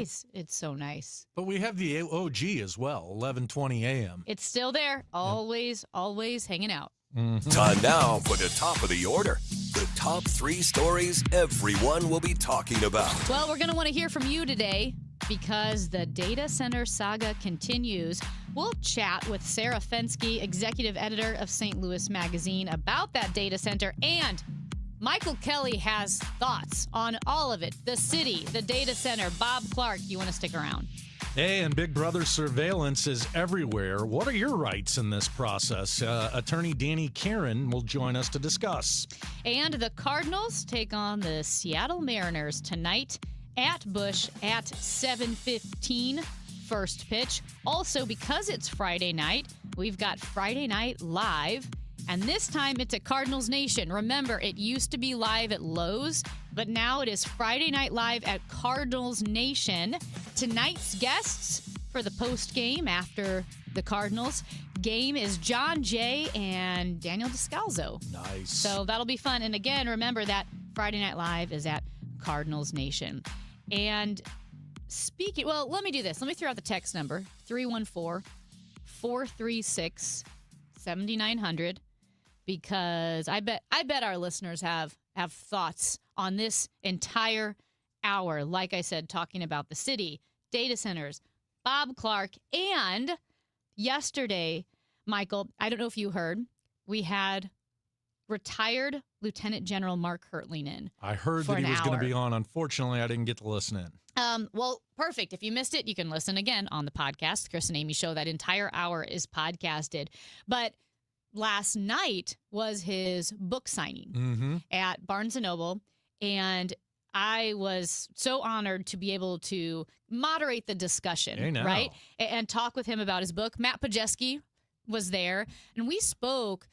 It's so nice. But we have the OG as well, 11:20 a.m. It's still there. Always hanging out. Time now for the top of the order. The top 3 stories everyone will be talking about. Well, we're going to want to hear from you today because the data center saga continues. We'll chat with Sarah Fenske, executive editor of St. Louis Magazine, about that data center. And Michael Kelley has thoughts on all of it. The city, the data center. Bob Clark, you want to stick around? Hey, and Big Brother surveillance is everywhere. What are your rights in this process? Attorney Danny Karen will join us to discuss. And the Cardinals take on the Seattle Mariners tonight at Busch at 7:15. First pitch. Also, because it's Friday night, we've got Friday Night Live. And this time it's at Cardinals Nation. Remember, it used to be live at Lowe's, but now it is Friday Night Live at Cardinals Nation. Tonight's guests for the post game after the Cardinals game is John Jay and Daniel Descalzo. Nice. So that'll be fun. And again, remember that Friday Night Live is at Cardinals Nation. And let me do this. Let me throw out the text number, 314-436-7900. Because I bet our listeners have thoughts on this entire hour. Like I said, talking about the city, data centers, Bob Clark, and yesterday, Michael, I don't know if you heard, we had retired Lieutenant General Mark Hertling in. I heard that he was going to be on. Unfortunately, I didn't get to listen in. Well, perfect. If you missed it, you can listen again on the podcast. Chris and Amy Show. That entire hour is podcasted. But last night was his book signing at Barnes & Noble, and I was so honored to be able to moderate the discussion, right, and talk with him about his book. Matt Pajeski was there, and we spoke.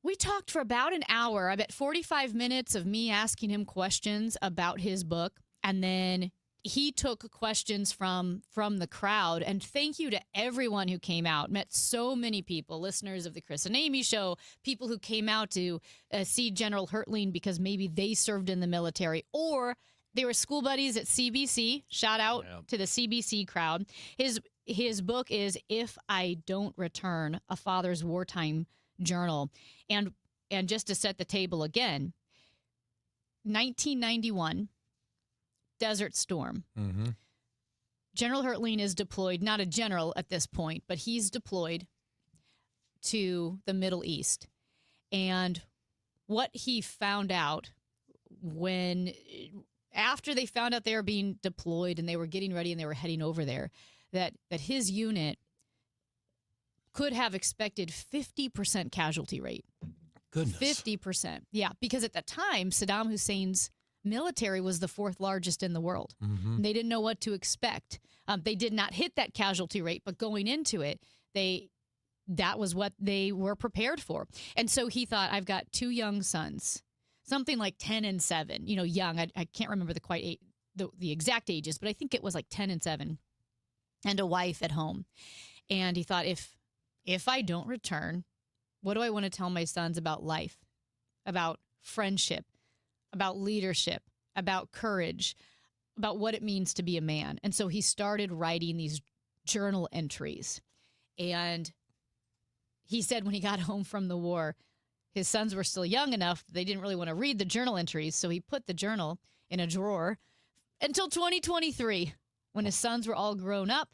We talked for about an hour, I bet 45 minutes of me asking him questions about his book, and then he took questions from the crowd. And thank you to everyone who came out. Met so many people, listeners of the Chris and Amy Show, people who came out to see General Hertling because maybe they served in the military or they were school buddies at CBC. Shout out to the CBC crowd. His book is If I Don't Return, A Father's Wartime Journal. And just to set the table again, 1991, Desert Storm. General Hertling is deployed, not a general at this point, but he's deployed to the Middle East. And what he found out after they found out they were being deployed and they were getting ready and they were heading over there, that his unit could have expected 50% casualty rate. Goodness. 50%. Yeah, because at the time, Saddam Hussein's military was the 4th largest in the world. They didn't know what to expect. They did not hit that casualty rate, but going into it, that was what they were prepared for. And so he thought, I've got 2 young sons, something like 10 and 7, young. I can't remember the exact ages, but I think it was like 10 and 7, and a wife at home. And he thought, if I don't return, what do I want to tell my sons about life, about friendship, about leadership, about courage, about what it means to be a man? And so he started writing these journal entries. And he said when he got home from the war, his sons were still young enough, they didn't really want to read the journal entries. So he put the journal in a drawer until 2023, when his sons were all grown up,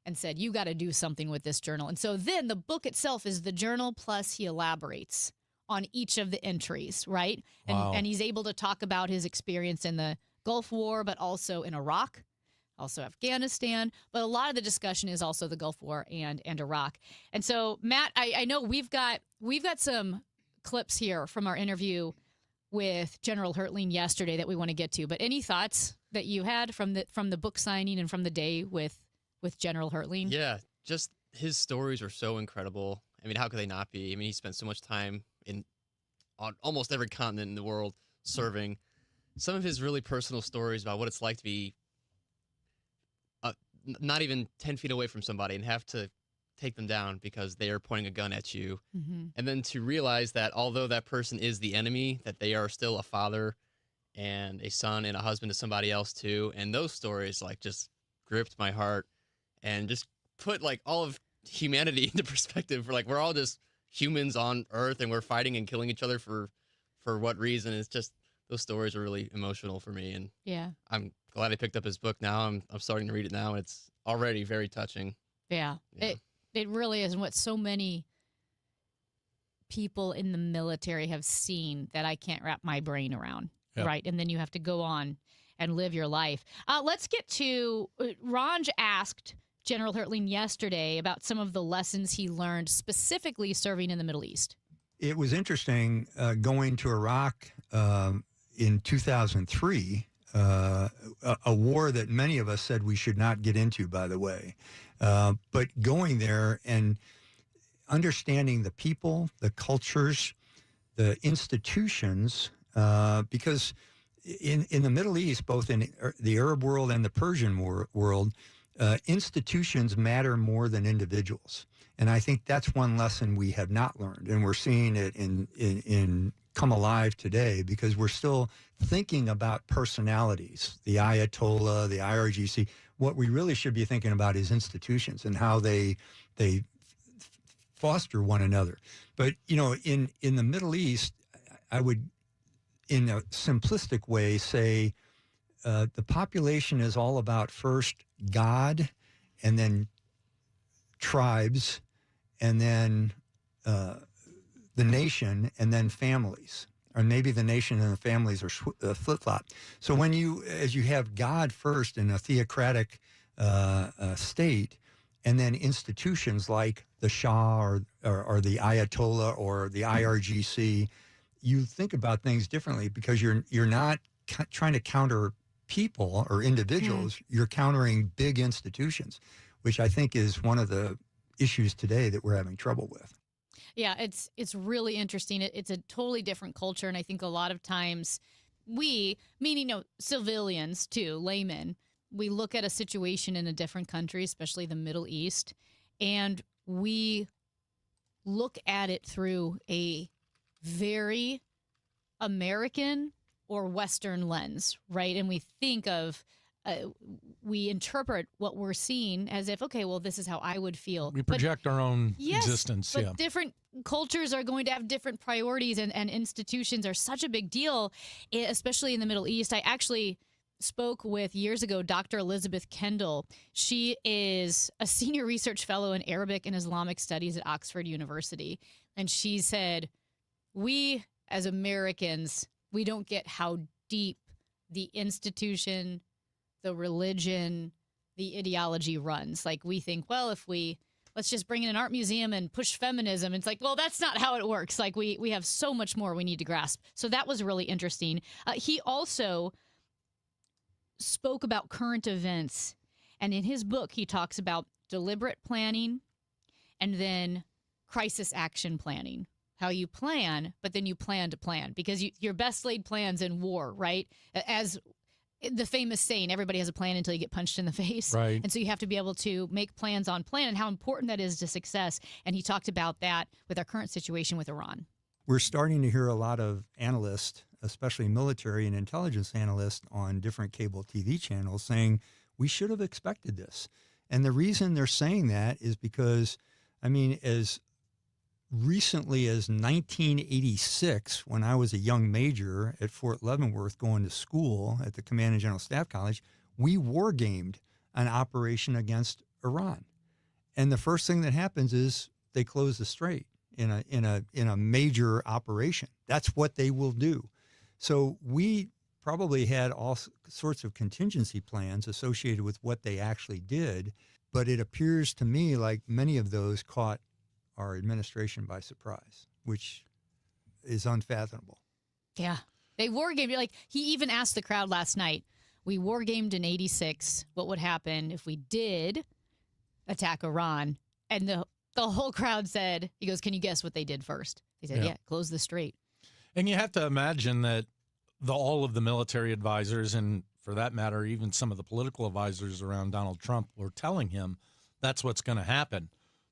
and said, you got to do something with this journal. And so then the book itself is the journal, plus he elaborates on each of the entries, right? And he's able to talk about his experience in the Gulf War, but also in Iraq, also Afghanistan. But a lot of the discussion is also the Gulf War and Iraq. And so, Matt, I know we've got some clips here from our interview with General Hertling yesterday that we want to get to. But any thoughts that you had from the book signing and from the day with General Hertling? Yeah, just his stories are so incredible. I mean, how could they not be? I mean, he spent so much time on almost every continent in the world serving. Some of his really personal stories about what it's like to be not even 10 feet away from somebody and have to take them down because they are pointing a gun at you. And then to realize that although that person is the enemy, that they are still a father and a son and a husband to somebody else too. And those stories, like, just gripped my heart and just put like all of humanity into perspective. For like, we're all just humans on Earth, and we're fighting and killing each other for what reason? It's just, those stories are really emotional for me, and Yeah. I'm glad I picked up his book now. I'm starting to read it now, and it's already very touching. Yeah. Yeah. It really is, and what so many people in the military have seen that I can't wrap my brain around. Yep. Right. And then you have to go on and live your life. Let's get to Ranj asked General Hertling yesterday about some of the lessons he learned specifically serving in the Middle East. It was interesting going to Iraq in 2003, a war that many of us said we should not get into, by the way. But going there and understanding the people, the cultures, the institutions, because in the Middle East, both in the Arab world and the Persian world, institutions matter more than individuals. And I think that's one lesson we have not learned. And we're seeing it in come alive today, because we're still thinking about personalities, the Ayatollah, the IRGC. What we really should be thinking about is institutions and how they foster one another. But, in the Middle East, I would, in a simplistic way, say the population is all about first God, and then tribes, and then the nation, and then families. Or maybe the nation and the families are flip-flop. So as you have God first in a theocratic state, and then institutions like the Shah or the Ayatollah or the IRGC, you think about things differently, because you're not trying to counter people or individuals. You're countering big institutions, which I think is one of the issues today that we're having trouble with. Yeah, it's really interesting. It's a totally different culture, and I think a lot of times we, meaning civilians too, laymen, we look at a situation in a different country, especially the Middle East, and we look at it through a very American or Western lens, right? And we think of, we interpret what we're seeing as if, okay, well, this is how I would feel. We project our own yes, existence. But yeah. different cultures are going to have different priorities, and institutions are such a big deal, especially in the Middle East. I actually spoke with, years ago, Dr. Elizabeth Kendall. She is a senior research fellow in Arabic and Islamic studies at Oxford University. And she said, we as Americans, we don't get how deep the institution, the religion, the ideology runs. Like, we think, well, let's just bring in an art museum and push feminism. It's like, well, that's not how it works. Like, we have so much more we need to grasp. So that was really interesting. He also spoke about current events. And in his book, he talks about deliberate planning and then crisis action planning. How you plan, but then you plan to plan, because your best laid plans in war, right? As the famous saying, everybody has a plan until you get punched in the face. Right. And so you have to be able to make plans on plan, and how important that is to success. And he talked about that with our current situation with Iran. We're starting to hear a lot of analysts, especially military and intelligence analysts on different cable TV channels, saying we should have expected this. And the reason they're saying that is because, as recently as 1986, when I was a young major at Fort Leavenworth going to school at the Command and General Staff College, we war gamed an operation against Iran. And the first thing that happens is they close the strait in a major operation. That's what they will do. So we probably had all sorts of contingency plans associated with what they actually did, but it appears to me like many of those caught our administration by surprise, which is unfathomable. Yeah. They war gamed. Like, he even asked the crowd last night, we war gamed in 86. What would happen if we did attack Iran? And the whole crowd said, he goes, can you guess what they did first? They said, yeah, close the strait. And you have to imagine that all of the military advisors, and for that matter, even some of the political advisors around Donald Trump, were telling him that's what's going to happen.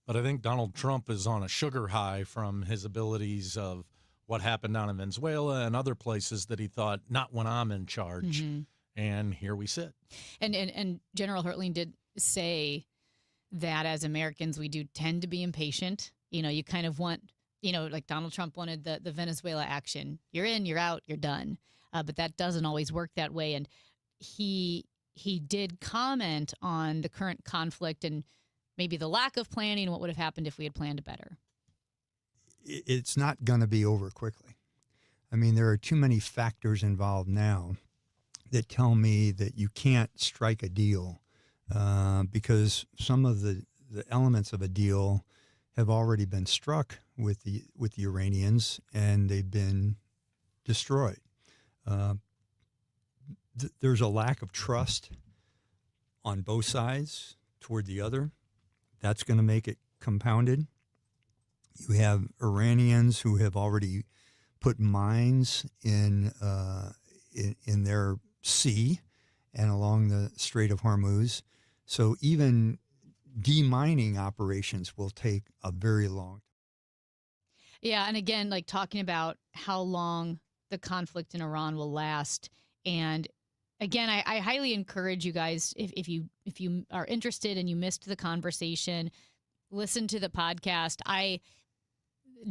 But I think Donald Trump is on a sugar high from his abilities of what happened down in Venezuela and other places that he thought, not when I'm in charge. Mm-hmm. And here we sit. And General Hertling did say that as Americans, we do tend to be impatient. You kind of want, like Donald Trump wanted the Venezuela action. You're in, you're out, you're done. But that doesn't always work that way. And he did comment on the current conflict and maybe the lack of planning, what would have happened if we had planned better. It's not going to be over quickly. I mean, there are too many factors involved now that tell me that you can't strike a deal because some of the elements of a deal have already been struck with the Iranians, and they've been destroyed. There's a lack of trust on both sides toward the other. That's going to make it compounded. You have Iranians who have already put mines in their sea and along the Strait of Hormuz. So even demining operations will take a very long time. Yeah, and again, like talking about how long the conflict in Iran will last. And again, I highly encourage you guys, if you are interested and you missed the conversation, listen to the podcast. I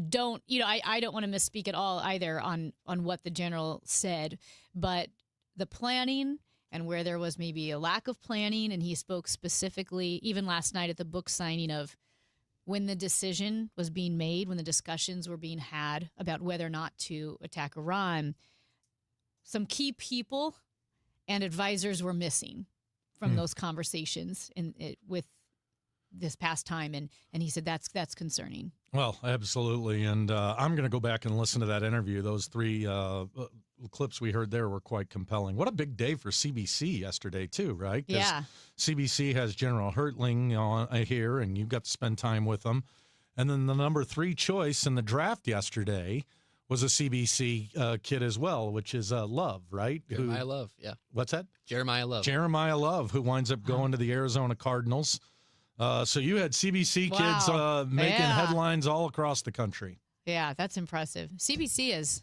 don't want to misspeak at all either on what the general said, but the planning and where there was maybe a lack of planning, and he spoke specifically, even last night at the book signing, of when the decision was being made, when the discussions were being had about whether or not to attack Iran, some key people and advisors were missing from those conversations with this past time, and he said that's concerning. Well, absolutely, and I'm going to go back and listen to that interview. Those three clips we heard there were quite compelling. What a big day for CBC yesterday, too, right? 'Cause yeah. CBC has General Hertling on here, and you got to spend time with him. And then the number 3 choice in the draft yesterday was a CBC kid as well, which is Love, right? Jeremiah Love, yeah. What's that? Jeremiah Love. Jeremiah Love, who winds up going to the Arizona Cardinals. So you had CBC kids making headlines all across the country. Yeah, that's impressive. CBC is,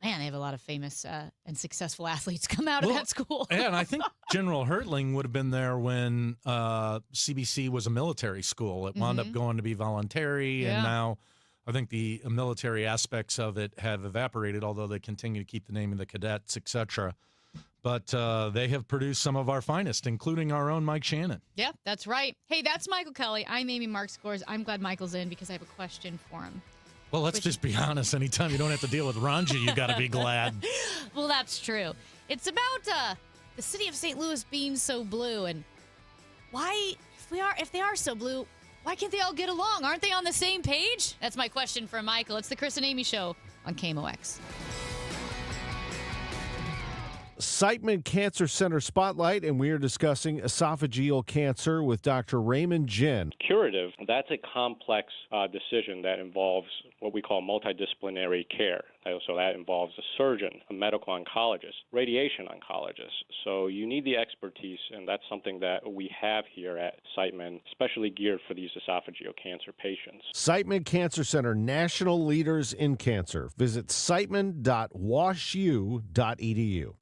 man, they have a lot of famous and successful athletes come out of that school. And I think General Hertling would have been there when CBC was a military school. It wound up going to be voluntary, and now I think the military aspects of it have evaporated, although they continue to keep the name of the cadets, etc. But they have produced some of our finest, including our own Mike Shannon. Yeah, that's right. Hey, that's Michael Kelley. I'm Amy Mark Scores. I'm glad Michael's in because I have a question for him. Well, let's just be honest. Anytime you don't have to deal with Ranji, you got to be glad. Well, that's true. It's about the city of St. Louis being so blue, and why, if they are so blue, why can't they all get along? Aren't they on the same page? That's my question for Michael. It's the Chris and Amy Show on KMOX. Siteman Cancer Center Spotlight, and we are discussing esophageal cancer with Dr. Raymond Jin. Curative, that's a complex decision that involves what we call multidisciplinary care. So that involves a surgeon, a medical oncologist, radiation oncologist. So you need the expertise, and that's something that we have here at Siteman, especially geared for these esophageal cancer patients. Siteman Cancer Center, national leaders in cancer. Visit siteman.washu.edu.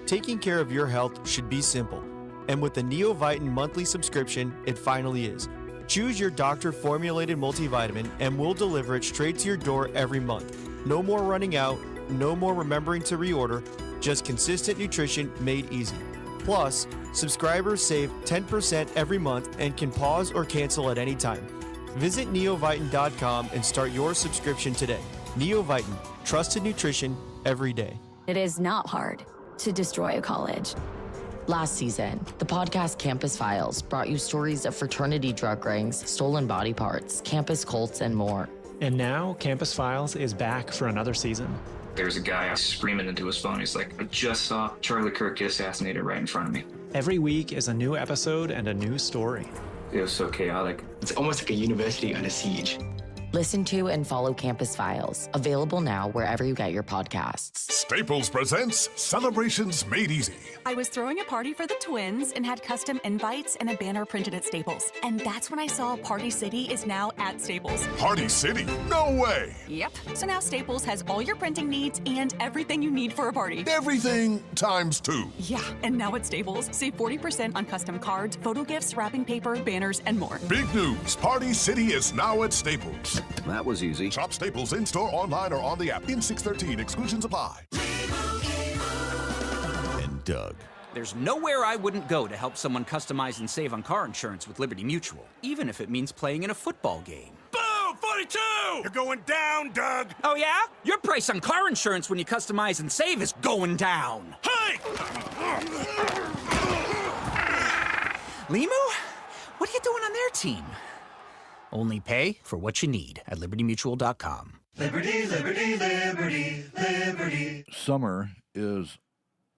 Taking care of your health should be simple. And with the Neovitin monthly subscription, it finally is. Choose your doctor-formulated multivitamin and we'll deliver it straight to your door every month. No more running out, no more remembering to reorder, just consistent nutrition made easy. Plus, subscribers save 10% every month and can pause or cancel at any time. Visit neovitin.com and start your subscription today. Neovitin, trusted nutrition every day. It is not hard to destroy a college. Last season, the podcast Campus Files brought you stories of fraternity drug rings, stolen body parts, campus cults, and more. And now, Campus Files is back for another season. There's a guy screaming into his phone. He's like, I just saw Charlie Kirk get assassinated right in front of me. Every week is a new episode and a new story. It was so chaotic. It's almost like a university under siege. Listen to and follow Campus Files, available now wherever you get your podcasts. Staples presents Celebrations Made Easy. I was throwing a party for the twins and had custom invites and a banner printed at Staples. And that's when I saw Party City is now at Staples. Party City? No way! Yep. So now Staples has all your printing needs and everything you need for a party. Everything times 2. Yeah, and now at Staples, save 40% on custom cards, photo gifts, wrapping paper, banners, and more. Big news. Party City is now at Staples. That was easy. Shop Staples in-store, online, or on the app. In 613, exclusions apply. And Doug. There's nowhere I wouldn't go to help someone customize and save on car insurance with Liberty Mutual, even if it means playing in a football game. Boom! 42! You're going down, Doug! Oh, yeah? Your price on car insurance when you customize and save is going down. Hey! Limu? What are you doing on their team? Only pay for what you need at libertymutual.com. Liberty, liberty, liberty, liberty. Summer is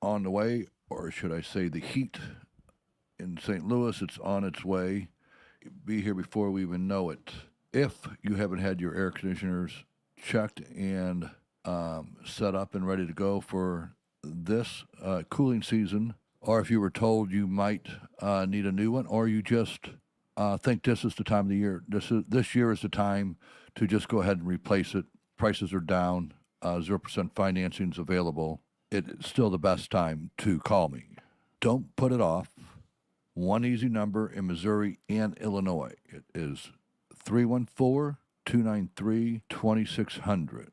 on the way, or should I say the heat in St. Louis, it's on its way. Be here before we even know it. If you haven't had your air conditioners checked and set up and ready to go for this cooling season, or if you were told you might need a new one, or you just think this is the time of the year. This year is the time to just go ahead and replace it. Prices are down. 0% financing is available. It's still the best time to call me. Don't put it off. One easy number in Missouri and Illinois. It is 314-293-2600.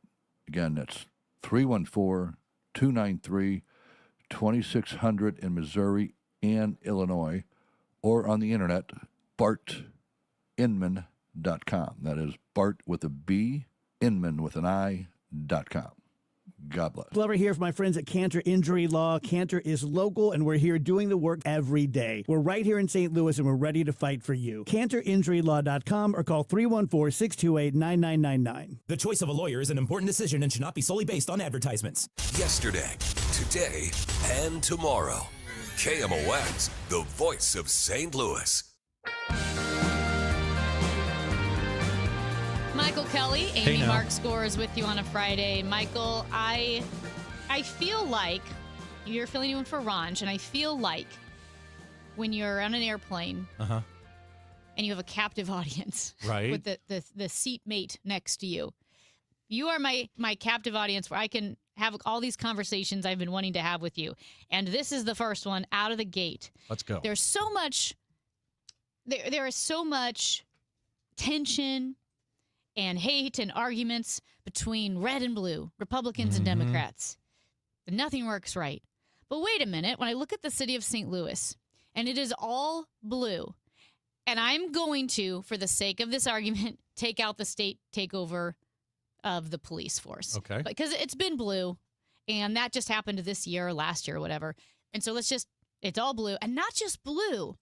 Again, that's 314-293-2600 in Missouri and Illinois, or on the internet, bartinman.com. That is Bart with a B, Inman with an I.com. God bless. Glover here for my friends at Cantor Injury Law. Cantor is local, and we're here doing the work every day. We're right here in St. Louis, and we're ready to fight for you. CantorInjuryLaw.com or call 314-628-9999. The choice of a lawyer is an important decision and should not be solely based on advertisements. Yesterday, today, and tomorrow. KMOX, the voice of St. Louis. Michael Kelley, Amy Mark scores with you on a Friday. Michael, I feel like you're filling in for Ranj, and I feel like when you're on an airplane and you have a captive audience, right, with the seatmate next to you, you are my captive audience where I can have all these conversations I've been wanting to have with you, and this is the first one out of the gate. Let's go. There's so much. There is so much tension and hate and arguments between red and blue, Republicans and Democrats. But nothing works right. But wait a minute. When I look at the city of St. Louis, and it is all blue, and I'm going to, for the sake of this argument, take out the state takeover of the police force. Okay. Because it's been blue, and that just happened this year or last year or whatever. And so it's all blue. And not just blue,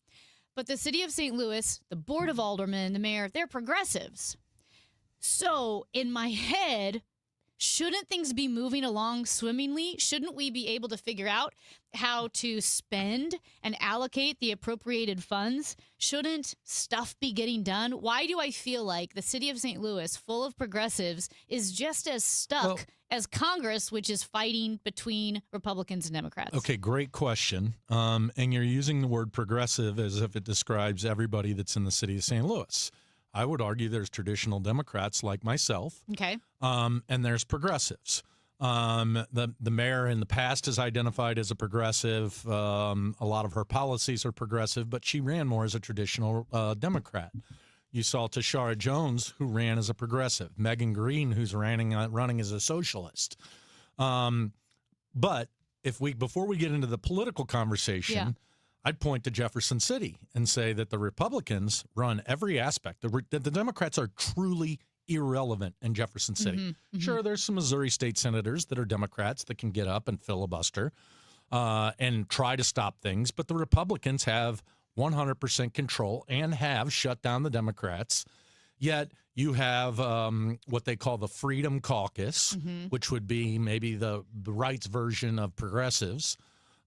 but the city of St. Louis, the Board of Aldermen, the mayor, they're progressives. So, in my head, shouldn't things be moving along swimmingly? Shouldn't we be able to figure out how to spend and allocate the appropriated funds? Shouldn't stuff be getting done? Why do I feel like the city of St. Louis, full of progressives, is just as stuck as Congress, which is fighting between Republicans and Democrats? Okay, great question. And you're using the word progressive as if it describes everybody that's in the city of St. Louis. I would argue there's traditional Democrats like myself. Okay. And there's progressives. The mayor in the past is identified as a progressive. A lot of her policies are progressive, but she ran more as a traditional Democrat. You saw Tashara Jones, who ran as a progressive. Megan Green, who's running as a socialist. But before we get into the political conversation, I'd point to Jefferson City and say that the Republicans run every aspect. The Democrats are truly irrelevant in Jefferson City. Sure, there's some Missouri state senators that are Democrats that can get up and filibuster and try to stop things, but the Republicans have 100% control and have shut down the Democrats. Yet you have what they call the Freedom Caucus, which would be maybe the right's version of progressives.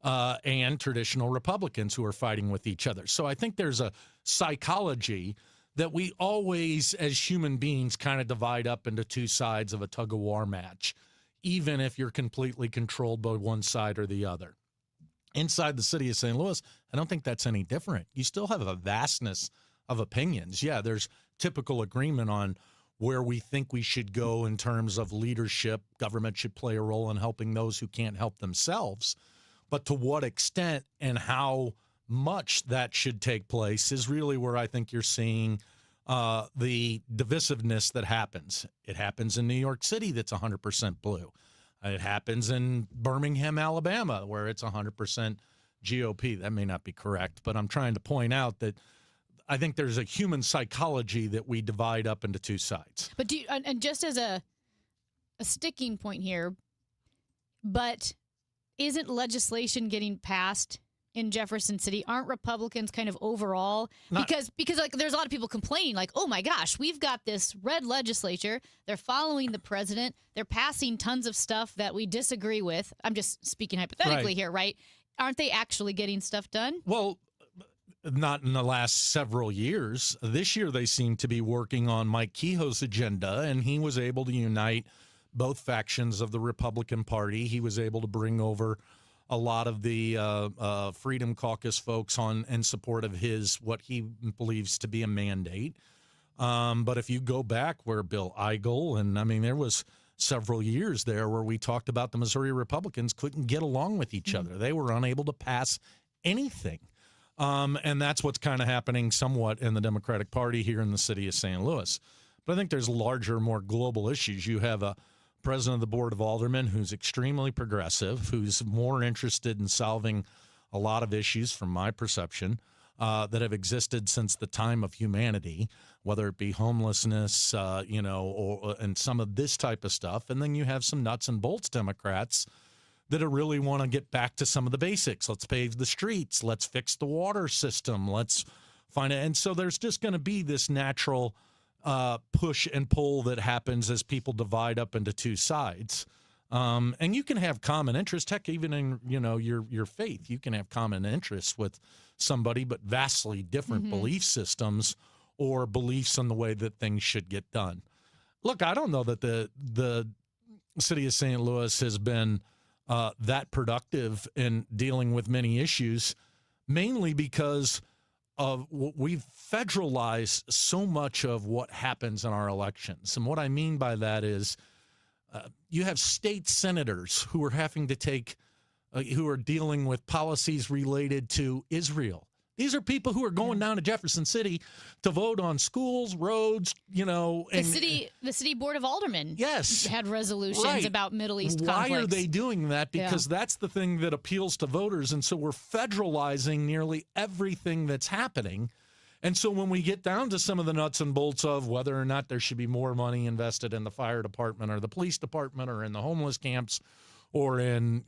And traditional Republicans who are fighting with each other. So I think there's a psychology that we always, as human beings, kind of divide up into two sides of a tug-of-war match, even if you're completely controlled by one side or the other. Inside the city of St. Louis, I don't think that's any different. You still have a vastness of opinions. Yeah, there's typical agreement on where we think we should go in terms of leadership. Government should play a role in helping those who can't help themselves. But to what extent and how much that should take place is really where I think you're seeing the divisiveness that happens. It happens in New York City that's 100% blue. It happens in Birmingham, Alabama, where it's 100% GOP. That may not be correct, but I'm trying to point out that I think there's a human psychology that we divide up into two sides. But and just as a sticking point here, but isn't legislation getting passed in Jefferson City? Aren't Republicans kind of overall? Because like there's a lot of people complaining like, oh my gosh, we've got this red legislature. They're following the president. They're passing tons of stuff that we disagree with. I'm just speaking hypothetically here, right? Aren't they actually getting stuff done? Well, not in the last several years. This year they seem to be working on Mike Kehoe's agenda, and he was able to unite both factions of the Republican Party. He was able to bring over a lot of the Freedom Caucus folks on in support of his, what he believes to be a mandate. But if you go back where Bill Eigel, and I mean, there was several years there where we talked about the Missouri Republicans couldn't get along with each other. They were unable to pass anything. And that's what's kind of happening somewhat in the Democratic Party here in the city of St. Louis. But I think there's larger, more global issues. You have a president of the Board of Aldermen who's extremely progressive, who's more interested in solving a lot of issues, from my perception, that have existed since the time of humanity, whether it be homelessness, and some of this type of stuff. And then you have some nuts and bolts Democrats that really want to get back to some of the basics. Let's pave the streets. Let's fix the water system. Let's find it. And so there's just going to be this natural push and pull that happens as people divide up into two sides. And you can have common interest. Heck, even in your faith, you can have common interests with somebody, but vastly different belief systems or beliefs on the way that things should get done. Look, I don't know that the city of St. Louis has been that productive in dealing with many issues, mainly because of we've federalized so much of what happens in our elections. And what I mean by that is you have state senators who are having to take, who are dealing with policies related to Israel. These are people who are going down to Jefferson City to vote on schools, roads, and the city board of aldermen had resolutions right. about Middle East Why conflicts. are they doing that? Because that's the thing that appeals to voters. And so we're federalizing nearly everything that's happening. And so when we get down to some of the nuts and bolts of whether or not there should be more money invested in the fire department or the police department or in the homeless camps or in,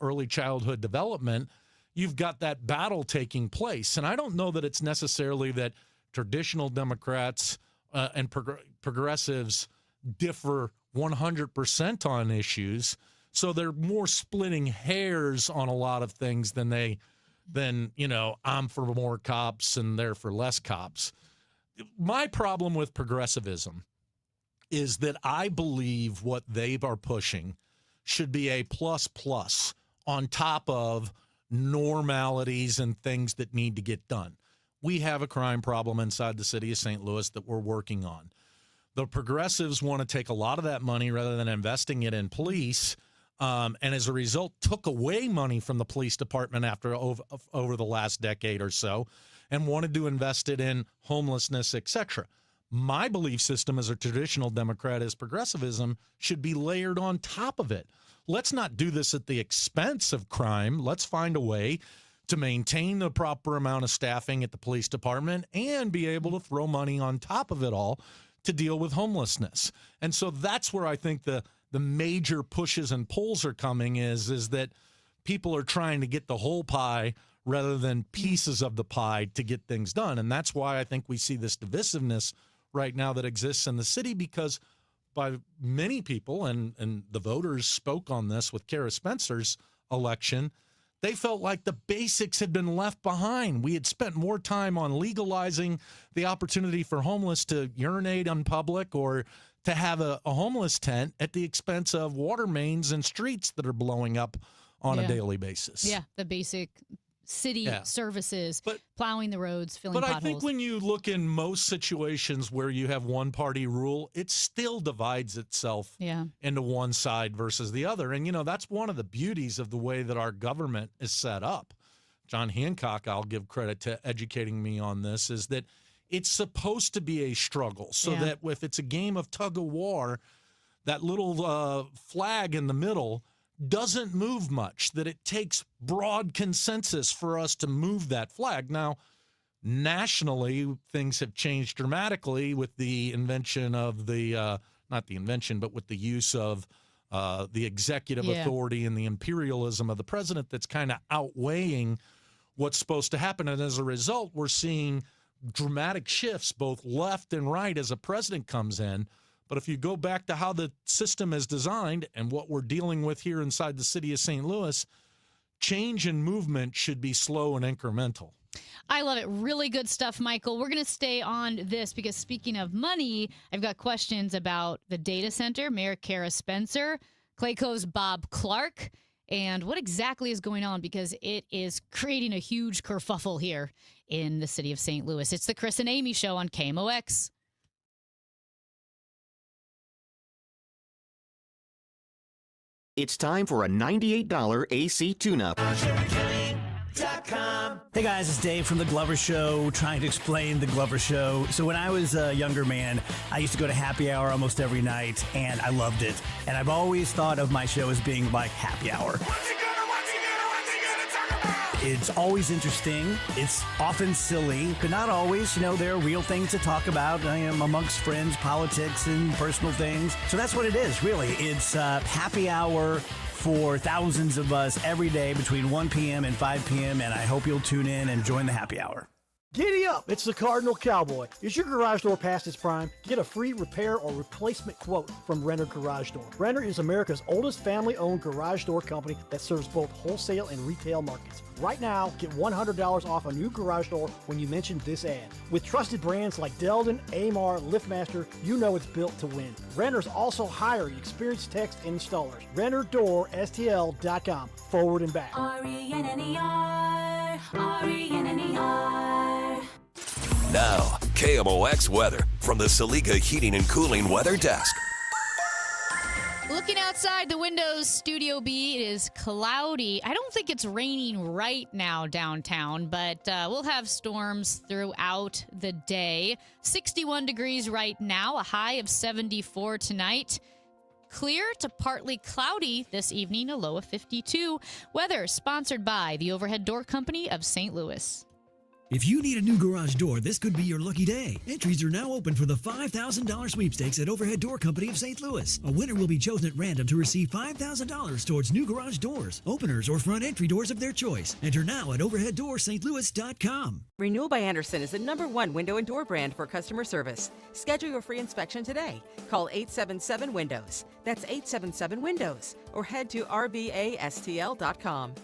early childhood development, you've got that battle taking place. And I don't know that it's necessarily that traditional Democrats and progressives differ 100% on issues. So they're more splitting hairs on a lot of things than I'm for more cops and they're for less cops. My problem with progressivism is that I believe what they are pushing should be a plus on top of normalities and things that need to get done. We have a crime problem inside the city of St. Louis that we're working on. The progressives want to take a lot of that money rather than investing it in police, and as a result took away money from the police department over the last decade or so and wanted to invest it in homelessness, etc. My belief system as a traditional Democrat is progressivism should be layered on top of it. Let's not do this at the expense of crime. Let's find a way to maintain the proper amount of staffing at the police department and be able to throw money on top of it all to deal with homelessness. And so that's where I think the major pushes and pulls are coming is that people are trying to get the whole pie rather than pieces of the pie to get things done. And that's why I think we see this divisiveness right now that exists in the city, because by many people, and the voters spoke on this with Kara Spencer's election, they felt like the basics had been left behind. We had spent more time on legalizing the opportunity for homeless to urinate in public or to have a homeless tent at the expense of water mains and streets that are blowing up on a daily basis. Yeah, the basic city services, plowing the roads, filling potholes. But I think when you look in most situations where you have one-party rule, it still divides itself into one side versus the other. And, that's one of the beauties of the way that our government is set up. John Hancock, I'll give credit to educating me on this, is that it's supposed to be a struggle so that if it's a game of tug of war, that little flag in the middle doesn't move much, that it takes broad consensus for us to move that flag. Now, nationally, things have changed dramatically with the invention of not the invention, but with the use of the executive authority and the imperialism of the president that's kind of outweighing what's supposed to happen. And as a result, we're seeing dramatic shifts both left and right as a president comes in. But if you go back to how the system is designed and what we're dealing with here inside the city of St. Louis, change and movement should be slow and incremental. I love it. Really good stuff, Michael. We're going to stay on this because speaking of money, I've got questions about the data center, Mayor Kara Spencer, Clayco's Bob Clark, and what exactly is going on because it is creating a huge kerfuffle here in the city of St. Louis. It's the Chris and Amy Show on KMOX. It's time for a $98 AC tune-up. Hey guys, it's Dave from The Glover Show, trying to explain The Glover Show. So when I was a younger man, I used to go to happy hour almost every night, and I loved it. And I've always thought of my show as being like happy hour. It's always interesting. It's often silly, but not always. There are real things to talk about amongst friends, politics, and personal things. So that's what it is, really. It's happy hour for thousands of us every day between 1 p.m. and 5 p.m., and I hope you'll tune in and join the happy hour. Giddy up! It's the Cardinal Cowboy. Is your garage door past its prime? Get a free repair or replacement quote from Renner Garage Door. Renner is America's oldest family-owned garage door company that serves both wholesale and retail markets. Right now, get $100 off a new garage door when you mention this ad. With trusted brands like Delden, Amar, LiftMaster, you know it's built to win. Renner's also hiring experienced techs and installers. RennerDoorSTL.com. Forward and back. RENNER, RENNER. Now, KMOX weather from the Saliga Heating and Cooling Weather Desk. Looking outside the windows, Studio B, it is cloudy. I don't think it's raining right now downtown, but we'll have storms throughout the day. 61 degrees right now, a high of 74 tonight. Clear to partly cloudy this evening, a low of 52. Weather sponsored by the Overhead Door Company of St. Louis. If you need a new garage door, this could be your lucky day. Entries are now open for the $5,000 sweepstakes at Overhead Door Company of St. Louis. A winner will be chosen at random to receive $5,000 towards new garage doors, openers, or front entry doors of their choice. Enter now at overheaddoorstlouis.com. Renewal by Andersen is the #1 window and door brand for customer service. Schedule your free inspection today. Call 877-WINDOWS. That's 877-WINDOWS. Or head to rbastl.com.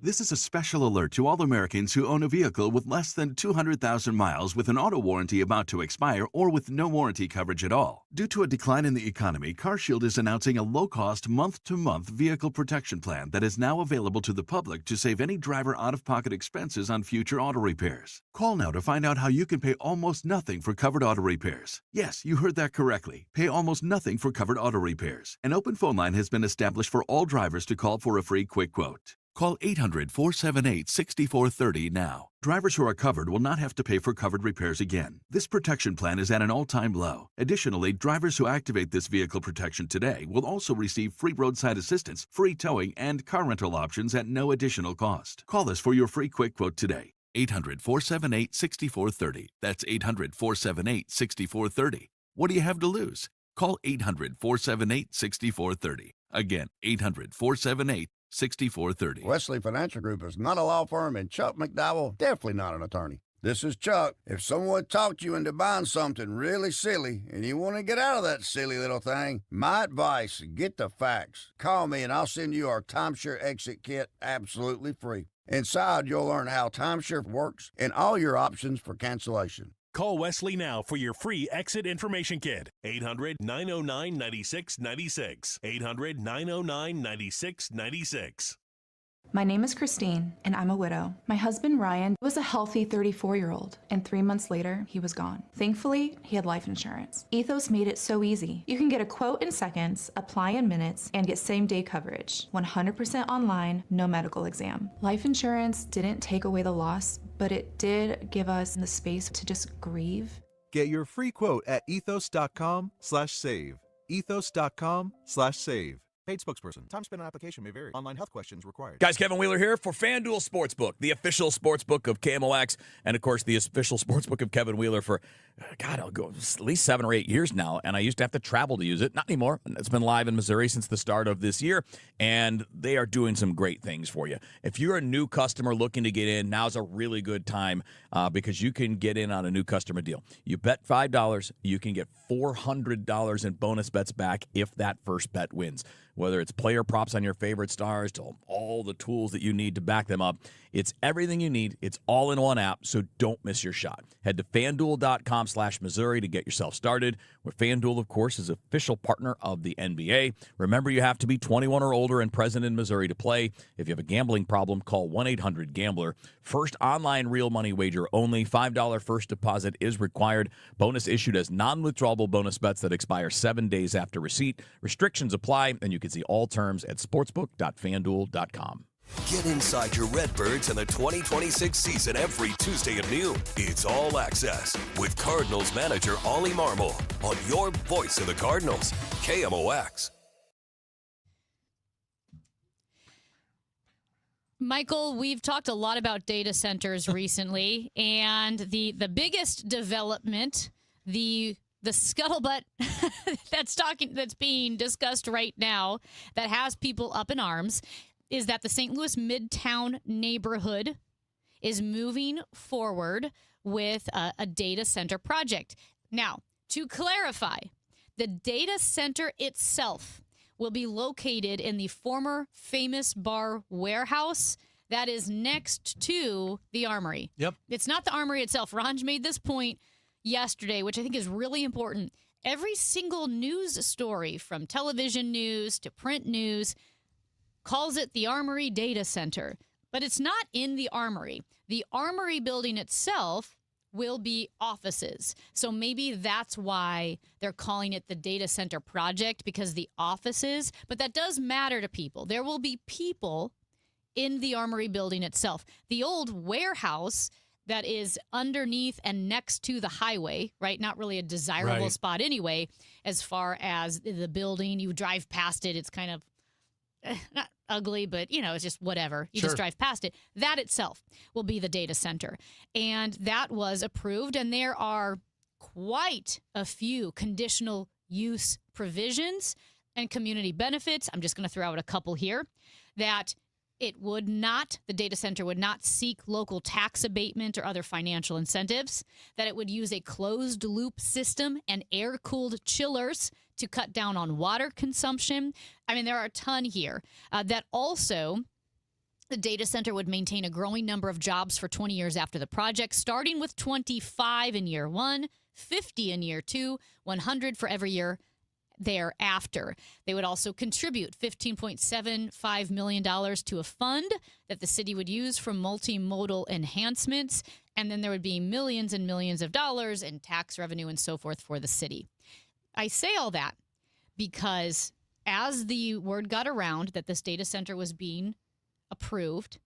This is a special alert to all Americans who own a vehicle with less than 200,000 miles with an auto warranty about to expire or with no warranty coverage at all. Due to a decline in the economy, CarShield is announcing a low-cost month-to-month vehicle protection plan that is now available to the public to save any driver out-of-pocket expenses on future auto repairs. Call now to find out how you can pay almost nothing for covered auto repairs. Yes, you heard that correctly. Pay almost nothing for covered auto repairs. An open phone line has been established for all drivers to call for a free quick quote. Call 800-478-6430 now. Drivers who are covered will not have to pay for covered repairs again. This protection plan is at an all-time low. Additionally, drivers who activate this vehicle protection today will also receive free roadside assistance, free towing, and car rental options at no additional cost. Call us for your free quick quote today. 800-478-6430. That's 800-478-6430. What do you have to lose? Call 800-478-6430. Again, 800-478-6430. Wesley Financial Group is not a law firm, and Chuck McDowell definitely not an attorney. This is Chuck. If someone talked you into buying something really silly and you want to get out of that silly little thing, my advice, get the facts. Call me and I'll send you our timeshare exit kit absolutely free. Inside, you'll learn how timeshare works and all your options for cancellation. Call Wesley now for your free exit information kit. 800-909-9696. 800-909-9696. My name is Christine, and I'm a widow. My husband, Ryan, was a healthy 34-year-old, and 3 months later, he was gone. Thankfully, he had life insurance. Ethos made it so easy. You can get a quote in seconds, apply in minutes, and get same-day coverage. 100% online, no medical exam. Life insurance didn't take away the loss, but it did give us the space to just grieve. Get your free quote at ethos.com/save. Ethos.com/save. Paid spokesperson. Time spent on application may vary. Online health questions required. Guys, Kevin Wheeler here for FanDuel Sportsbook, the official sportsbook of KMOX, and, of course, the official sportsbook of Kevin Wheeler for, I'll go at least 7 or 8 years now, and I used to have to travel to use it. Not anymore. It's been live in Missouri since the start of this year, and they are doing some great things for you. If you're a new customer looking to get in, now's a really good time because you can get in on a new customer deal. You bet $5, you can get $400 in bonus bets back if that first bet wins. Whether it's player props on your favorite stars to all the tools that you need to back them up, it's everything you need. It's all in one app, so don't miss your shot. Head to FanDuel.com/Missouri to get yourself started. Where FanDuel, of course, is official partner of the NBA. Remember, you have to be 21 or older and present in Missouri to play. If you have a gambling problem, call 1-800-GAMBLER. First online real money wager only. $5 first deposit is required. Bonus issued as non-withdrawable bonus bets that expire 7 days after receipt. Restrictions apply, and you can see all terms at sportsbook.fanduel.com. Get inside your Redbirds in the 2026 season every Tuesday at noon. It's All Access with Cardinals manager Ollie Marmol on your voice of the Cardinals, KMOX. Michael, we've talked a lot about data centers recently, and the biggest development, the scuttlebutt that's being discussed right now that has people up in arms is that the St. Louis Midtown neighborhood is moving forward with a data center project. Now, to clarify, the data center itself will be located in the former Famous Bar warehouse that is next to the Armory. Yep. It's not the Armory itself. Ranj made this point yesterday, which I think is really important. Every single news story, from television news to print news, calls it the Armory Data Center, but it's not in the Armory. The Armory building itself will be offices. So maybe that's why they're calling it the data center project, because the offices, but that does matter to people. There will be people in the Armory building itself. The old warehouse that is underneath and next to the highway, right? Not really a desirable spot anyway, as far as the building. You drive past it, it's kind of not ugly, but, it's just whatever. You just drive past it. That itself will be the data center. And that was approved. And there are quite a few conditional use provisions and community benefits. I'm just going to throw out a couple here. That the data center would not seek local tax abatement or other financial incentives, that it would use a closed loop system and air-cooled chillers to cut down on water consumption. I mean, there are a ton here. That also, the data center would maintain a growing number of jobs for 20 years after the project, starting with 25 in year 1, 50 in year 2, 100 for every year thereafter. They would also contribute $15.75 million to a fund that the city would use for multimodal enhancements, and then there would be millions and millions of dollars in tax revenue and so forth for the city. I say all that because as the word got around that this data center was being approved,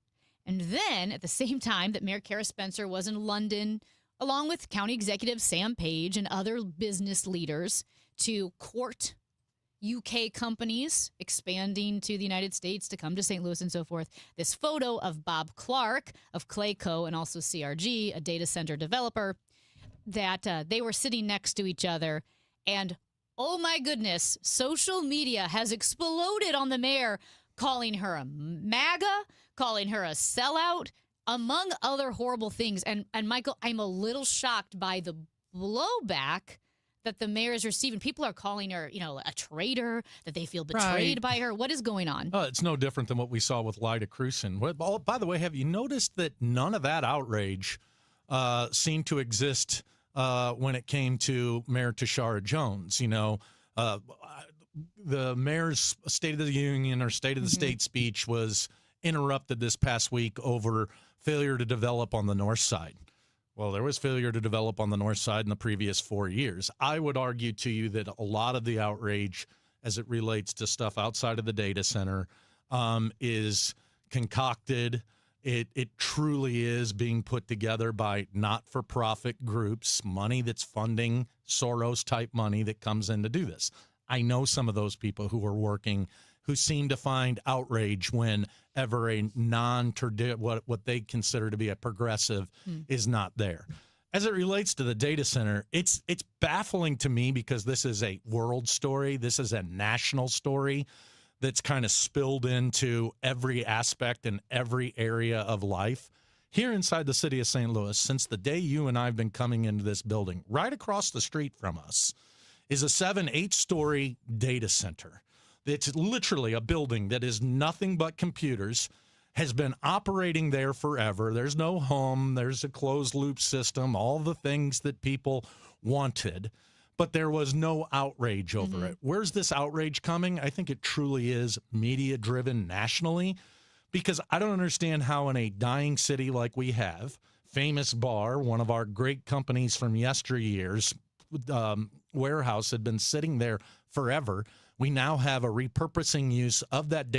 and then at the same time that Mayor Kara Spencer was in London, along with County Executive Sam Page and other business leaders, to court UK companies expanding to the United States to come to St. Louis and so forth. This photo of Bob Clark of Clayco and also CRG, a data center developer, that they were sitting next to each other. And oh my goodness, social media has exploded on the mayor, calling her a MAGA, calling her a sellout. among other horrible things, and Michael, I'm a little shocked by the blowback that the mayor is receiving. People are calling her, a traitor, that they feel betrayed by her. What is going on? It's no different than what we saw with Lyda Crewson. By the way, have you noticed that none of that outrage seemed to exist when it came to Mayor Tashara Jones? The mayor's State of the Union or State of the State speech was interrupted this past week over failure to develop on the north side. Well, there was failure to develop on the north side in the previous 4 years. I would argue to you that a lot of the outrage as it relates to stuff outside of the data center is concocted. It truly is being put together by not-for-profit groups, money that's funding Soros-type money that comes in to do this. I know some of those people who are working who seem to find outrage whenever a what they consider to be a progressive is not there. As it relates to the data center, it's baffling to me because this is a world story. This is a national story that's kind of spilled into every aspect and every area of life. Here inside the city of St. Louis, since the day you and I have been coming into this building, right across the street from us is a 8-story data center. It's literally a building that is nothing but computers, has been operating there forever. There's no home. There's a closed-loop system, all the things that people wanted, but there was no outrage over it. Where's this outrage coming? I think it truly is media-driven nationally, because I don't understand how in a dying city like we have, Famous Bar, one of our great companies from yesteryears, warehouse had been sitting there forever. We now have a repurposing use of that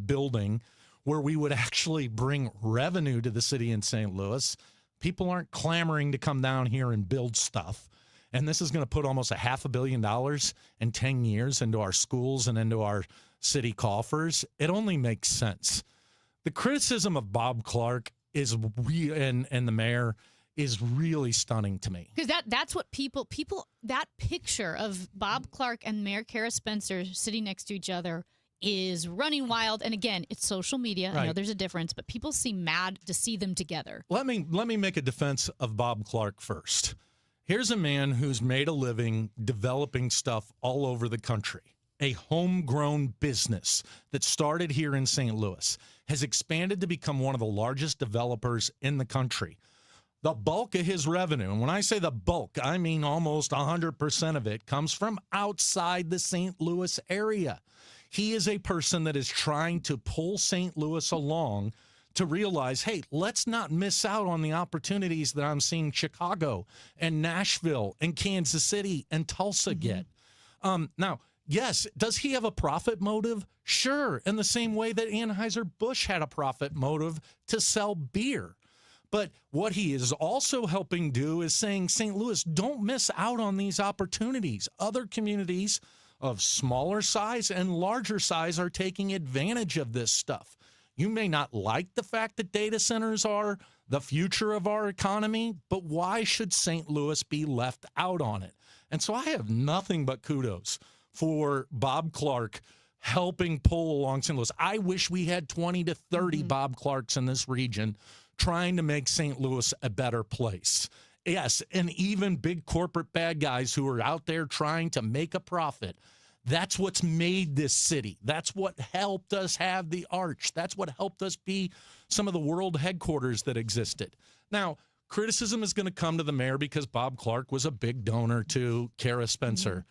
building where we would actually bring revenue to the city in St. Louis. People aren't clamoring to come down here and build stuff. And this is going to put almost $500 million in 10 years into our schools and into our city coffers. It only makes sense. The criticism of Bob Clark is and the mayor is really stunning to me. Because that's what people, that picture of Bob Clark and Mayor Kara Spencer sitting next to each other is running wild. And again, it's social media. Right. I know there's a difference, but people seem mad to see them together. Let me make a defense of Bob Clark first. Here's a man who's made a living developing stuff all over the country. A homegrown business that started here in St. Louis has expanded to become one of the largest developers in the country. The bulk of his revenue, and when I say the bulk, I mean almost 100% of it, comes from outside the St. Louis area. He is a person that is trying to pull St. Louis along to realize, hey, let's not miss out on the opportunities that I'm seeing Chicago and Nashville and Kansas City and Tulsa get. Now, yes, does he have a profit motive? Sure, in the same way that Anheuser-Busch had a profit motive to sell beer. But what he is also helping do is saying, St. Louis, don't miss out on these opportunities. Other communities of smaller size and larger size are taking advantage of this stuff. You may not like the fact that data centers are the future of our economy, but why should St. Louis be left out on it? And so I have nothing but kudos for Bob Clark helping pull along St. Louis. I wish we had 20 to 30 Bob Clarks in this region trying to make St. Louis a better place. Yes, and even big corporate bad guys who are out there trying to make a profit. That's what's made this city. That's what helped us have the arch. That's what helped us be some of the world headquarters that existed. Now, criticism is going to come to the mayor because Bob Clark was a big donor to Kara Spencer.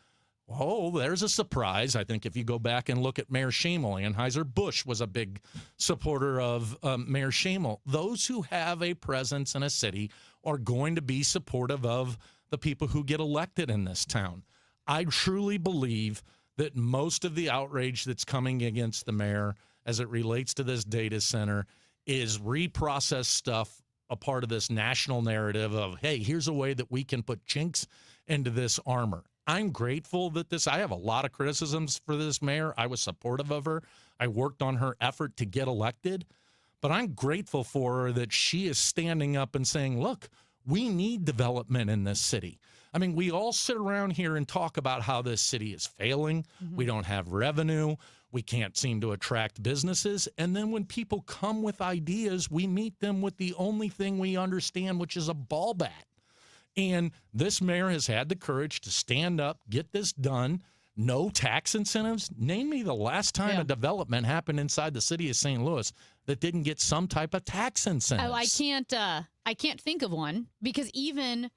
Oh, there's a surprise. I think if you go back and look at Mayor Schamel, Anheuser-Busch was a big supporter of Mayor Schamel. Those who have a presence in a city are going to be supportive of the people who get elected in this town. I truly believe that most of the outrage that's coming against the mayor as it relates to this data center is reprocessed stuff, a part of this national narrative of, hey, here's a way that we can put chinks into this armor. I'm grateful that I have a lot of criticisms for this mayor. I was supportive of her. I worked on her effort to get elected. But I'm grateful for her that she is standing up and saying, look, we need development in this city. I mean, we all sit around here and talk about how this city is failing. We don't have revenue. We can't seem to attract businesses. And then when people come with ideas, we meet them with the only thing we understand, which is a ball bat. And this mayor has had the courage to stand up, get this done. No tax incentives. Name me the last time a development happened inside the city of St. Louis that didn't get some type of tax incentives. Oh, I can't think of one, because even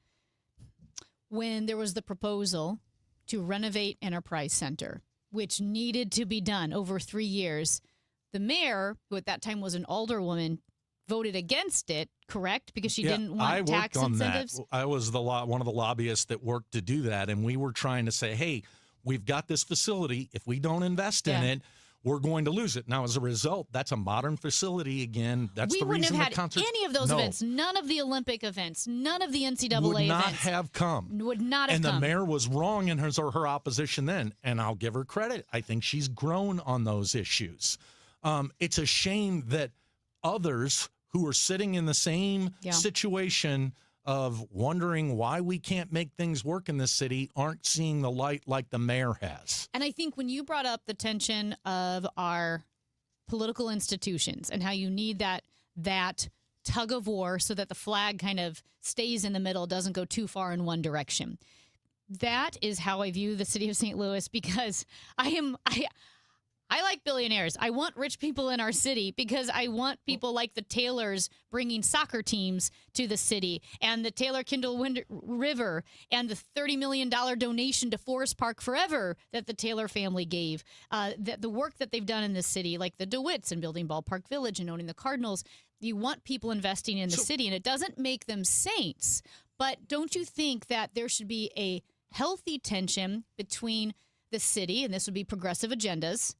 when there was the proposal to renovate Enterprise Center, which needed to be done over 3 years, the mayor, who at that time was an alderwoman, voted against it, correct? Because she didn't want tax incentives? That. I was one of the lobbyists that worked to do that, and we were trying to say, hey, we've got this facility. If we don't invest in it, we're going to lose it. Now, as a result, that's a modern facility again. That's the reason we wouldn't have had any of those events, none of the Olympic events, none of the NCAA would not events. have come. Would not have and come. And the mayor was wrong in her opposition then, and I'll give her credit. I think she's grown on those issues. It's a shame that others who are sitting in the same situation of wondering why we can't make things work in this city aren't seeing the light like the mayor has. And I think when you brought up the tension of our political institutions and how you need that tug of war so that the flag kind of stays in the middle, doesn't go too far in one direction. That is how I view the city of St. Louis, because I like billionaires. I want rich people in our city because I want people like the Taylors bringing soccer teams to the city, and the Taylor-Kindle River, and the $30 million donation to Forest Park Forever that the Taylor family gave. The work that they've done in this city, like the DeWitts and building Ballpark Village and owning the Cardinals. You want people investing in the city, and it doesn't make them saints. But don't you think that there should be a healthy tension between the city, and this would be progressive agendas,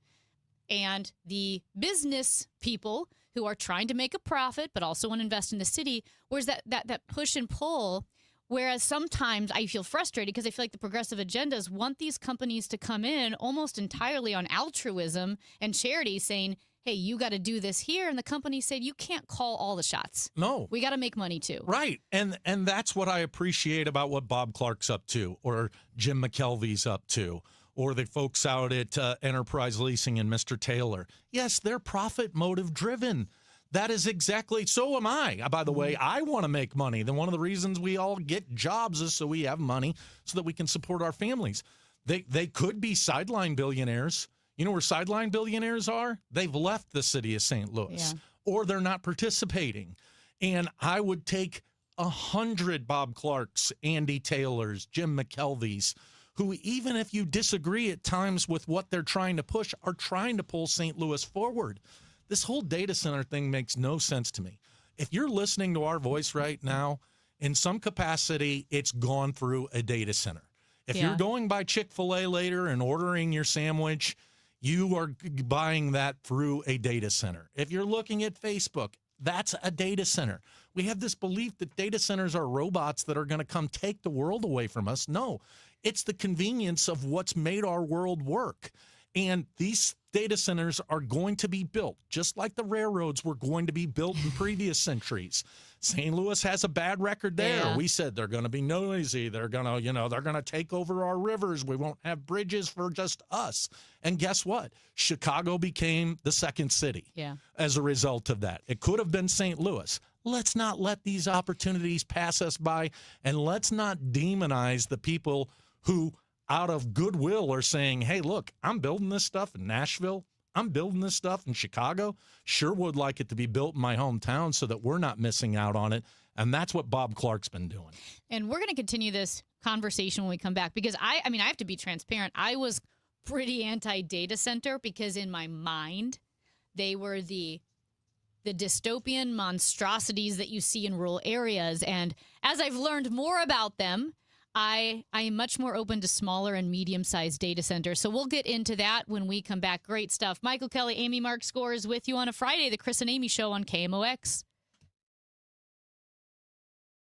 and the business people who are trying to make a profit but also want to invest in the city? Where's that push and pull? Whereas sometimes I feel frustrated because I feel like the progressive agendas want these companies to come in almost entirely on altruism and charity, saying, hey, you got to do this here. And the company said, you can't call all the shots. No. We got to make money too. Right. And that's what I appreciate about what Bob Clark's up to, or Jim McKelvey's up to, or the folks out at Enterprise Leasing and Mr. Taylor. Yes, they're profit motive driven. That is exactly, so am I. By the way, I want to make money. Then one of the reasons we all get jobs is so we have money so that we can support our families. They could be sideline billionaires. You know where sideline billionaires are? They've left the city of St. Louis, or they're not participating. And I would take 100 Bob Clarks, Andy Taylors, Jim McKelveys, who, even if you disagree at times with what they're trying to push, are trying to pull St. Louis forward. This whole data center thing makes no sense to me. If you're listening to our voice right now, in some capacity, it's gone through a data center. If you're going by Chick-fil-A later and ordering your sandwich, you are buying that through a data center. If you're looking at Facebook, that's a data center. We have this belief that data centers are robots that are going to come take the world away from us. No, it's the convenience of what's made our world work. And these data centers are going to be built just like the railroads were going to be built in previous centuries. St. Louis has a bad record there. Yeah. We said they're going to be noisy. They're going to, they're going to take over our rivers. We won't have bridges for just us. And guess what? Chicago became the second city as a result of that. It could have been St. Louis. Let's not let these opportunities pass us by, and let's not demonize the people who, out of goodwill, are saying, hey, look, I'm building this stuff in Nashville. I'm building this stuff in Chicago. Sure would like it to be built in my hometown so that we're not missing out on it. And that's what Bob Clark's been doing. And we're going to continue this conversation when we come back, because I have to be transparent. I was pretty anti-data center because in my mind, they were the dystopian monstrosities that you see in rural areas. And as I've learned more about them, I am much more open to smaller and medium-sized data centers. So we'll get into that when we come back. Great stuff. Michael Kelley, Amy Mark Scores with you on a Friday, the Chris and Amy Show on KMOX.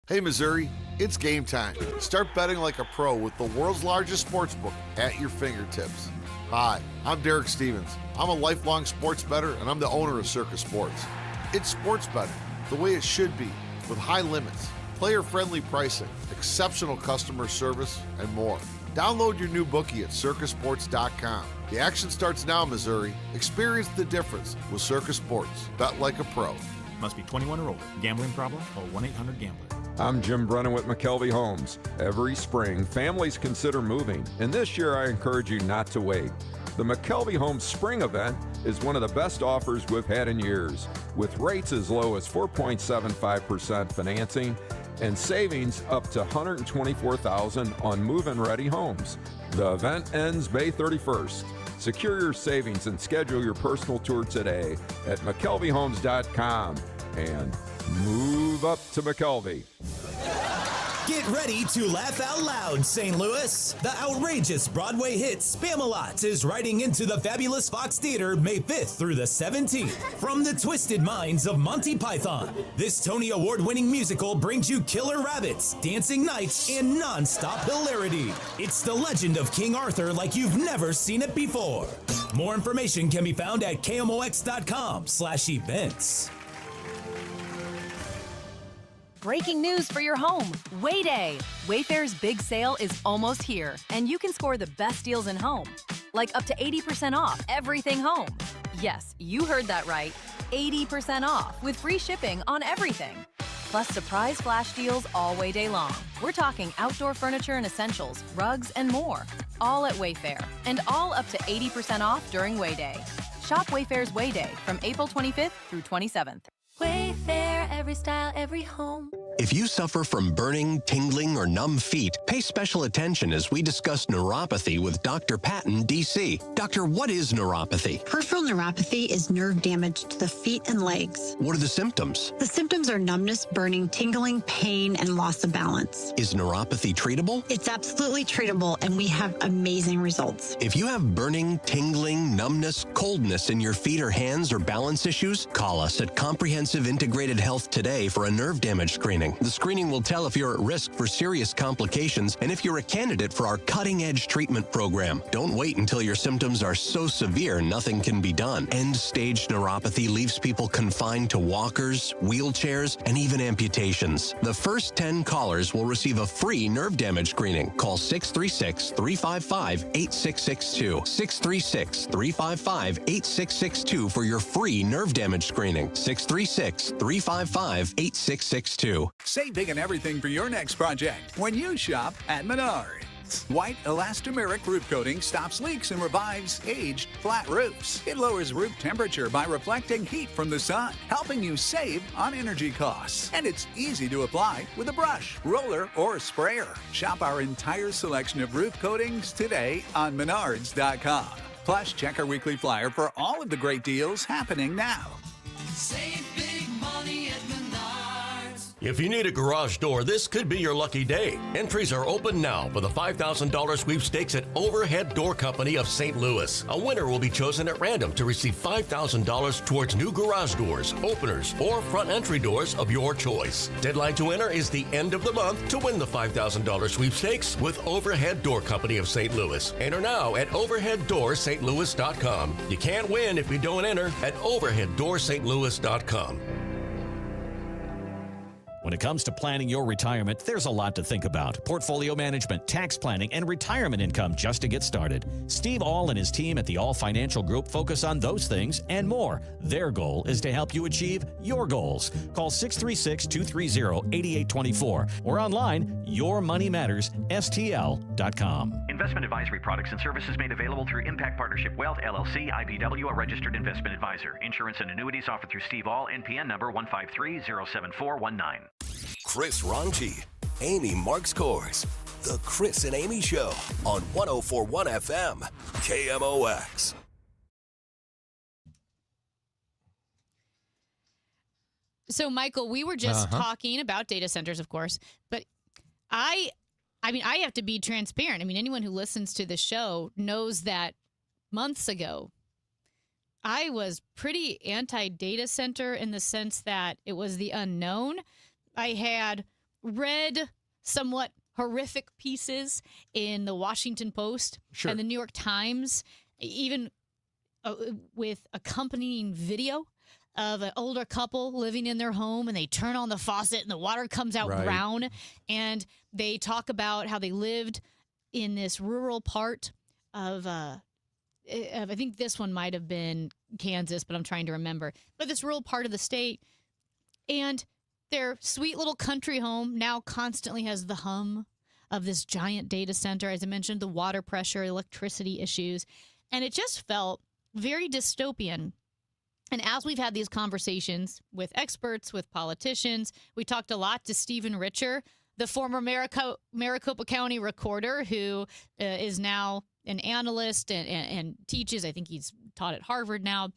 Hey, Missouri, it's game time. Start betting like a pro with the world's largest sportsbook at your fingertips. Hi, I'm Derek Stevens. I'm a lifelong sports bettor, and I'm the owner of Circus Sports. It's sports betting the way it should be, with high limits, player-friendly pricing, exceptional customer service, and more. Download your new bookie at circusports.com. The action starts now, Missouri. Experience the difference with Circus Sports. Bet like a pro. Must be 21 or older. Gambling problem? Call 1-800-GAMBLER. I'm Jim Brennan with McKelvey Homes. Every spring, families consider moving, and this year I encourage you not to wait. The McKelvey Homes Spring Event is one of the best offers we've had in years, with rates as low as 4.75% financing and savings up to $124,000 on move-in ready homes. The event ends May 31st. Secure your savings and schedule your personal tour today at McKelveyHomes.com and move up to McKelvey. Get ready to laugh out loud, St. Louis. The outrageous Broadway hit Spam-A-Lot is riding into the fabulous Fox Theater May 5th through the 17th. From the twisted minds of Monty Python, this Tony Award-winning musical brings you killer rabbits, dancing knights, and non-stop hilarity. It's the legend of King Arthur like you've never seen it before. More information can be found at KMOX.com/events. Breaking news for your home. Wayday. Wayfair's big sale is almost here, and you can score the best deals in home. Like up to 80% off everything home. Yes, you heard that right. 80% off with free shipping on everything. Plus surprise flash deals all Wayday long. We're talking outdoor furniture and essentials, rugs, and more. All at Wayfair, and all up to 80% off during Wayday. Shop Wayfair's Wayday from April 25th through 27th. Wayfair, every style, every home. If you suffer from burning, tingling, or numb feet, pay special attention as we discuss neuropathy with Dr. Patton, D.C. Doctor, what is neuropathy? Peripheral neuropathy is nerve damage to the feet and legs. What are the symptoms? The symptoms are numbness, burning, tingling, pain, and loss of balance. Is neuropathy treatable? It's absolutely treatable, and we have amazing results. If you have burning, tingling, numbness, coldness in your feet or hands or balance issues, call us at Comprehensive Integrated Health today for a nerve damage screening. The screening will tell if you're at risk for serious complications and if you're a candidate for our cutting-edge treatment program. Don't wait until your symptoms are so severe nothing can be done. End-stage neuropathy leaves people confined to walkers, wheelchairs, and even amputations. The first 10 callers will receive a free nerve damage screening. Call 636-355-8662. 636-355-8662 for your free nerve damage screening. 636-355-8662. Save big on everything for your next project when you shop at Menards. White elastomeric roof coating stops leaks and revives aged, flat roofs. It lowers roof temperature by reflecting heat from the sun, helping you save on energy costs. And it's easy to apply with a brush, roller, or sprayer. Shop our entire selection of roof coatings today on Menards.com. Plus, check our weekly flyer for all of the great deals happening now. Save big money at Menards. If you need a garage door, this could be your lucky day. Entries are open now for the $5,000 sweepstakes at Overhead Door Company of St. Louis. A winner will be chosen at random to receive $5,000 towards new garage doors, openers, or front entry doors of your choice. Deadline to enter is the end of the month to win the $5,000 sweepstakes with Overhead Door Company of St. Louis. Enter now at overheaddoorstlouis.com. You can't win if you don't enter at overheaddoorstlouis.com. When it comes to planning your retirement, there's a lot to think about. Portfolio management, tax planning, and retirement income just to get started. Steve All and his team at the All Financial Group focus on those things and more. Their goal is to help you achieve your goals. Call 636-230-8824 or online, yourmoneymattersstl.com. Investment advisory products and services made available through Impact Partnership Wealth, LLC, IBW, a registered investment advisor. Insurance and annuities offered through Steve All, NPN number 153-07419. Chris Ranji, Amy Marks Kors. The Chris and Amy Show on 104.1 FM, KMOX. So, Michael, we were just talking about data centers, of course, but I have to be transparent. I mean, anyone who listens to the show knows that months ago, I was pretty anti-data center in the sense that it was the unknown. I had read somewhat horrific pieces in the Washington Post and the New York Times, even with accompanying video of an older couple living in their home, and they turn on the faucet and the water comes out brown, and they talk about how they lived in this rural part of I think this one might have been Kansas, but I'm trying to remember. But this rural part of the state, and their sweet little country home now constantly has the hum of this giant data center. As I mentioned, the water pressure, electricity issues, and it just felt very dystopian. And as we've had these conversations with experts, with politicians, we talked a lot to Stephen Richer, the former Maricopa County recorder who is now an analyst and teaches, I think he's taught at Harvard now,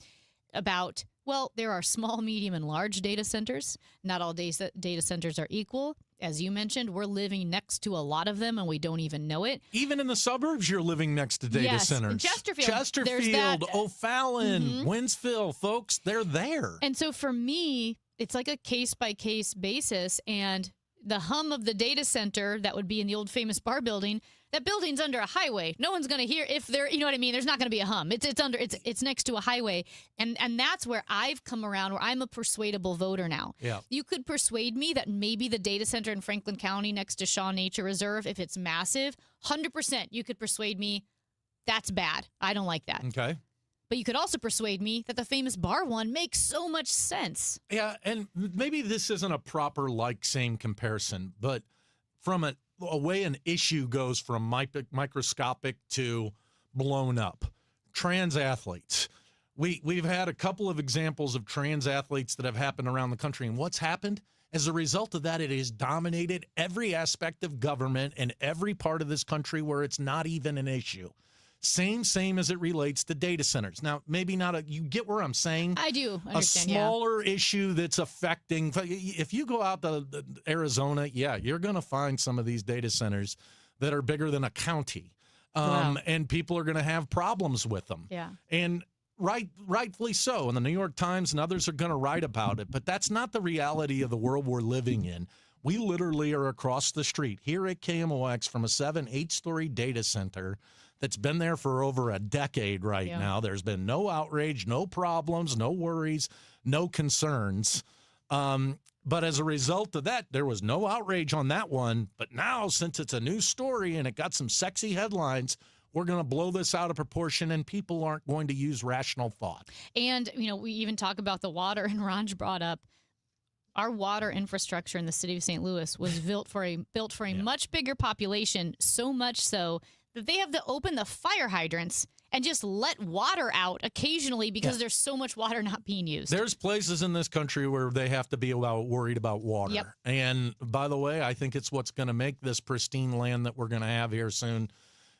about, well, there are small, medium, and large data centers. Not all data centers are equal. As you mentioned, we're living next to a lot of them, and we don't even know it. Even in the suburbs, you're living next to data centers. Chesterfield, O'Fallon, Winsville, folks, they're there. And so for me, it's like a case-by-case basis, and the hum of the data center that would be in the old famous bar building, that building's under a highway. No one's going to hear if there, you know what I mean? There's not going to be a hum. It's next to a highway. And that's where I've come around, where I'm a persuadable voter now. Yeah. You could persuade me that maybe the data center in Franklin County next to Shaw Nature Reserve, if it's massive, 100% you could persuade me that's bad. I don't like that. Okay. But you could also persuade me that the famous bar one makes so much sense. Yeah, and maybe this isn't a proper same comparison, but from a way an issue goes from microscopic to blown up. Trans athletes. We've had a couple of examples of trans athletes that have happened around the country, and what's happened? As a result of that, it has dominated every aspect of government and every part of this country where it's not even an issue. Same as it relates to data centers. Now, maybe not you get where I'm saying? I do understand, a smaller issue that's affecting, if you go out to Arizona, you're going to find some of these data centers that are bigger than a county. And people are going to have problems with them. Yeah. And rightfully so. And the New York Times and others are going to write about it. But that's not the reality of the world we're living in. We literally are across the street here at KMOX from a 7-8-story data center that's been there for over a decade now. There's been no outrage, no problems, no worries, no concerns. But as a result of that, there was no outrage on that one. But now, since it's a new story and it got some sexy headlines, we're going to blow this out of proportion, and people aren't going to use rational thought. And, we even talk about the water, and Ranj brought up our water infrastructure in the city of St. Louis was built for a much bigger population, so much so that they have to open the fire hydrants and just let water out occasionally because there's so much water not being used. There's places in this country where they have to be worried about water. Yep. And by the way, I think it's what's going to make this pristine land that we're going to have here soon,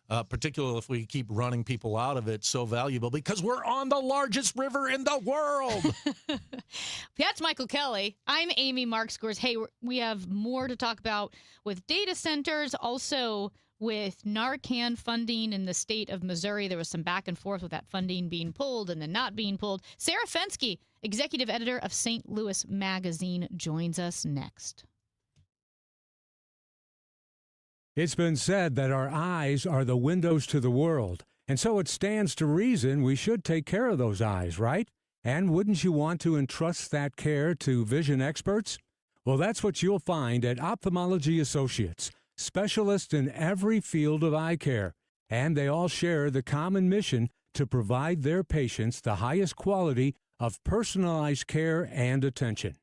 particularly if we keep running people out of it, so valuable because we're on the largest river in the world. That's Michael Kelley. I'm Amy Markscores. Hey, we have more to talk about with data centers, also with Narcan funding in the state of Missouri. There was some back and forth with that funding being pulled and then not being pulled. Sarah Fenske, executive editor of St. Louis Magazine, joins us next. It's been said that our eyes are the windows to the world, and so it stands to reason we should take care of those eyes, right? And wouldn't you want to entrust that care to vision experts? Well, that's what you'll find at Ophthalmology Associates, specialists in every field of eye care, and they all share the common mission to provide their patients the highest quality of personalized care and attention.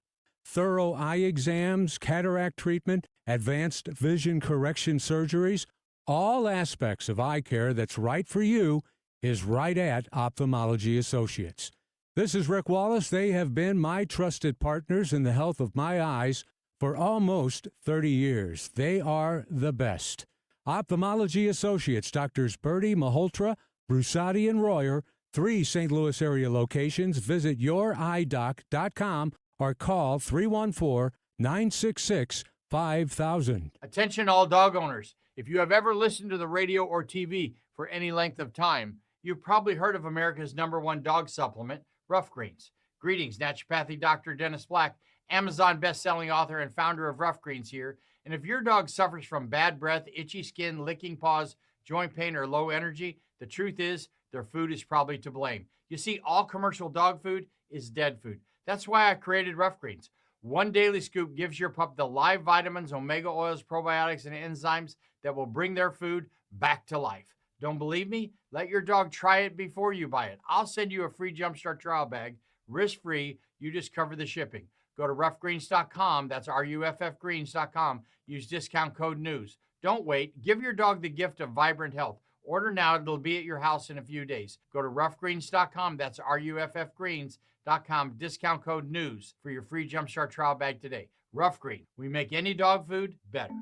Thorough eye exams, cataract treatment, advanced vision correction surgeries, all aspects of eye care that's right for you is right at Ophthalmology Associates. This is Rick Wallace. They have been my trusted partners in the health of my eyes for almost 30 years. They are the best. Ophthalmology Associates, Drs. Bertie, Malhotra, Brusati, and Royer, 3 St. Louis area locations. Visit youridoc.com or call 314-966-5000. Attention all dog owners. If you have ever listened to the radio or TV for any length of time, you've probably heard of America's #1 dog supplement, Rough Greens. Greetings, naturopathic Dr. Dennis Black, Amazon best-selling author and founder of Rough Greens here. And if your dog suffers from bad breath, itchy skin, licking paws, joint pain, or low energy, the truth is their food is probably to blame. You see, all commercial dog food is dead food. That's why I created Rough Greens. One daily scoop gives your pup the live vitamins, omega oils, probiotics, and enzymes that will bring their food back to life. Don't believe me? Let your dog try it before you buy it. I'll send you a free Jumpstart trial bag, risk-free. You just cover the shipping. Go to roughgreens.com. That's RUFFgreens.com. Use discount code NEWS. Don't wait. Give your dog the gift of vibrant health. Order now. It'll be at your house in a few days. Go to roughgreens.com. That's RUFFgreens.com. Discount code NEWS for your free Jumpstart trial bag today. Rough Green. We make any dog food better.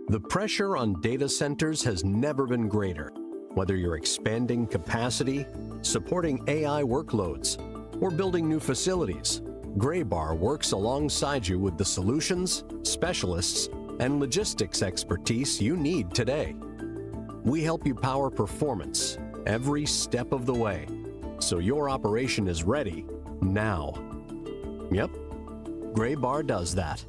The pressure on data centers has never been greater. Whether you're expanding capacity, supporting AI workloads, or building new facilities, Graybar works alongside you with the solutions, specialists, and logistics expertise you need today. We help you power performance every step of the way, so your operation is ready now. Yep, Graybar does that.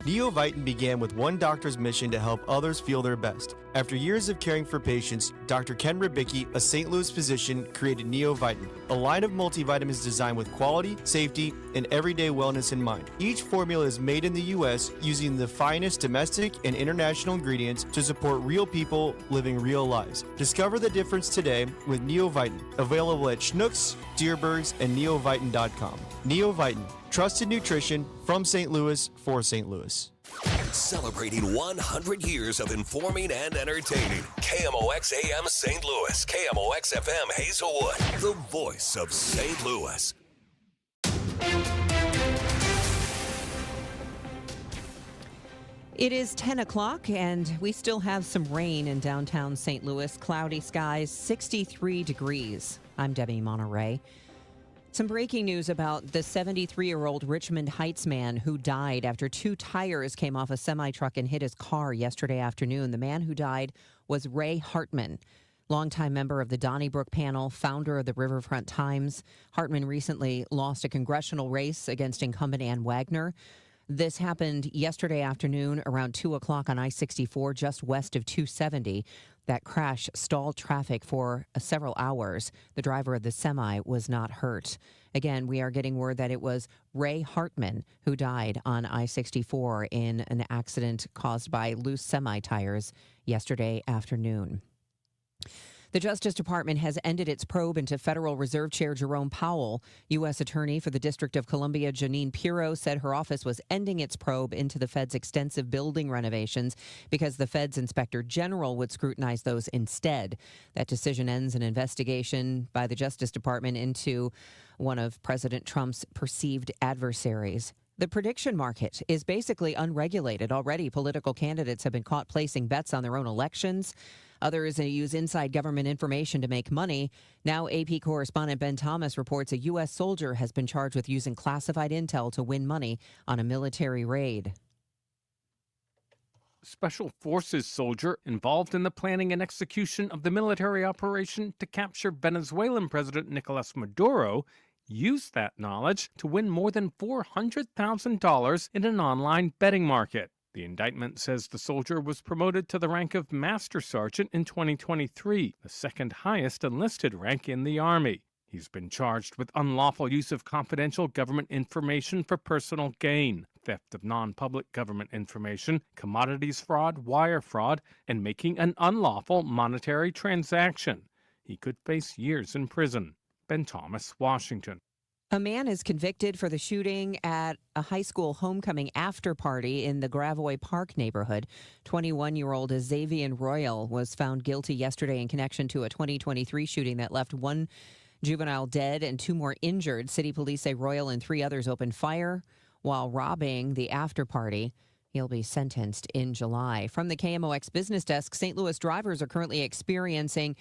NeoVitan began with one doctor's mission to help others feel their best. After years of caring for patients, Dr. Ken Ribicki, a St. Louis physician, created NeoVitan, a line of multivitamins designed with quality, safety, and everyday wellness in mind. Each formula is made in the U.S. using the finest domestic and international ingredients to support real people living real lives. Discover the difference today with NeoVitan, available at Schnucks, Dierbergs, and neovitan.com. NeoVitan, trusted nutrition from St. Louis for St. Louis. Celebrating 100 years of informing and entertaining. KMOX AM St. Louis, KMOX FM Hazelwood, the voice of St. Louis. It is 10 o'clock, and we still have some rain in downtown St. Louis. Cloudy skies, 63 degrees. I'm Debbie Monterey. Some breaking news about the 73-year-old Richmond Heights man who died after two tires came off a semi-truck and hit his car yesterday afternoon. The man who died was Ray Hartman, longtime member of the Donnybrook panel, founder of the Riverfront Times. Hartman recently lost a congressional race against incumbent Ann Wagner. This happened yesterday afternoon around 2 o'clock on I-64, just west of 270. That crash stalled traffic for several hours. The driver of the semi was not hurt. Again, we are getting word that it was Ray Hartman who died on I-64 in an accident caused by loose semi-tires yesterday afternoon. The Justice Department has ended its probe into Federal Reserve Chair Jerome Powell. U.S. Attorney for the District of Columbia, Janine Pirro, said her office was ending its probe into the Fed's extensive building renovations because the Fed's Inspector General would scrutinize those instead. That decision ends an investigation by the Justice Department into one of President Trump's perceived adversaries. The prediction market is basically unregulated. Already, political candidates have been caught placing bets on their own elections. Others use inside government information to make money. Now, AP correspondent Ben Thomas reports a U.S. soldier has been charged with using classified intel to win money on a military raid. Special Forces soldier involved in the planning and execution of the military operation to capture Venezuelan President Nicolas Maduro used that knowledge to win more than $400,000 in an online betting market. The indictment says the soldier was promoted to the rank of Master Sergeant in 2023, the second highest enlisted rank in the Army. He's been charged with unlawful use of confidential government information for personal gain, theft of non-public government information, commodities fraud, wire fraud, and making an unlawful monetary transaction. He could face years in prison. Ben Thomas, Washington. A man is convicted for the shooting at a high school homecoming after party in the Gravois Park neighborhood. 21-year-old Xavier Royal was found guilty yesterday in connection to a 2023 shooting that left one juvenile dead and two more injured. City police say Royal and three others opened fire while robbing the after party. He'll be sentenced in July. From the KMOX business desk, St. Louis drivers are currently experiencing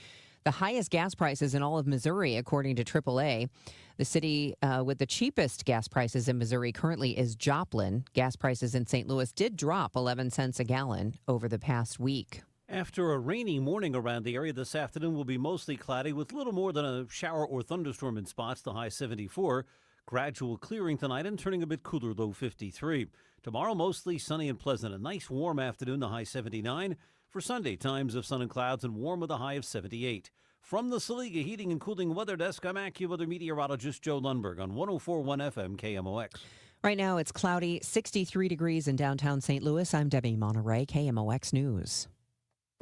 the highest gas prices in all of Missouri, according to AAA. The city with the cheapest gas prices in Missouri currently is Joplin. Gas prices in St. Louis did drop 11 cents a gallon over the past week. After a rainy morning around the area, this afternoon will be mostly cloudy with little more than a shower or thunderstorm in spots, the high 74. Gradual clearing tonight and turning a bit cooler, low 53. Tomorrow, mostly sunny and pleasant. A nice warm afternoon, the high 79. For Sunday, times of sun and clouds and warm with a high of 78. From the Saliga Heating and Cooling Weather Desk, I'm AccuWeather meteorologist Joe Lundberg on 104.1 FM KMOX. Right now, it's cloudy, 63 degrees in downtown St. Louis. I'm Debbie Monterey, KMOX News.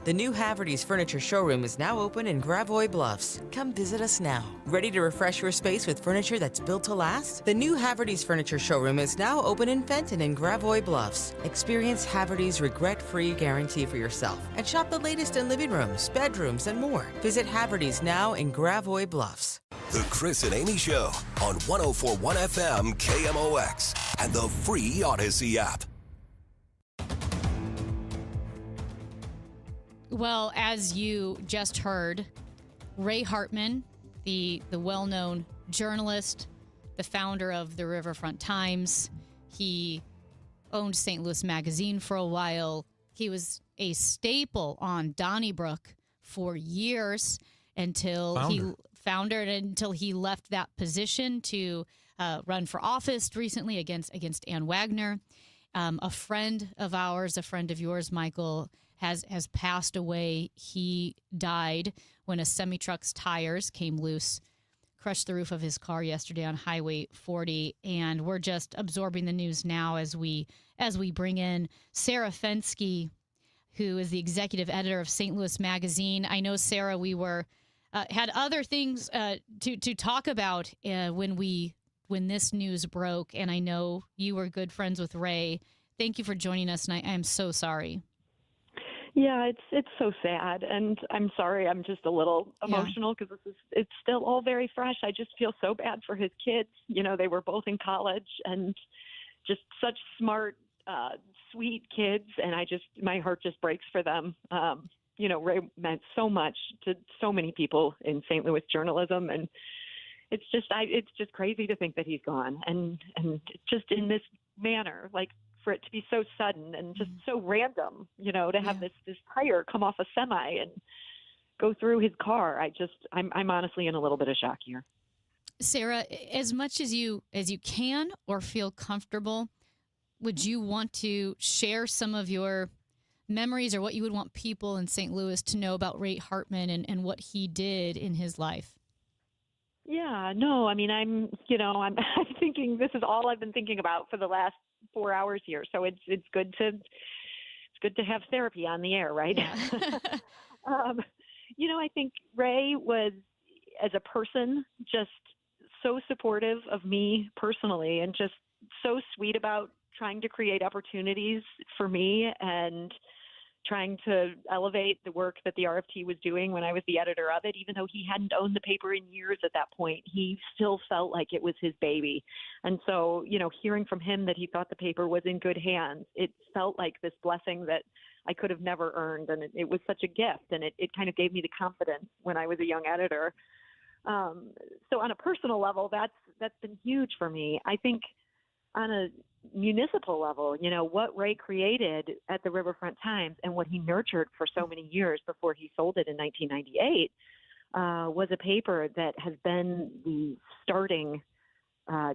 The new Haverty's Furniture Showroom is now open in Gravois Bluffs. Come visit us now. Ready to refresh your space with furniture that's built to last? The new Haverty's Furniture Showroom is now open in Fenton and Gravois Bluffs. Experience Haverty's regret-free guarantee for yourself and shop the latest in living rooms, bedrooms, and more. Visit Haverty's now in Gravois Bluffs. The Chris and Amy Show on 104.1 FM KMOX and the free Odyssey app. Well, as you just heard, Ray Hartman, the well-known journalist, the founder of the Riverfront Times, he owned St. Louis Magazine for a while. He was a staple on Donnybrook for years until he left that position to run for office recently against Ann Wagner. A friend of ours, a friend of yours, Michael, has passed away. He died when a semi-truck's tires came loose, crushed the roof of his car yesterday on Highway 40, and we're just absorbing the news now as we bring in Sarah Fenske, who is the executive editor of St. Louis Magazine. I know, Sarah, we were had other things to talk about when this news broke, and I know you were good friends with Ray. Thank you for joining us, and I am so sorry. Yeah, it's so sad, and I'm sorry. I'm just a little emotional because it's still all very fresh. I just feel so bad for his kids. You know, they were both in college and just such smart, sweet kids, and my heart just breaks for them. You know, Ray meant so much to so many people in St. Louis journalism, and it's just crazy to think that he's gone, and just in this manner, like, for it to be so sudden and just so random, you know, to have this tire come off a semi and go through his car. I'm honestly in a little bit of shock here. Sarah, as much as you can or feel comfortable, would you want to share some of your memories or what you would want people in St. Louis to know about Ray Hartman and what he did in his life? Yeah, no, I mean, I'm thinking this is all I've been thinking about for the last 4 hours here. So it's good to have therapy on the air, right? Yeah. You know, I think Ray was, as a person, just so supportive of me personally and just so sweet about trying to create opportunities for me and trying to elevate the work that the RFT was doing when I was the editor of it. Even though he hadn't owned the paper in years at that point, he still felt like it was his baby. And so, you know, hearing from him that he thought the paper was in good hands, it felt like this blessing that I could have never earned. And it was such a gift. And it kind of gave me the confidence when I was a young editor. So on a personal level, that's been huge for me. I think on a municipal level, you know, what Ray created at the Riverfront Times and what he nurtured for so many years before he sold it in 1998 was a paper that has been the starting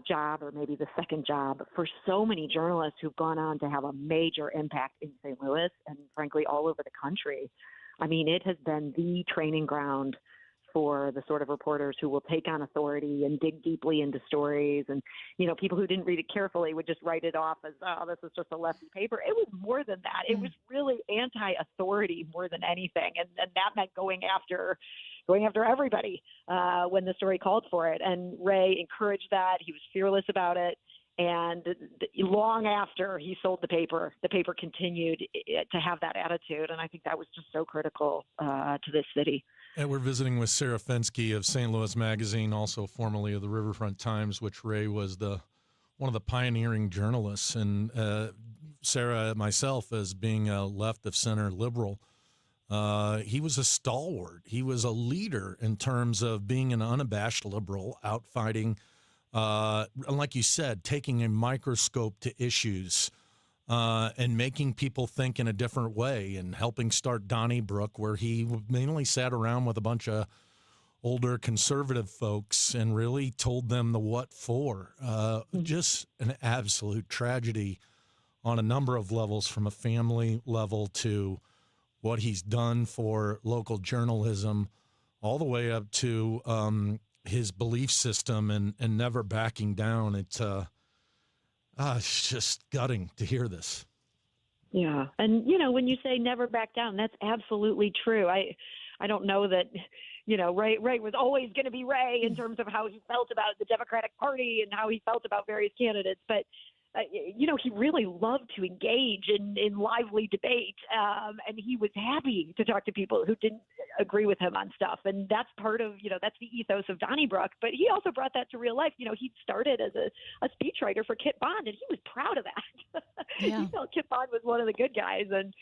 job, or maybe the second job, for so many journalists who've gone on to have a major impact in St. Louis and frankly all over the country. I mean, it has been the training ground for the sort of reporters who will take on authority and dig deeply into stories. And, you know, people who didn't read it carefully would just write it off as, oh, this is just a lefty paper. It was more than that. It was really anti-authority more than anything. And that meant going after everybody when the story called for it. And Ray encouraged that. He was fearless about it. And long after he sold the paper continued to have that attitude. And I think that was just so critical to this city. And we're visiting with Sarah Fenske of St. Louis Magazine, also formerly of the Riverfront Times, which Ray was one of the pioneering journalists. And Sarah, myself, as being a left-of-center liberal, he was a stalwart. He was a leader in terms of being an unabashed liberal, out fighting, and like you said, taking a microscope to issues and making people think in a different way, and helping start Donnybrook, where he mainly sat around with a bunch of older conservative folks and really told them the what for. Just an absolute tragedy on a number of levels, from a family level to what he's done for local journalism, all the way up to his belief system and never backing down. It's just gutting to hear this. Yeah. And, when you say never back down, that's absolutely true. I don't know that, Ray was always going to be Ray in terms of how he felt about the Democratic Party and how he felt about various candidates. But, he really loved to engage in lively debate. And he was happy to talk to people who didn't agree with him on stuff. And that's part of, that's the ethos of Donnybrook. But he also brought that to real life. He started as a speechwriter for Kit Bond, and he was proud of that. Yeah. He felt Kit Bond was one of the good guys. And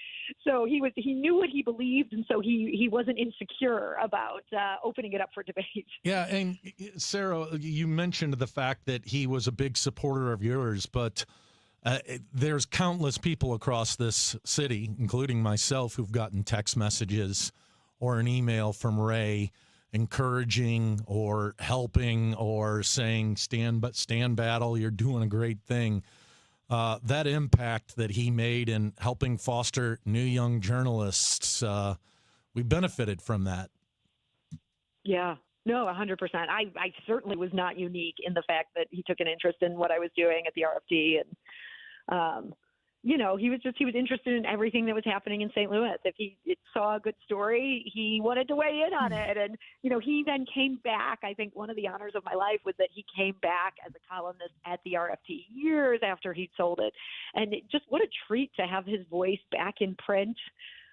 so he knew what he believed. And so he wasn't insecure about opening it up for debate. Yeah. And Sarah, you mentioned the fact that he was a big supporter of yours, but there's countless people across this city, including myself, who've gotten text messages or an email from Ray encouraging or helping or saying, stand battle, you're doing a great thing. That impact that he made in helping foster new young journalists, we benefited from that. Yeah. No, 100%. I certainly was not unique in the fact that he took an interest in what I was doing at the RFD. And, he was interested in everything that was happening in St. Louis. If he saw a good story, he wanted to weigh in on it. And, he then came back. I think one of the honors of my life was that he came back as a columnist at the RFD years after he'd sold it. And just what a treat to have his voice back in print.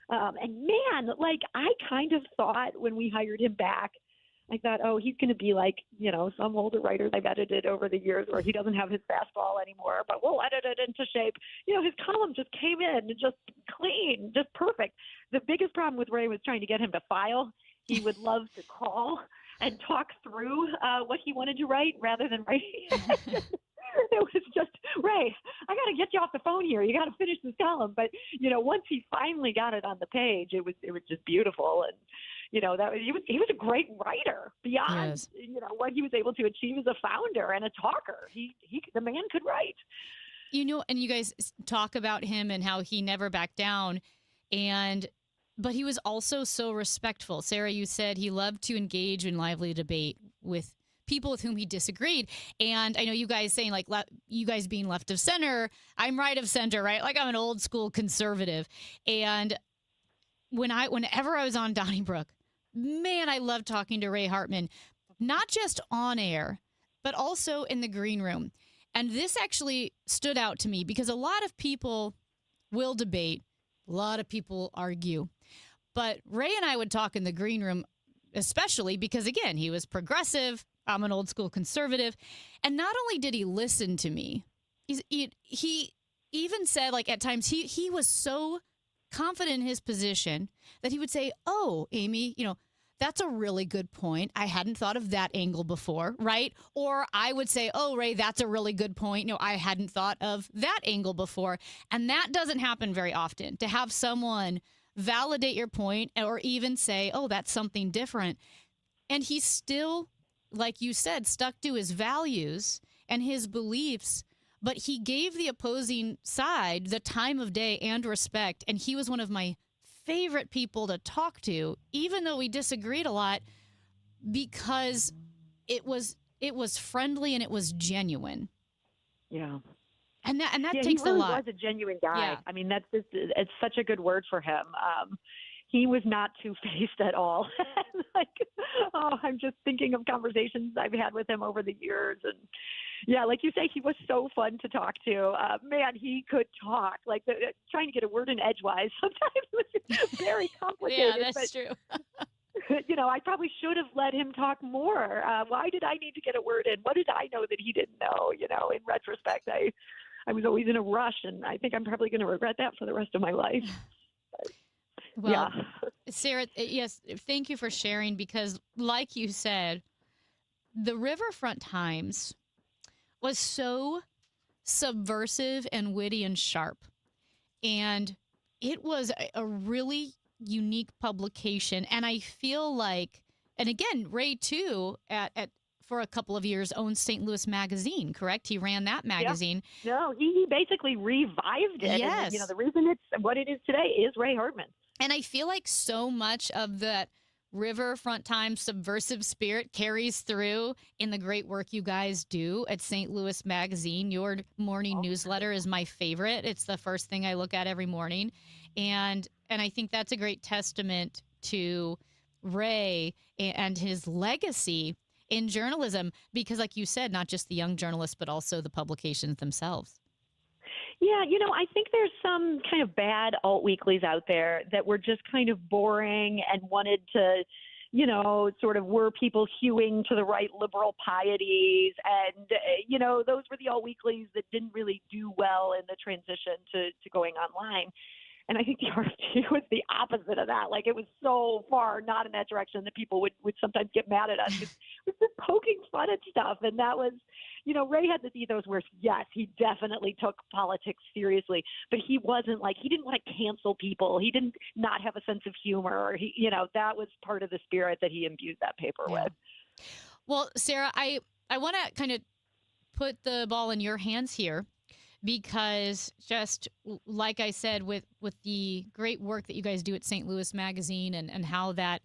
And man, I kind of thought when we hired him back, I thought, oh, he's going to be like, some older writers I've edited over the years where he doesn't have his fastball anymore, but we'll edit it into shape. His column just came in just clean, just perfect. The biggest problem with Ray was trying to get him to file. He would love to call and talk through what he wanted to write rather than writing. It was just, Ray, I got to get you off the phone here. You got to finish this column. But, once he finally got it on the page, it was just beautiful. And, he was a great writer beyond, what he was able to achieve as a founder and a talker. The man could write. And you guys talk about him and how he never backed down. But he was also so respectful. Sarah, you said he loved to engage in lively debate with people with whom he disagreed. And I know you guys saying, you guys being left of center, I'm right of center, right? I'm an old school conservative. And whenever I was on Donnybrook, man, I loved talking to Ray Hartman, not just on air, but also in the green room. And this actually stood out to me because a lot of people will debate, a lot of people argue. But Ray and I would talk in the green room, especially because, again, he was progressive. I'm an old school conservative. And not only did he listen to me, he even said, at times, he was so confident in his position that he would say, oh, Amy, that's a really good point. I hadn't thought of that angle before, right? Or I would say, oh, Ray, that's a really good point. I hadn't thought of that angle before. And that doesn't happen very often, to have someone validate your point or even say, oh, that's something different. And he still, like you said, stuck to his values and his beliefs, but he gave the opposing side the time of day and respect. And he was one of my favorite people to talk to, even though we disagreed a lot, because it was friendly and it was genuine. Yeah. And that takes he really a lot. Was a genuine guy. Yeah. I mean, it's such a good word for him. He was not two-faced at all. I'm just thinking of conversations I've had with him over the years. And yeah, like you say, he was so fun to talk to. Man, he could talk. Trying to get a word in edgewise sometimes was very complicated. Yeah, that's true. I probably should have let him talk more. Why did I need to get a word in? What did I know that he didn't know? In retrospect, I was always in a rush, and I think I'm probably going to regret that for the rest of my life. Well, yeah. Sarah, yes, thank you for sharing, because like you said, the Riverfront Times was so subversive and witty and sharp. And it was a really unique publication. And I feel like, and again, Ray too, for a couple of years owned St. Louis Magazine, correct? He ran that magazine. Yeah. No, he basically revived it. Yes. And, the reason it's what it is today is Ray Hartman. And I feel like so much of that Riverfront Times subversive spirit carries through in the great work you guys do at St. Louis Magazine. Your morning newsletter is my favorite. It's the first thing I look at every morning. And I think that's a great testament to Ray and his legacy in journalism, because like you said, not just the young journalists, but also the publications themselves. Yeah, I think there's some kind of bad alt weeklies out there that were just kind of boring and wanted to, sort of were people hewing to the right liberal pieties. And, those were the alt weeklies that didn't really do well in the transition to going online. And I think the RFT was the opposite of that. Like, it was so far not in that direction that people would sometimes get mad at us. It was just poking fun at stuff. And that was, Ray had this ethos where, yes, he definitely took politics seriously, but he wasn't he didn't want to cancel people. He didn't not have a sense of humor. That was part of the spirit that he imbued that paper with. Well, Sarah, I want to kind of put the ball in your hands here, because just like I said, with the great work that you guys do at St. Louis Magazine and how that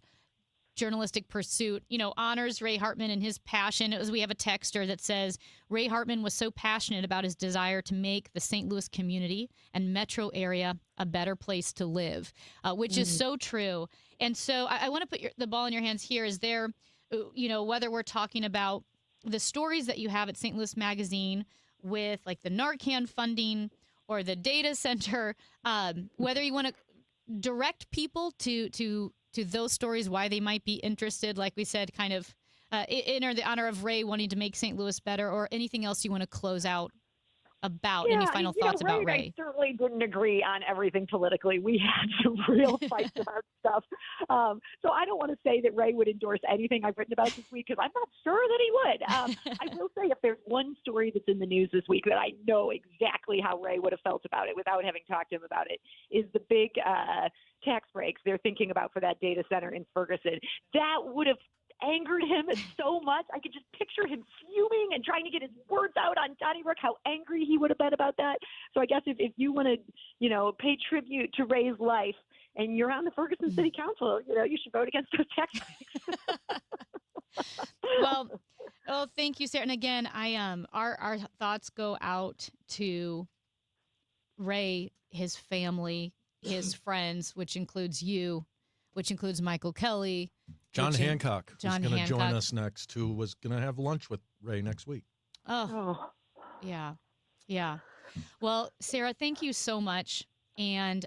journalistic pursuit, honors Ray Hartman and his passion. We have a texter that says, Ray Hartman was so passionate about his desire to make the St. Louis community and metro area a better place to live, which is so true. And so I want to put the ball in your hands here. Is there, whether we're talking about the stories that you have at St. Louis Magazine with like the Narcan funding or the data center, whether you want to direct people to those stories, why they might be interested, like we said, kind of in the honor of Ray wanting to make St. Louis better, or anything else you want to close out about. Any final thoughts about Ray? I certainly didn't agree on everything politically. We had some real fights about stuff. So I don't want to say that Ray would endorse anything I've written about this week, because I'm not sure that he would. I will say, if there's one story that's in the news this week that I know exactly how Ray would have felt about it without having talked to him about it, is the big tax breaks they're thinking about for that data center in Ferguson. That would have angered him so much. I could just picture him fuming and trying to get his words out on Donnybrook, how angry he would have been about that. So I guess if you want to, pay tribute to Ray's life and you're on the Ferguson City Council, you should vote against those tax breaks. Well, thank you, Sarah. And again, our thoughts go out to Ray, his family, his friends, which includes you, which includes Michael Kelley, John Hancock, who's going to join us next, who was going to have lunch with Ray next week. Yeah. Well, Sarah, thank you so much. And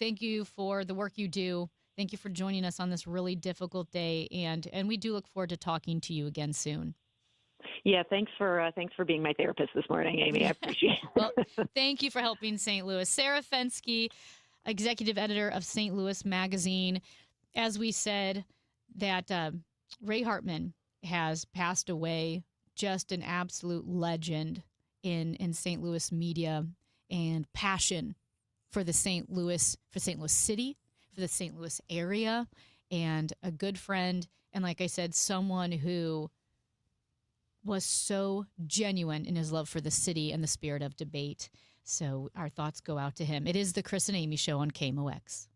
thank you for the work you do. Thank you for joining us on this really difficult day. And we do look forward to talking to you again soon. Yeah, thanks for being my therapist this morning, Amy. I appreciate it. Well, thank you for helping St. Louis. Sarah Fenske, executive editor of St. Louis Magazine. As we said, that Ray Hartman has passed away, just an absolute legend in St. Louis media and passion for St. Louis City, for the St. Louis area, and a good friend. And like I said, someone who was so genuine in his love for the city and the spirit of debate. So our thoughts go out to him. It is the Chris and Amy Show on KMOX.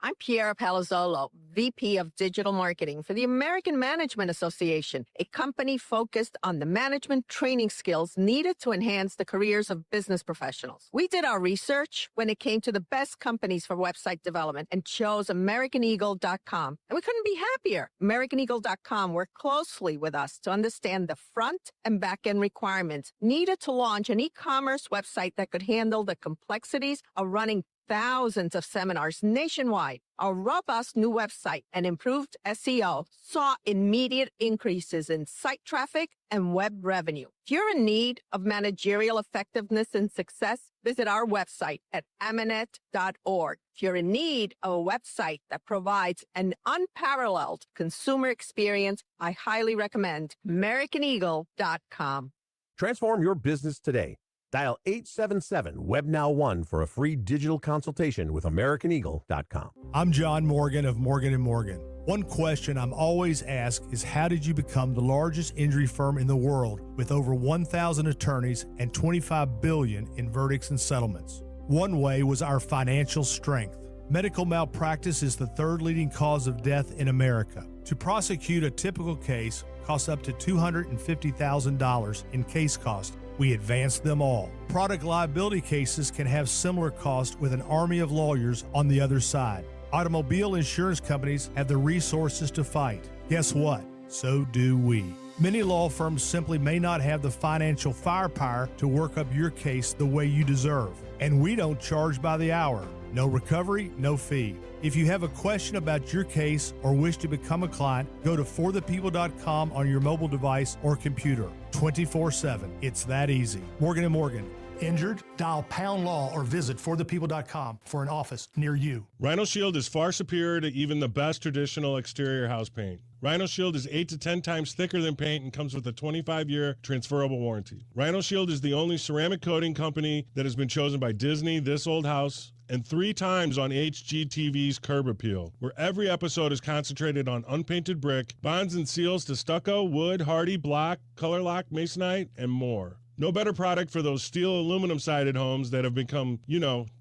I'm Piera Palazzolo, VP of Digital Marketing for the American Management Association, a company focused on the management training skills needed to enhance the careers of business professionals. We did our research when it came to the best companies for website development and chose AmericanEagle.com. And we couldn't be happier. AmericanEagle.com worked closely with us to understand the front and back end requirements needed to launch an e-commerce website that could handle the complexities of running thousands of seminars nationwide. Our robust new website and improved SEO saw immediate increases in site traffic and web revenue. If you're in need of managerial effectiveness and success, visit our website at amanet.org. If you're in need of a website that provides an unparalleled consumer experience, I highly recommend AmericanEagle.com. Transform your business today. Dial 877-WebNow1 for a free digital consultation with AmericanEagle.com. I'm John Morgan of Morgan & Morgan. One question I'm always asked is, how did you become the largest injury firm in the world with over 1,000 attorneys and $25 billion in verdicts and settlements? One way was our financial strength. Medical malpractice is the third leading cause of death in America. To prosecute a typical case costs up to $250,000 in case cost. We advance them all. Product liability cases can have similar costs with an army of lawyers on the other side. Automobile insurance companies have the resources to fight. Guess what? So do we. Many law firms simply may not have the financial firepower to work up your case the way you deserve. And we don't charge by the hour. No recovery, no fee. If you have a question about your case or wish to become a client, go to forthepeople.com on your mobile device or computer. 24/7. It's that easy. Morgan & Morgan. Injured? Dial pound law or visit forthepeople.com for an office near you. Rhino Shield is far superior to even the best traditional exterior house paint. Rhino Shield is 8 to 10 times thicker than paint and comes with a 25-year transferable warranty. Rhino Shield is the only ceramic coating company that has been chosen by Disney, This Old House, and 3 times on HGTV's Curb Appeal, where every episode is concentrated on unpainted brick, bonds and seals to stucco, wood, hardy, block, color lock, masonite, and more. No better product for those steel aluminum-sided homes that have become,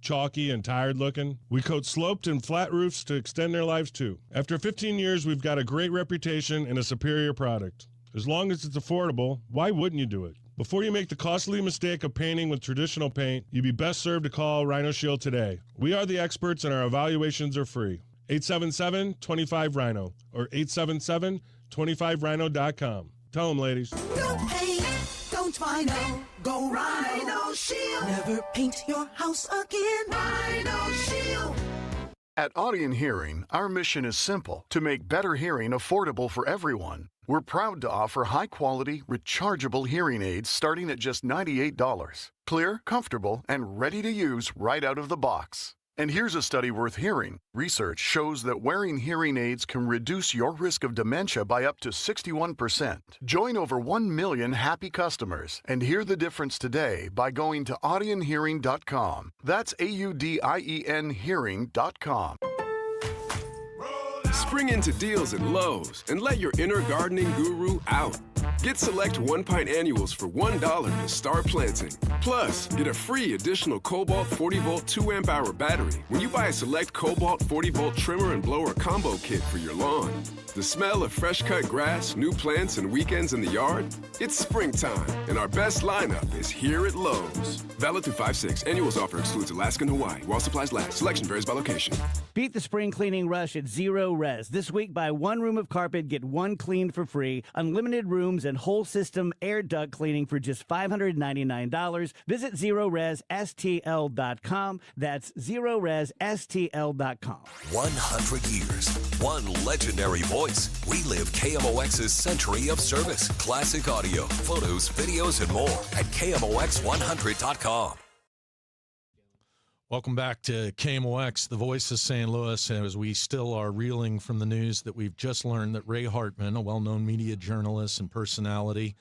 chalky and tired looking. We coat sloped and flat roofs to extend their lives too. After 15 years, we've got a great reputation and a superior product. As long as it's affordable, why wouldn't you do it? Before you make the costly mistake of painting with traditional paint, you'd be best served to call Rhino Shield today. We are the experts and our evaluations are free. 877-25-RHINO or 877-25rhino.com. Tell them, ladies. Don't paint, don't Rhino, go Rhino Shield. Never paint your house again. Rhino Shield. At Audion Hearing, our mission is simple: to make better hearing affordable for everyone. We're proud to offer high-quality, rechargeable hearing aids starting at just $98. Clear, comfortable, and ready to use right out of the box. And here's a study worth hearing. Research shows that wearing hearing aids can reduce your risk of dementia by up to 61%. Join over 1 million happy customers and hear the difference today by going to audionhearing.com. That's AUDIEN hearing.com. Spring into deals at Lowe's and let your inner gardening guru out. Get select 1-pint annuals for $1 to start planting. Plus, get a free additional Cobalt 40-volt 2-amp-hour battery when you buy a select Cobalt 40-volt trimmer and blower combo kit for your lawn. The smell of fresh-cut grass, new plants, and weekends in the yard? It's springtime, and our best lineup is here at Lowe's. Valid through 5/6. Annuals offer excludes Alaska and Hawaii. While supplies last. Selection varies by location. Beat the spring cleaning rush at Zero Res. This week, buy 1 room of carpet, get 1 cleaned for free. Unlimited rooms and whole system air duct cleaning for just $599. Visit ZeroResSTL.com. That's ZeroResSTL.com. 100 years, one legendary voice. We live KMOX's century of service. Classic audio, photos, videos, and more at KMOX100.com. Welcome back to KMOX, the voice of St. Louis, as we still are reeling from the news that we've just learned that Ray Hartman, a well-known media journalist and personality,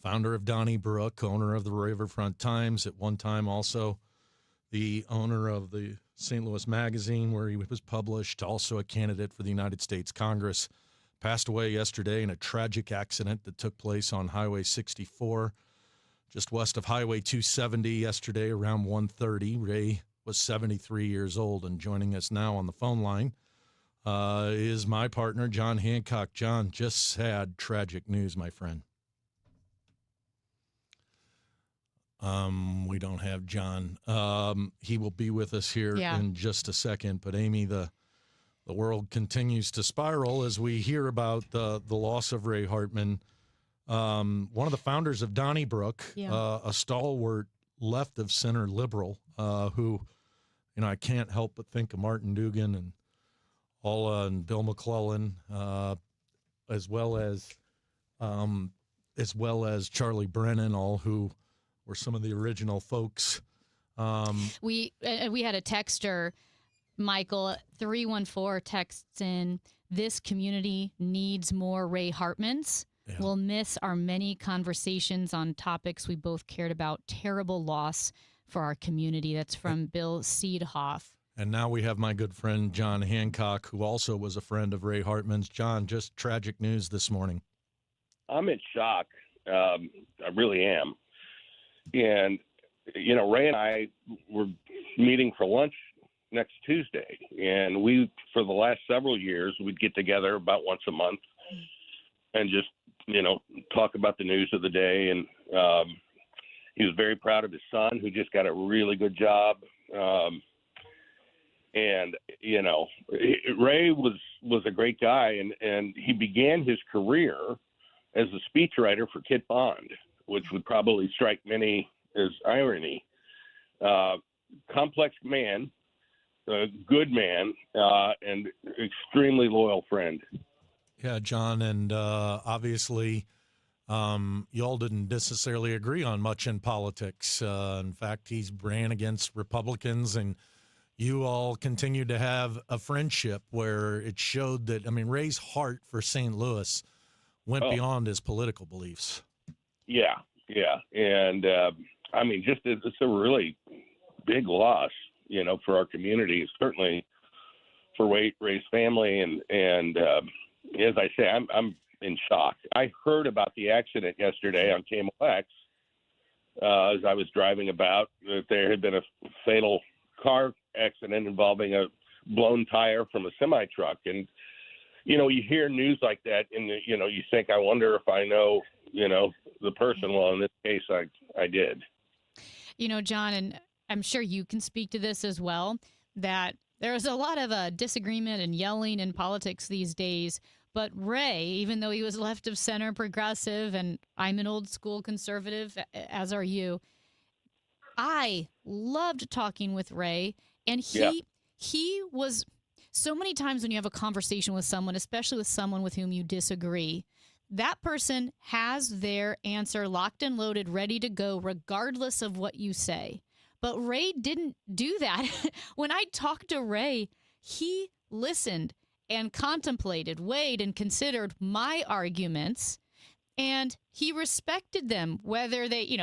founder of Donnybrook, owner of the Riverfront Times, at one time also the owner of the St. Louis Magazine, where he was published, also a candidate for the United States Congress, passed away yesterday in a tragic accident that took place on Highway 64, just west of Highway 270 yesterday around 1:30. Ray was 73 years old, and joining us now on the phone line is my partner, John Hancock. John, just sad, tragic news, my friend. We don't have John. He will be with us here in just a second, but Amy, the world continues to spiral as we hear about the loss of Ray Hartman, one of the founders of Donnybrook, a stalwart left-of-center liberal who, I can't help but think of Martin Dugan and and Bill McClellan, as well as Charlie Brennan, all who were some of the original folks. We had a texter, Michael, 314 texts in, "This community needs more Ray Hartmans. Yeah. We'll miss our many conversations on topics we both cared about. Terrible loss for our community." That's from Bill Seedhoff. And now we have my good friend John Hancock, who also was a friend of Ray Hartman's. John, just tragic news this morning. I'm in shock. I really am. And, Ray and I were meeting for lunch next Tuesday. And we, for the last several years, we'd get together about once a month and just, talk about the news of the day. And he was very proud of his son, who just got a really good job. Ray was a great guy, and he began his career as a speechwriter for Kit Bond, which would probably strike many as irony. Complex man, a good man, and extremely loyal friend. Yeah, John, and obviously y'all didn't necessarily agree on much in politics. In fact, he's ran against Republicans, and you all continued to have a friendship where it showed that, Ray's heart for St. Louis went beyond his political beliefs. Yeah. And, it's a really big loss, for our community, certainly for Ray's family. And as I say, I'm in shock. I heard about the accident yesterday on KMOX as I was driving about, that there had been a fatal car accident involving a blown tire from a semi-truck. And, you hear news like that and, you think, I wonder if I know, the person. Well, in this case, I did. John, and I'm sure you can speak to this as well, that there's a lot of disagreement and yelling in politics these days. But Ray, even though he was left of center progressive, and I'm an old school conservative, as are you, I loved talking with Ray. And he was, so many times when you have a conversation with someone, especially with someone with whom you disagree, that person has their answer locked and loaded, ready to go, regardless of what you say. But Ray didn't do that. When I talked to Ray, he listened and contemplated, weighed, and considered my arguments, and he respected them, whether they,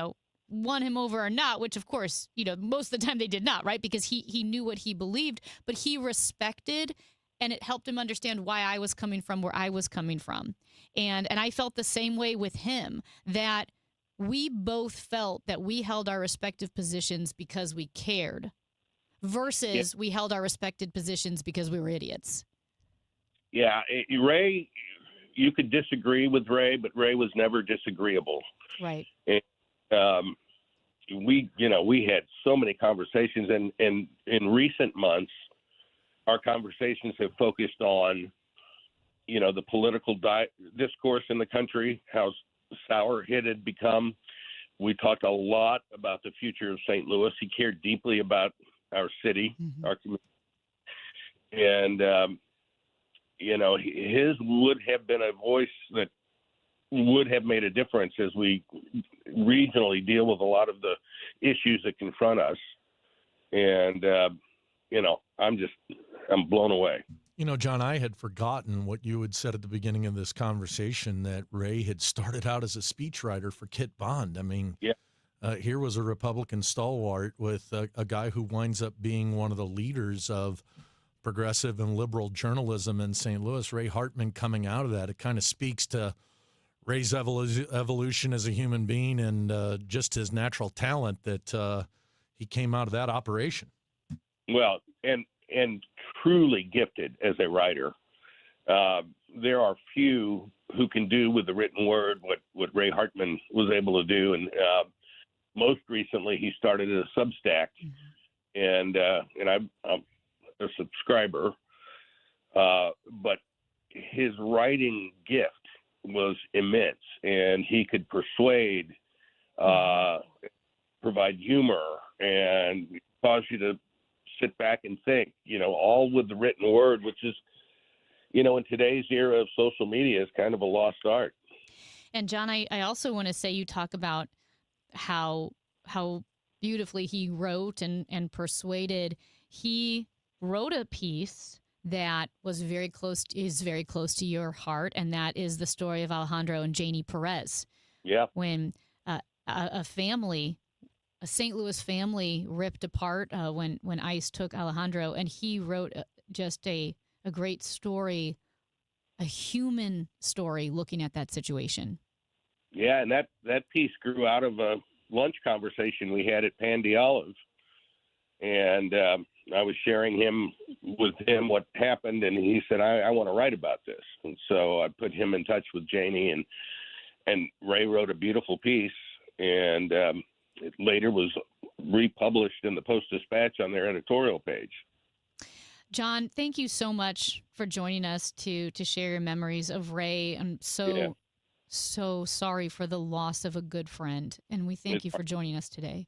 won him over or not, which, of course, most of the time they did not, right? Because he knew what he believed, but he respected, and it helped him understand why I was coming from where I was coming from. And I felt the same way with him, that we both felt that we held our respective positions because we cared versus we held our respected positions because we were idiots. Yeah, Ray, you could disagree with Ray, but Ray was never disagreeable. Right. And, we had so many conversations, and in recent months, our conversations have focused on, the political discourse in the country, how sour it had become. We talked a lot about the future of St. Louis. He cared deeply about our city, our community. And, his would have been a voice that would have made a difference as we regionally deal with a lot of the issues that confront us. And, I'm blown away. John, I had forgotten what you had said at the beginning of this conversation, that Ray had started out as a speechwriter for Kit Bond. Here was a Republican stalwart with a guy who winds up being one of the leaders of progressive and liberal journalism in St. Louis. Ray Hartman coming out of that, it kind of speaks to Ray's evolution as a human being and just his natural talent that he came out of that operation. Well, and truly gifted as a writer. There are few who can do with the written word what Ray Hartman was able to do. And most recently, he started a Substack, and I'm a subscriber. But his writing gift was immense, and he could persuade, provide humor, and cause you to sit back and think, all with the written word, which is, in today's era of social media, is kind of a lost art. And John, I also want to say, you talk about how beautifully he wrote and persuaded. He wrote a piece that is very close to your heart, and that is the story of Alejandro and Janie Perez. Yeah. When a St. Louis family ripped apart when ICE took Alejandro, and he wrote just a great story, a human story, looking at that situation. Yeah, and that piece grew out of a lunch conversation we had at Pan de Olive. And, I was sharing with him what happened, and he said, I want to write about this. And so I put him in touch with Janie, and Ray wrote a beautiful piece, and it later was republished in the Post-Dispatch on their editorial page. John, thank you so much for joining us to share your memories of Ray. I'm so sorry for the loss of a good friend, and we thank you for joining us today.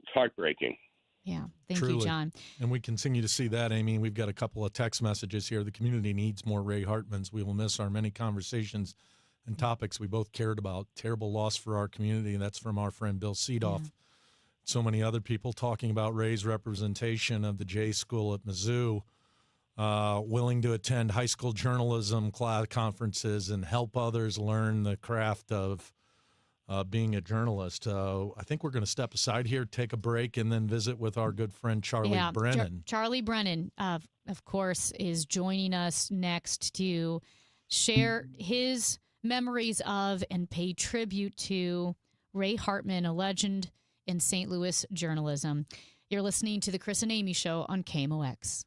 It's heartbreaking. Yeah, thank Truly. you, John. And we continue to see that, Amy. We've got a couple of text messages here. The community needs more Ray Hartmans. We will miss our many conversations and topics we both cared about. Terrible loss for our community, and that's from our friend Bill Seedoff. Yeah. So many other people talking about Ray's representation of the J School at Mizzou, willing to attend high school journalism class conferences and help others learn the craft of being a journalist. I think we're going to step aside here, take a break, and then visit with our good friend Charlie Brennan. Charlie Brennan, of course, is joining us next to share his memories of and pay tribute to Ray Hartman, a legend in St. Louis journalism. You're listening to The Chris and Amy Show on KMOX.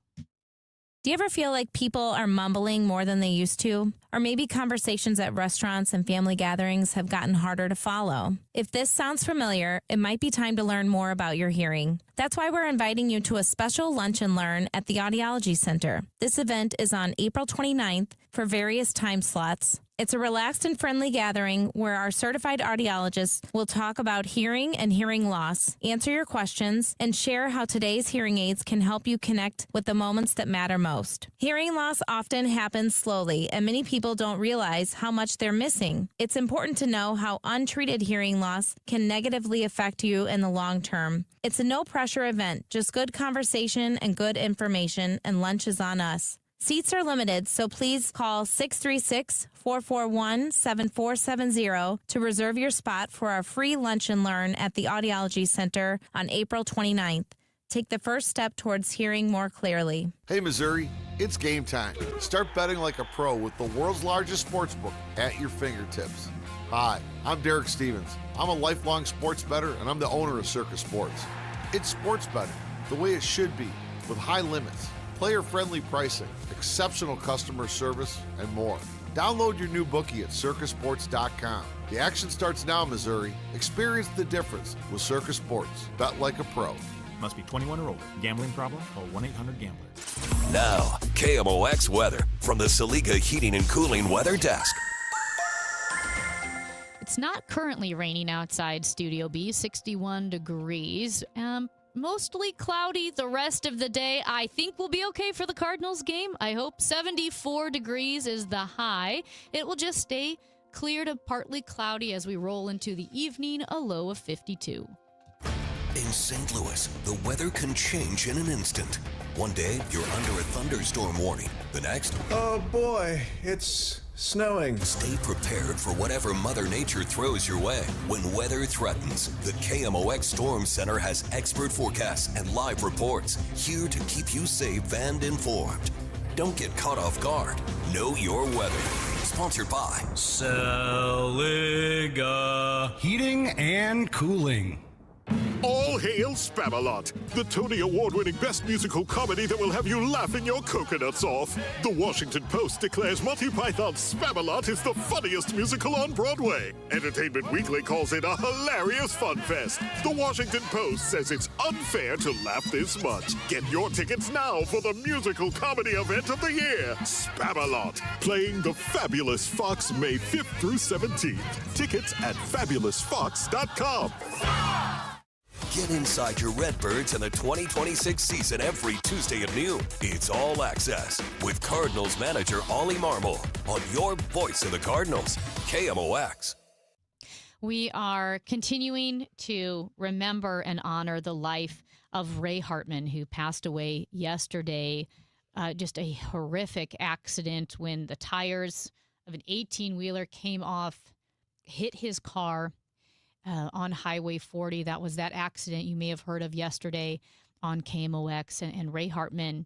Do you ever feel like people are mumbling more than they used to? Or maybe conversations at restaurants and family gatherings have gotten harder to follow? If this sounds familiar, it might be time to learn more about your hearing. That's why we're inviting you to a special lunch and learn at the Audiology Center. This event is on April 29th for various time slots. It's a relaxed and friendly gathering where our certified audiologists will talk about hearing and hearing loss, answer your questions, and share how today's hearing aids can help you connect with the moments that matter most. Hearing loss often happens slowly, and many people don't realize how much they're missing. It's important to know how untreated hearing loss can negatively affect you in the long term. It's a no-pressure event, just good conversation and good information, and lunch is on us. Seats are limited, so please call 636-441-7470 to reserve your spot for our free lunch and learn at the Audiology Center on April 29th. Take the first step towards hearing more clearly. Hey, Missouri, it's game time. Start betting like a pro with the world's largest sportsbook at your fingertips. Hi, I'm Derek Stevens. I'm a lifelong sports bettor, and I'm the owner of Circus Sports. It's sports betting the way it should be, with high limits, player-friendly pricing, exceptional customer service, and more. Download your new bookie at circusports.com. The action starts now, Missouri. Experience the difference with Circus Sports. Bet like a pro. Must be 21 or older. Gambling problem? Call 1-800-GAMBLER. Now, KMOX weather from the Saliga Heating and Cooling Weather Desk. It's not currently raining outside Studio B, 61 degrees. Mostly cloudy the rest of the day. I think we'll be okay for the Cardinals game. I hope 74 degrees is the high. It will just stay clear to partly cloudy as we roll into the evening, a low of 52. In St. Louis, the weather can change in an instant. One day, you're under a thunderstorm warning. The next, oh boy, it's snowing. Stay prepared for whatever Mother Nature throws your way. When weather threatens, the KMOX Storm Center has expert forecasts and live reports here to keep you safe and informed. Don't get caught off guard. Know your weather. Sponsored by Saliga Heating and Cooling. All hail Spamalot, the Tony Award-winning best musical comedy that will have you laughing your coconuts off. The Washington Post declares Monty Python's Spamalot is the funniest musical on Broadway. Entertainment Weekly calls it a hilarious fun fest. The Washington Post says it's unfair to laugh this much. Get your tickets now for the musical comedy event of the year, Spamalot, playing the Fabulous Fox May 5th through 17th. Tickets at fabulousfox.com. Get inside your Redbirds in the 2026 season every Tuesday at noon. It's All Access with Cardinals manager Ollie Marmol on your voice of the Cardinals, KMOX. We are continuing to remember and honor the life of Ray Hartman, who passed away yesterday. Just a horrific accident when the tires of an 18-wheeler came off, hit his car on Highway 40. That was that accident you may have heard of yesterday on KMOX, and Ray Hartman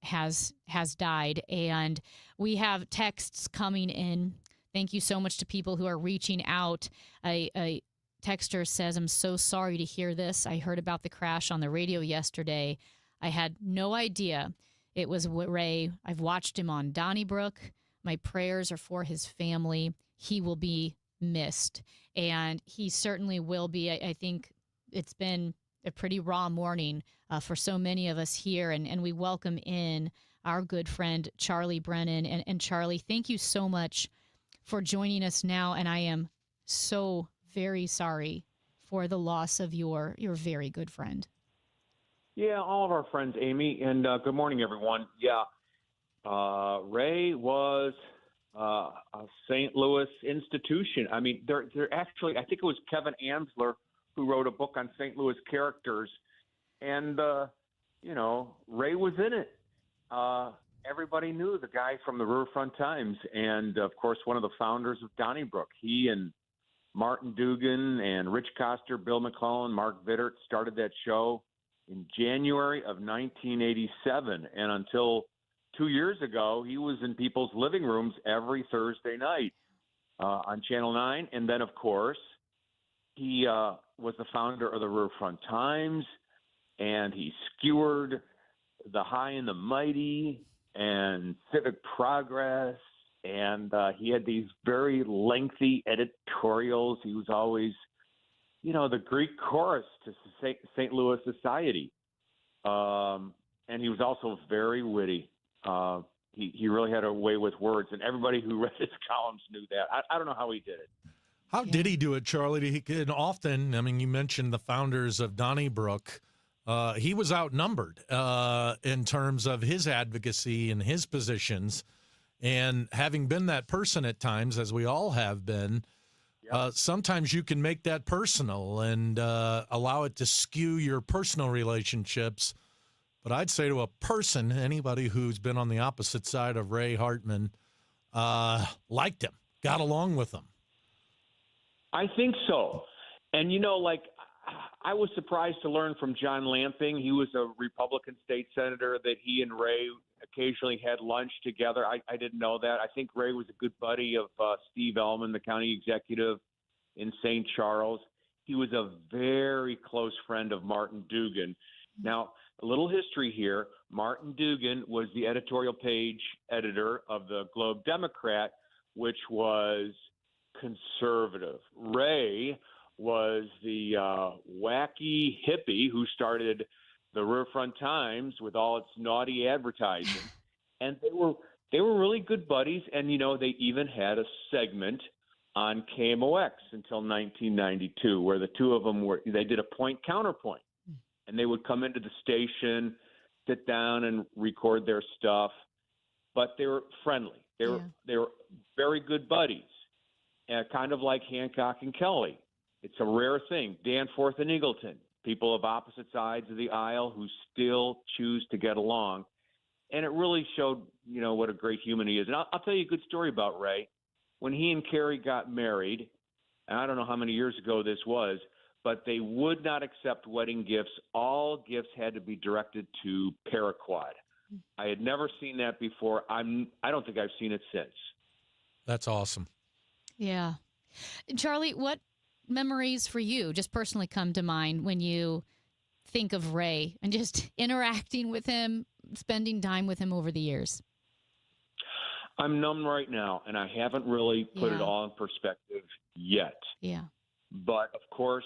has died. And we have texts coming in. Thank you so much to people who are reaching out. A texter says, I'm so sorry to hear this. I heard about the crash on the radio yesterday. I had no idea it was Ray. I've watched him on Donnybrook. My prayers are for his family. He will be missed, and he certainly will be. I think it's been a pretty raw morning for so many of us here, and we welcome in our good friend Charlie Brennan. And Charlie, thank you so much for joining us now, and I am so very sorry for the loss of your very good friend. Yeah, all of our friends, Amy, and good morning, everyone. Yeah, Ray was a St. Louis institution. I mean, they're actually, I think it was Kevin Ansler who wrote a book on St. Louis characters, and Ray was in it. Everybody knew the guy from the Riverfront Times, and of course, one of the founders of Donnybrook. He and Martin Dugan and Rich Coster, Bill McClellan, Mark Vittert started that show in January of 1987, and until 2 years ago, he was in people's living rooms every Thursday night on Channel 9. And then, of course, he was the founder of the Riverfront Times, and he skewered the High and the Mighty and Civic Progress, and he had these very lengthy editorials. He was always, the Greek chorus to St. Louis society. And he was also very witty. He really had a way with words, and everybody who read his columns knew that. I don't know how he did it. How did he do it, Charlie? And often, I mean, you mentioned the founders of Donnybrook. He was outnumbered in terms of his advocacy and his positions. And having been that person at times, as we all have been, sometimes you can make that personal and allow it to skew your personal relationships. But I'd say to a person, anybody who's been on the opposite side of Ray Hartman, liked him, got along with him. I think so. And, I was surprised to learn from John Lamping. He was a Republican state senator that he and Ray occasionally had lunch together. I didn't know that. I think Ray was a good buddy of Steve Ellman, the county executive in St. Charles. He was a very close friend of Martin Dugan. Now, a little history here. Martin Dugan was the editorial page editor of the Globe Democrat, which was conservative. Ray was the wacky hippie who started the Riverfront Times with all its naughty advertising. And they were really good buddies, and they even had a segment on KMOX until 1992 where the two of them they did a point counterpoint. And they would come into the station, sit down and record their stuff, but they were friendly. They were very good buddies, kind of like Hancock and Kelley. It's a rare thing. Danforth and Eagleton, people of opposite sides of the aisle who still choose to get along. And it really showed, what a great human he is. And I'll tell you a good story about Ray. When he and Carrie got married, and I don't know how many years ago this was, but they would not accept wedding gifts. All gifts had to be directed to Paraquat. I had never seen that before. I don't think I've seen it since. That's awesome. Yeah. Charlie, what memories for you just personally come to mind when you think of Ray and just interacting with him, spending time with him over the years? I'm numb right now, and I haven't really put it all in perspective yet. Yeah. But, of course,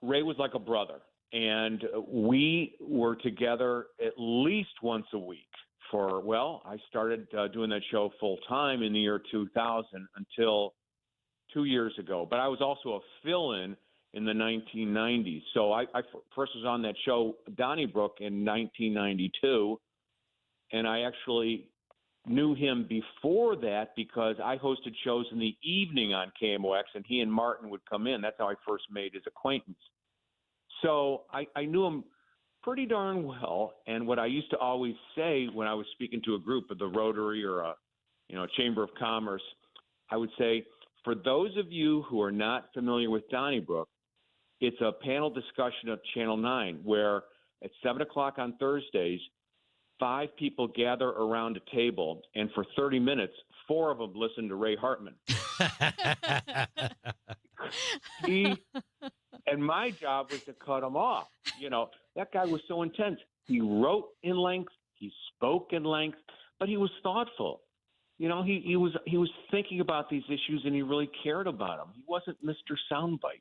Ray was like a brother, and we were together at least once a week I started doing that show full time in the year 2000 until 2 years ago. But I was also a fill-in in the 1990s. So I first was on that show, Donnybrook, in 1992, and I actually knew him before that because I hosted shows in the evening on KMOX, and he and Martin would come in. That's how I first made his acquaintance. So I knew him pretty darn well. And what I used to always say when I was speaking to a group of the Rotary or a Chamber of Commerce, I would say, for those of you who are not familiar with Donnybrook, it's a panel discussion of Channel 9 where at 7 o'clock on Thursdays, 5 people gather around a table, and for 30 minutes, 4 of them listen to Ray Hartman. And my job was to cut them off. That guy was so intense. He wrote in length, he spoke in length, but he was thoughtful. You know, he was thinking about these issues, and he really cared about them. He wasn't Mr. Soundbite,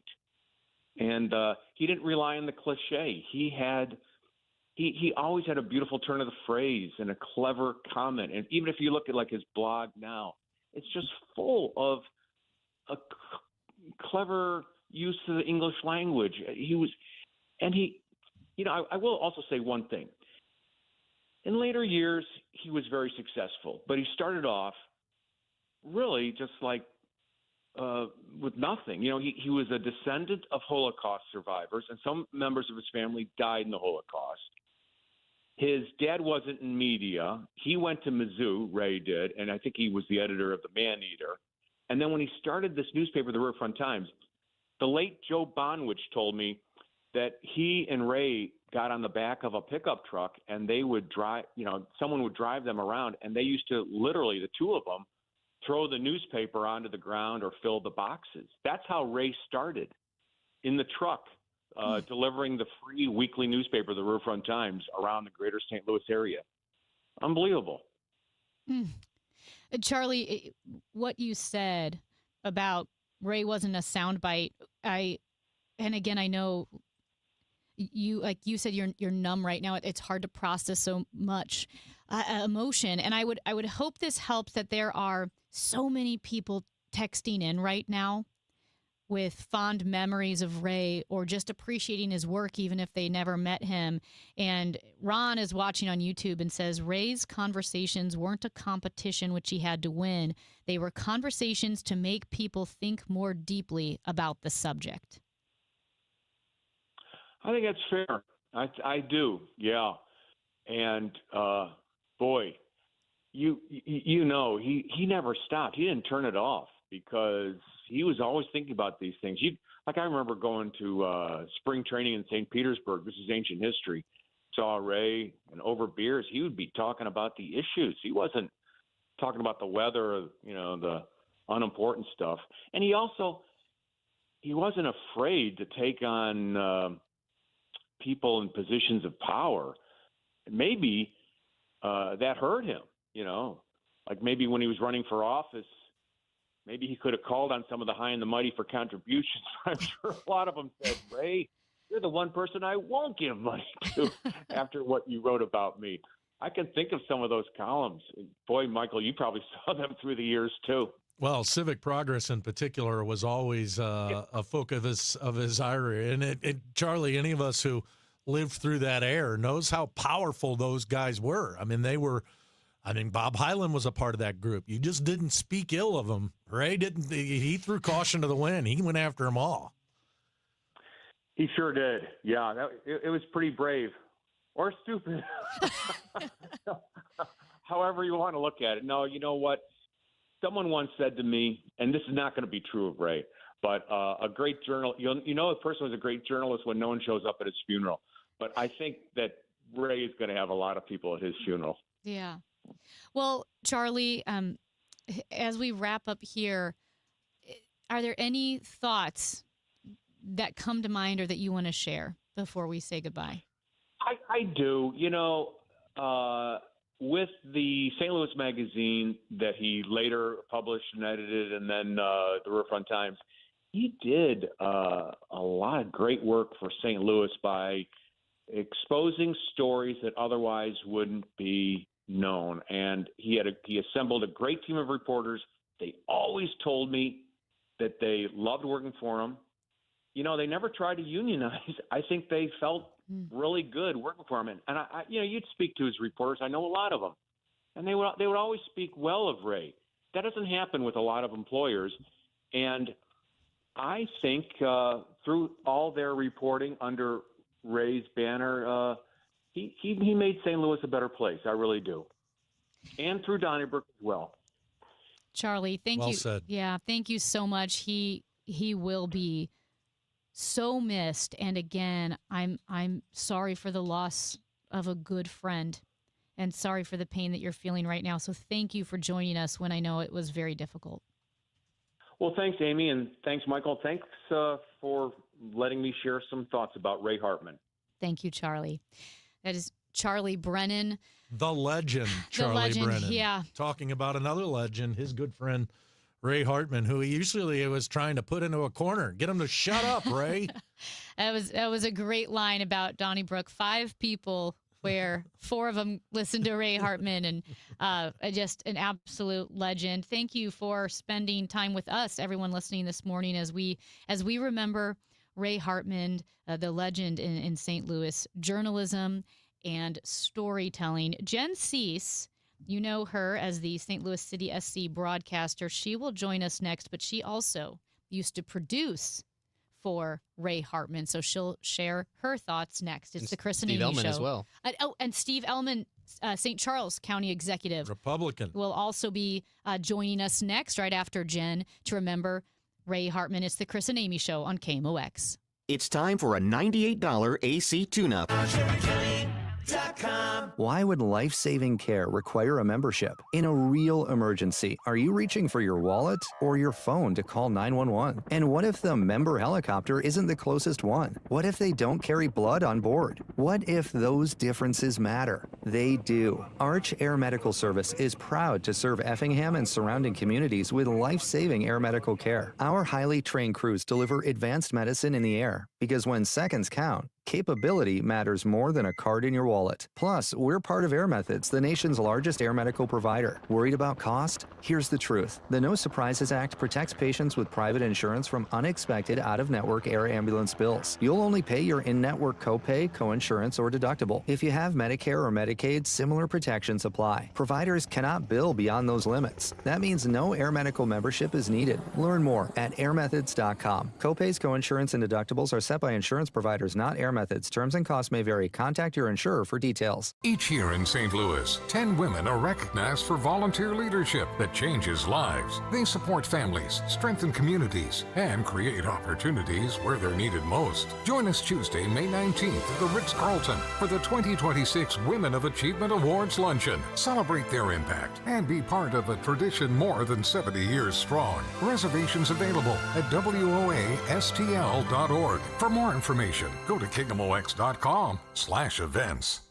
and he didn't rely on the cliche. He always had a beautiful turn of the phrase and a clever comment. And even if you look at like his blog now, it's just full of a clever use of the English language. I will also say one thing. In later years, he was very successful, but he started off really just like with nothing. You know, he was a descendant of Holocaust survivors, and some members of his family died in the Holocaust. His dad wasn't in media. He went to Mizzou, Ray did, and I think he was the editor of the Man-Eater. And then when he started this newspaper, the Riverfront Times, the late Joe Bonwich told me that he and Ray got on the back of a pickup truck and they would drive, someone would drive them around, and they used to literally, the two of them, throw the newspaper onto the ground or fill the boxes. That's how Ray started, in the truck, delivering the free weekly newspaper, the Riverfront Times, around the greater St. Louis area. Unbelievable. Charlie, what you said about Ray wasn't a soundbite, and again, I know you, like you said, you're numb right now. It's hard to process so much emotion, and I would hope this helps, that there are so many people texting in right now with fond memories of Ray, or just appreciating his work even if they never met him. And Ron is watching on YouTube and says, Ray's conversations weren't a competition which he had to win. They were conversations to make people think more deeply about the subject. I think that's fair. I do, yeah. And boy, you know, he never stopped. He didn't turn it off, because he was always thinking about these things. I remember going to spring training in St. Petersburg. This is ancient history. Saw Ray, and over beers, he would be talking about the issues. He wasn't talking about the weather, or, the unimportant stuff. And he wasn't afraid to take on people in positions of power. Maybe that hurt him, like maybe when he was running for office, maybe he could have called on some of the high and the mighty for contributions. I'm sure a lot of them said, Ray, you're the one person I won't give money to after what you wrote about me. I can think of some of those columns. Boy, Michael, you probably saw them through the years too. Well, civic progress in particular was always a focus of his ire. And Charlie, any of us who lived through that era knows how powerful those guys were. I mean, Bob Hyland was a part of that group. You just didn't speak ill of them. Ray didn't. He threw caution to the wind. He went after them all. He sure did. Yeah, it was pretty brave, or stupid. However you want to look at it. No, you know what? Someone once said to me, and this is not going to be true of Ray, but a great journalist, a person was a great journalist when no one shows up at his funeral. But I think that Ray is going to have a lot of people at his funeral. Yeah. Well, Charlie, as we wrap up here, are there any thoughts that come to mind or that you want to share before we say goodbye? I do. With the St. Louis Magazine that he later published and edited, and then the Riverfront Times, he did a lot of great work for St. Louis by exposing stories that otherwise wouldn't be known. And he assembled a great team of reporters. They always told me that they loved working for him. They never tried to unionize. I think they felt really good working for him. And I you'd speak to his reporters. I know a lot of them, and they would always speak well of Ray. That doesn't happen with a lot of employers. And I think through all their reporting under Ray's banner, he made St. Louis a better place. I really do. And through Donnybrook as well. Charlie, thank you. Well said. Yeah, thank you so much. He will be so missed. And again, I'm sorry for the loss of a good friend, and sorry for the pain that you're feeling right now. So thank you for joining us when I know it was very difficult. Well, thanks, Amy, and thanks, Michael. Thanks for letting me share some thoughts about Ray Hartman. Thank you, Charlie. That is Charlie Brennan. The legend, Charlie legend, Brennan. yeah. Talking about another legend, his good friend, Ray Hartman, who he usually was trying to put into a corner. Get him to shut up, Ray. That was a great line about Donnybrook. 5 people where 4 of them listened to Ray Hartman, and just an absolute legend. Thank you for spending time with us, everyone listening this morning, as we remember Ray Hartman, the legend in St. Louis journalism and storytelling. Jen Cease, you know her as the St. Louis City SC broadcaster. She will join us next, but she also used to produce for Ray Hartman, so she'll share her thoughts next. It's the Chris and Amy Ellman Show as well. And Steve Ellman, St. Charles County Executive, Republican, will also be joining us next, right after Jen, to remember Ray Hartman. It's the Chris and Amy Show on KMOX. It's time for a $98 AC tune-up. Why would life-saving care require a membership? In a real emergency, are you reaching for your wallet or your phone to call 911? And what if the member helicopter isn't the closest one? What if they don't carry blood on board? What if those differences matter? They do. Arch Air Medical Service is proud to serve Effingham and surrounding communities with life-saving air medical care. Our highly trained crews deliver advanced medicine in the air, because when seconds count, capability matters more than a card in your wallet. Plus, we're part of Air Methods, the nation's largest air medical provider. Worried about cost? Here's the truth. The No Surprises Act protects patients with private insurance from unexpected out-of-network air ambulance bills. You'll only pay your in-network copay, coinsurance, or deductible. If you have Medicare or Medicaid, similar protections apply. Providers cannot bill beyond those limits. That means no air medical membership is needed. Learn more at airmethods.com. Copays, coinsurance, and deductibles are set by insurance providers, not Air Methods. Terms and costs may vary. Contact your insurer for details. Each year in St. Louis, 10 women are recognized for volunteer leadership that changes lives. They support families, strengthen communities, and create opportunities where they're needed most. Join us Tuesday, May 19th at the Ritz-Carlton for the 2026 Women of Achievement Awards Luncheon. Celebrate their impact and be part of a tradition more than 70 years strong. Reservations available at WOASTL.org. For more information, go to KMOX.com/events.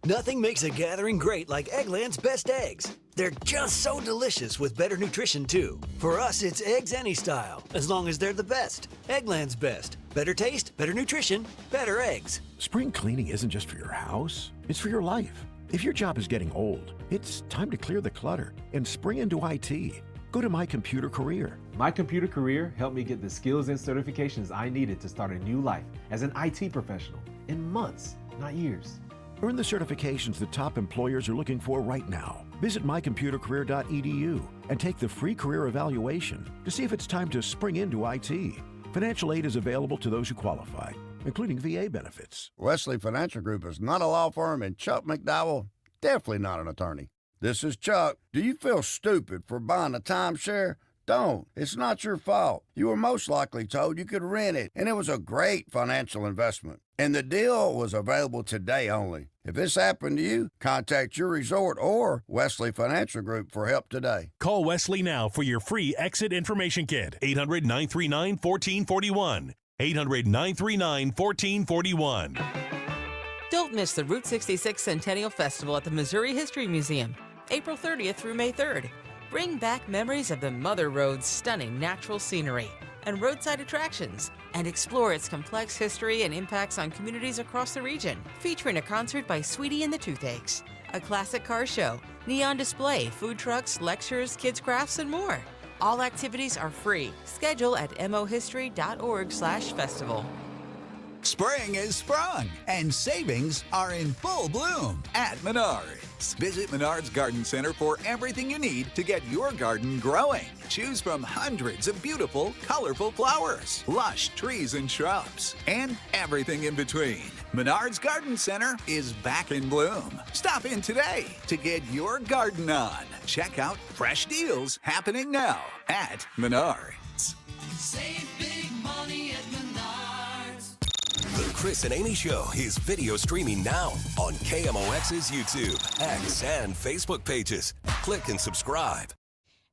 Nothing makes a gathering great like Eggland's Best Eggs. They're just so delicious with better nutrition, too. For us, it's eggs any style, as long as they're the best. Eggland's Best. Better taste, better nutrition, better eggs. Spring cleaning isn't just for your house, it's for your life. If your job is getting old, it's time to clear the clutter and spring into IT. Go to My Computer Career. My Computer Career helped me get the skills and certifications I needed to start a new life as an IT professional in months, not years. Earn the certifications that top employers are looking for right now. Visit mycomputercareer.edu and take the free career evaluation to see if it's time to spring into IT. Financial aid is available to those who qualify, including VA benefits. Wesley Financial Group is not a law firm, and Chuck McDowell, definitely not an attorney. This is Chuck. Do you feel stupid for buying a timeshare? Don't. It's not your fault. You were most likely told you could rent it, and it was a great financial investment. And the deal was available today only. If this happened to you, contact your resort or Wesley Financial Group for help today. Call Wesley now for your free exit information kit. 800-939-1441. 800-939-1441. Don't miss the Route 66 Centennial Festival at the Missouri History Museum, April 30th through May 3rd. Bring back memories of the Mother Road's stunning natural scenery and roadside attractions, and explore its complex history and impacts on communities across the region. Featuring a concert by Sweetie and the Toothaches, a classic car show, neon display, food trucks, lectures, kids crafts, and more. All activities are free. Schedule at mohistory.org/festival. Spring is sprung, and savings are in full bloom at Menards. Visit Menards Garden Center for everything you need to get your garden growing. Choose from hundreds of beautiful, colorful flowers, lush trees and shrubs, and everything in between. Menards Garden Center is back in bloom. Stop in today to get your garden on. Check out fresh deals happening now at Menards. Save big money at Menards. The Chris and Amy Show is video streaming now on KMOX's YouTube, X, and Facebook pages. Click and subscribe.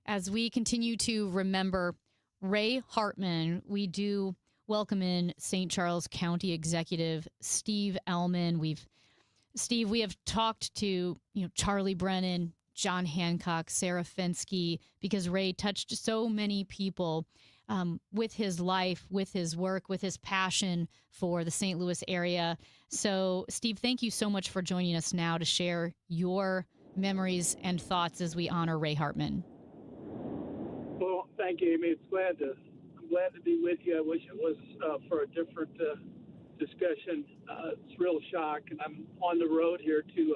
As we continue to remember Ray Hartman, we do welcome in St. Charles County Executive Steve Ellman. We have talked to Charlie Brennan, John Hancock, Sarah Fensky, because Ray touched so many people with his life, with his work, with his passion for the St. Louis area. So, Steve, thank you so much for joining us now to share your memories and thoughts as we honor Ray Hartman. Well, thank you, Amy. I'm glad to be with you. I wish it was for a different discussion. It's real shock, and I'm on the road here to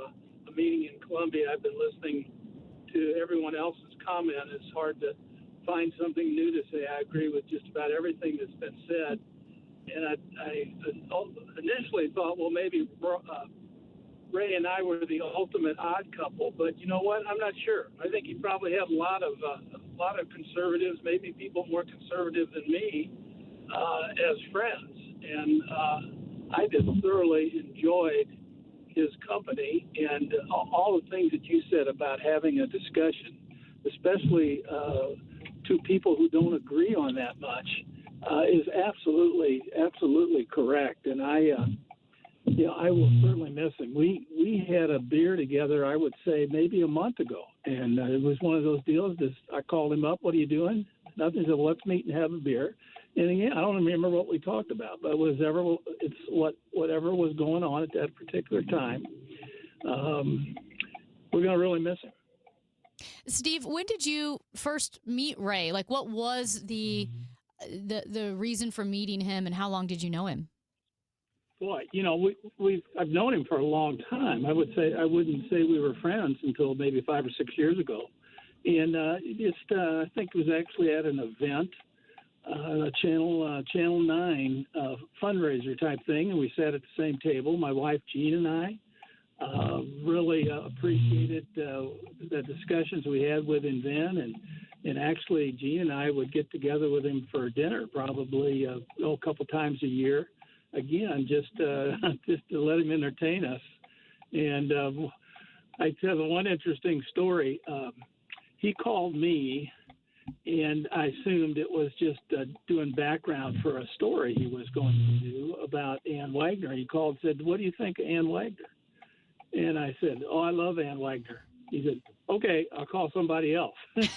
a meeting in Columbia. I've been listening to everyone else's comment. It's hard to find something new to say. I agree with just about everything that's been said. And I initially thought, well, maybe Ray and I were the ultimate odd couple, but you know what? I'm not sure. I think he probably had a lot of conservatives, maybe people more conservative than me, as friends. And I just thoroughly enjoyed his company and all the things that you said about having a discussion, especially two people who don't agree on that much, is absolutely correct. And I will certainly miss him. We had a beer together, I would say, maybe a month ago, and it was one of those deals. I called him up. What are you doing? Nothing. He said, well, let's meet and have a beer. And again, I don't remember what we talked about, but whatever was going on at that particular time. We're going to really miss him. Steve, when did you first meet Ray? Like, what was the reason for meeting him, and how long did you know him? Boy, I've known him for a long time. I wouldn't say we were friends until maybe 5 or 6 years ago, and I think it was actually at an event, Channel 9 fundraiser type thing, and we sat at the same table. My wife Jean and I really appreciated the discussions we had with him then, and actually Jean and I would get together with him for dinner probably a couple times a year. Again, just to let him entertain us. And I tell you one interesting story. He called me, and I assumed it was just doing background for a story he was going to do about Ann Wagner. He called and said, "What do you think of Ann Wagner?" And I said, "Oh, I love Ann Wagner." He said, "Okay, I'll call somebody else." And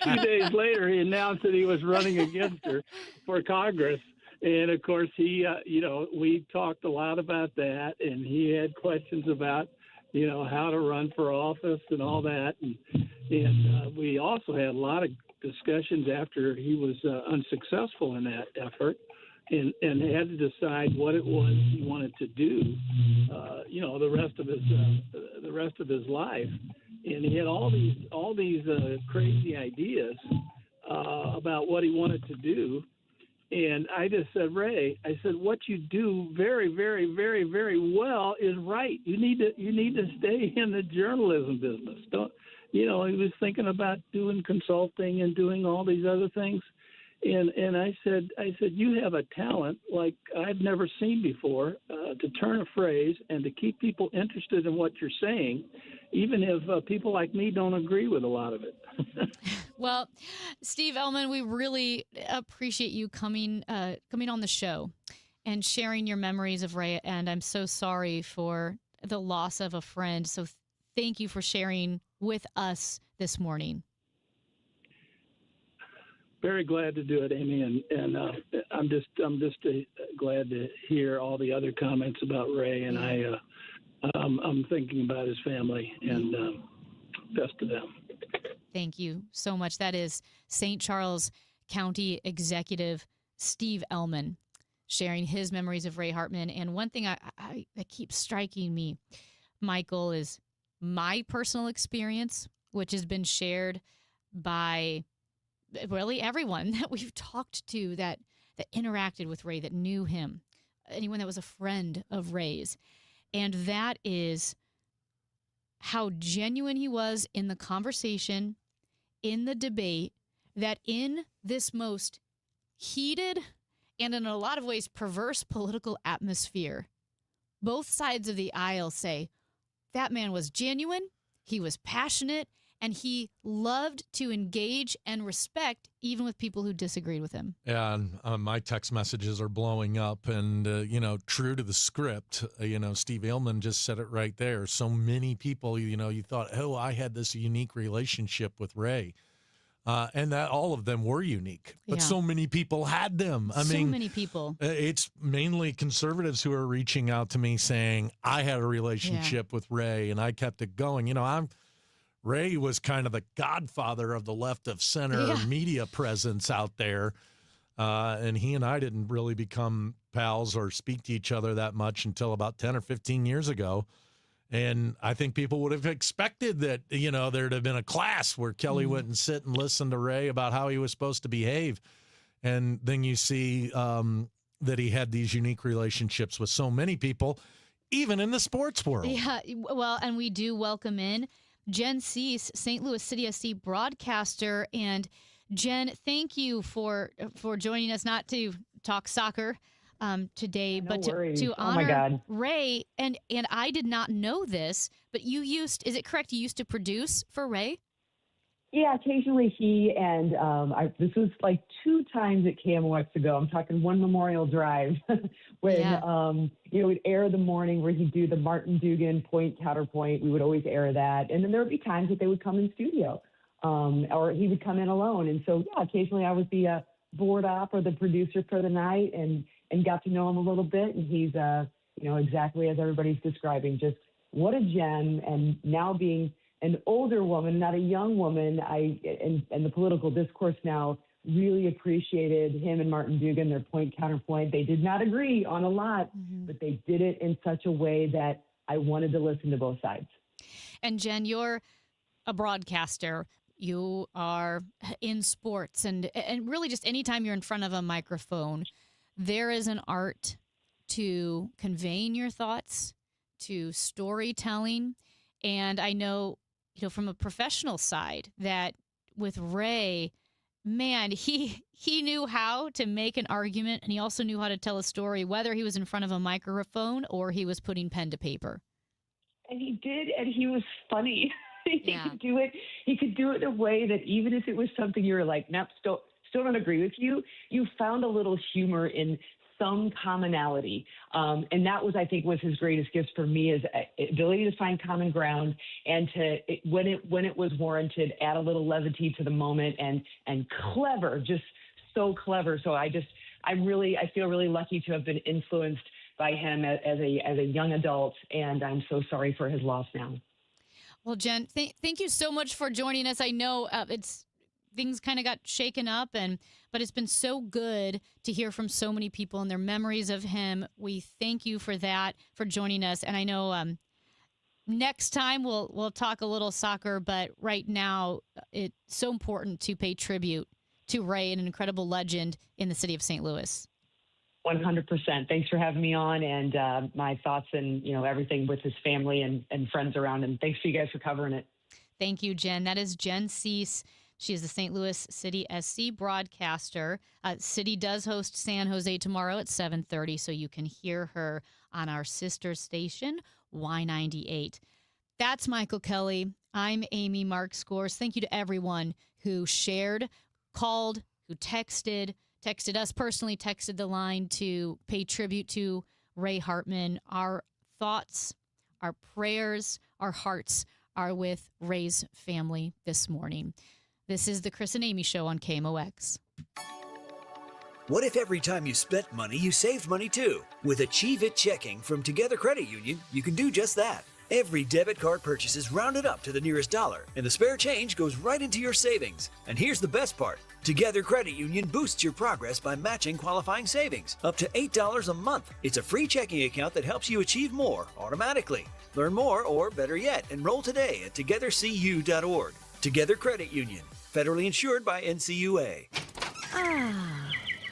2 days later, he announced that he was running against her for Congress. And, of course, we talked a lot about that, and he had questions about, how to run for office and all that. And we also had a lot of discussions after he was unsuccessful in that effort and had to decide what it was he wanted to do, the rest of his life. And he had all these crazy ideas about what he wanted to do. And I just said, Ray, what you do very, very, very, very well is right. You need to stay in the journalism business. He was thinking about doing consulting and doing all these other things. And I said, you have a talent like I've never seen before to turn a phrase and to keep people interested in what you're saying, even if people like me don't agree with a lot of it. Well, Steve Ellman, we really appreciate you coming on the show and sharing your memories of Ray. And I'm so sorry for the loss of a friend. So thank you for sharing with us this morning. Very glad to do it, Amy, and I'm just glad to hear all the other comments about Ray, and I'm thinking about his family, and best to them. Thank you so much. That is St. Charles County Executive Steve Ellman sharing his memories of Ray Hartman. And one thing that keeps striking me, Michael, is my personal experience, which has been shared by really everyone that we've talked to that interacted with Ray, that knew him, anyone that was a friend of Ray's. And that is how genuine he was in the conversation, in the debate, that in this most heated and in a lot of ways perverse political atmosphere, both sides of the aisle say that man was genuine, he was passionate, and he loved to engage and respect even with people who disagreed with him. Yeah, and my text messages are blowing up, and, true to the script, Steve Ailman just said it right there. So many people, you thought, oh, I had this unique relationship with Ray. And that all of them were unique, but so many people had them. So many people. It's mainly conservatives who are reaching out to me saying, I had a relationship with Ray and I kept it going. Ray was kind of the godfather of the left of center media presence out there. And he and I didn't really become pals or speak to each other that much until about 10 or 15 years ago. And I think people would have expected that, there'd have been a class where Kelley went and sit and listen to Ray about how he was supposed to behave. And then you see that he had these unique relationships with so many people, even in the sports world. Yeah, well, and we do welcome in Jen Cease, St. Louis City SC broadcaster. And Jen, thank you for joining us, not to talk soccer today, but to honor Ray. And I did not know this, but is it correct, you used to produce for Ray? Yeah, occasionally he and this was like 2 times at KMOX ago. I'm talking one Memorial Drive when we'd air the morning where he'd do the Martin Dugan point counterpoint. We would always air that, and then there would be times that they would come in studio, or he would come in alone. And so occasionally I was the board op or the producer for the night, and got to know him a little bit. And he's exactly as everybody's describing, just what a gem. And now being an older woman, not a young woman, and the political discourse now really appreciated him and Martin Dugan, their point counterpoint. They did not agree on a lot, but they did it in such a way that I wanted to listen to both sides. And Jen, you're a broadcaster. You are in sports, and really just anytime you're in front of a microphone, there is an art to conveying your thoughts, to storytelling. And I know, from a professional side, that with Ray, man, he knew how to make an argument, and he also knew how to tell a story, whether he was in front of a microphone or he was putting pen to paper. And he did, and he was funny. He could do it. He could do it in a way that even if it was something you were like, nope, still don't agree with you, you found a little humor in some commonality. And that was, I think, was his greatest gift for me, is ability to find common ground, and when it was warranted, add a little levity to the moment, and clever, just so clever. So I feel really lucky to have been influenced by him as a young adult, and I'm so sorry for his loss now. Well, Jen, thank you so much for joining us. I know things kind of got shaken up, but it's been so good to hear from so many people and their memories of him. We thank you for that, for joining us. And I know next time we'll talk a little soccer, but right now it's so important to pay tribute to Ray, an incredible legend in the city of St. Louis. 100%. Thanks for having me on, and my thoughts and everything with his family and friends around him. Thanks for you guys for covering it. Thank you, Jen. That is Jen Cease. She is the St. Louis City SC broadcaster. City does host San Jose tomorrow at 7:30, so you can hear her on our sister station, Y98. That's Michael Kelley. I'm Amy Mark Scores. Thank you to everyone who shared, called, who texted us personally, texted the line to pay tribute to Ray Hartman. Our thoughts, our prayers, our hearts are with Ray's family this morning. This is the Chris and Amy Show on KMOX. What if every time you spent money, you saved money too? With Achieve It Checking from Together Credit Union, you can do just that. Every debit card purchase is rounded up to the nearest dollar, and the spare change goes right into your savings. And here's the best part. Together Credit Union boosts your progress by matching qualifying savings up to $8 a month. It's a free checking account that helps you achieve more automatically. Learn more, or better yet, enroll today at togethercu.org. Together Credit Union, federally insured by NCUA.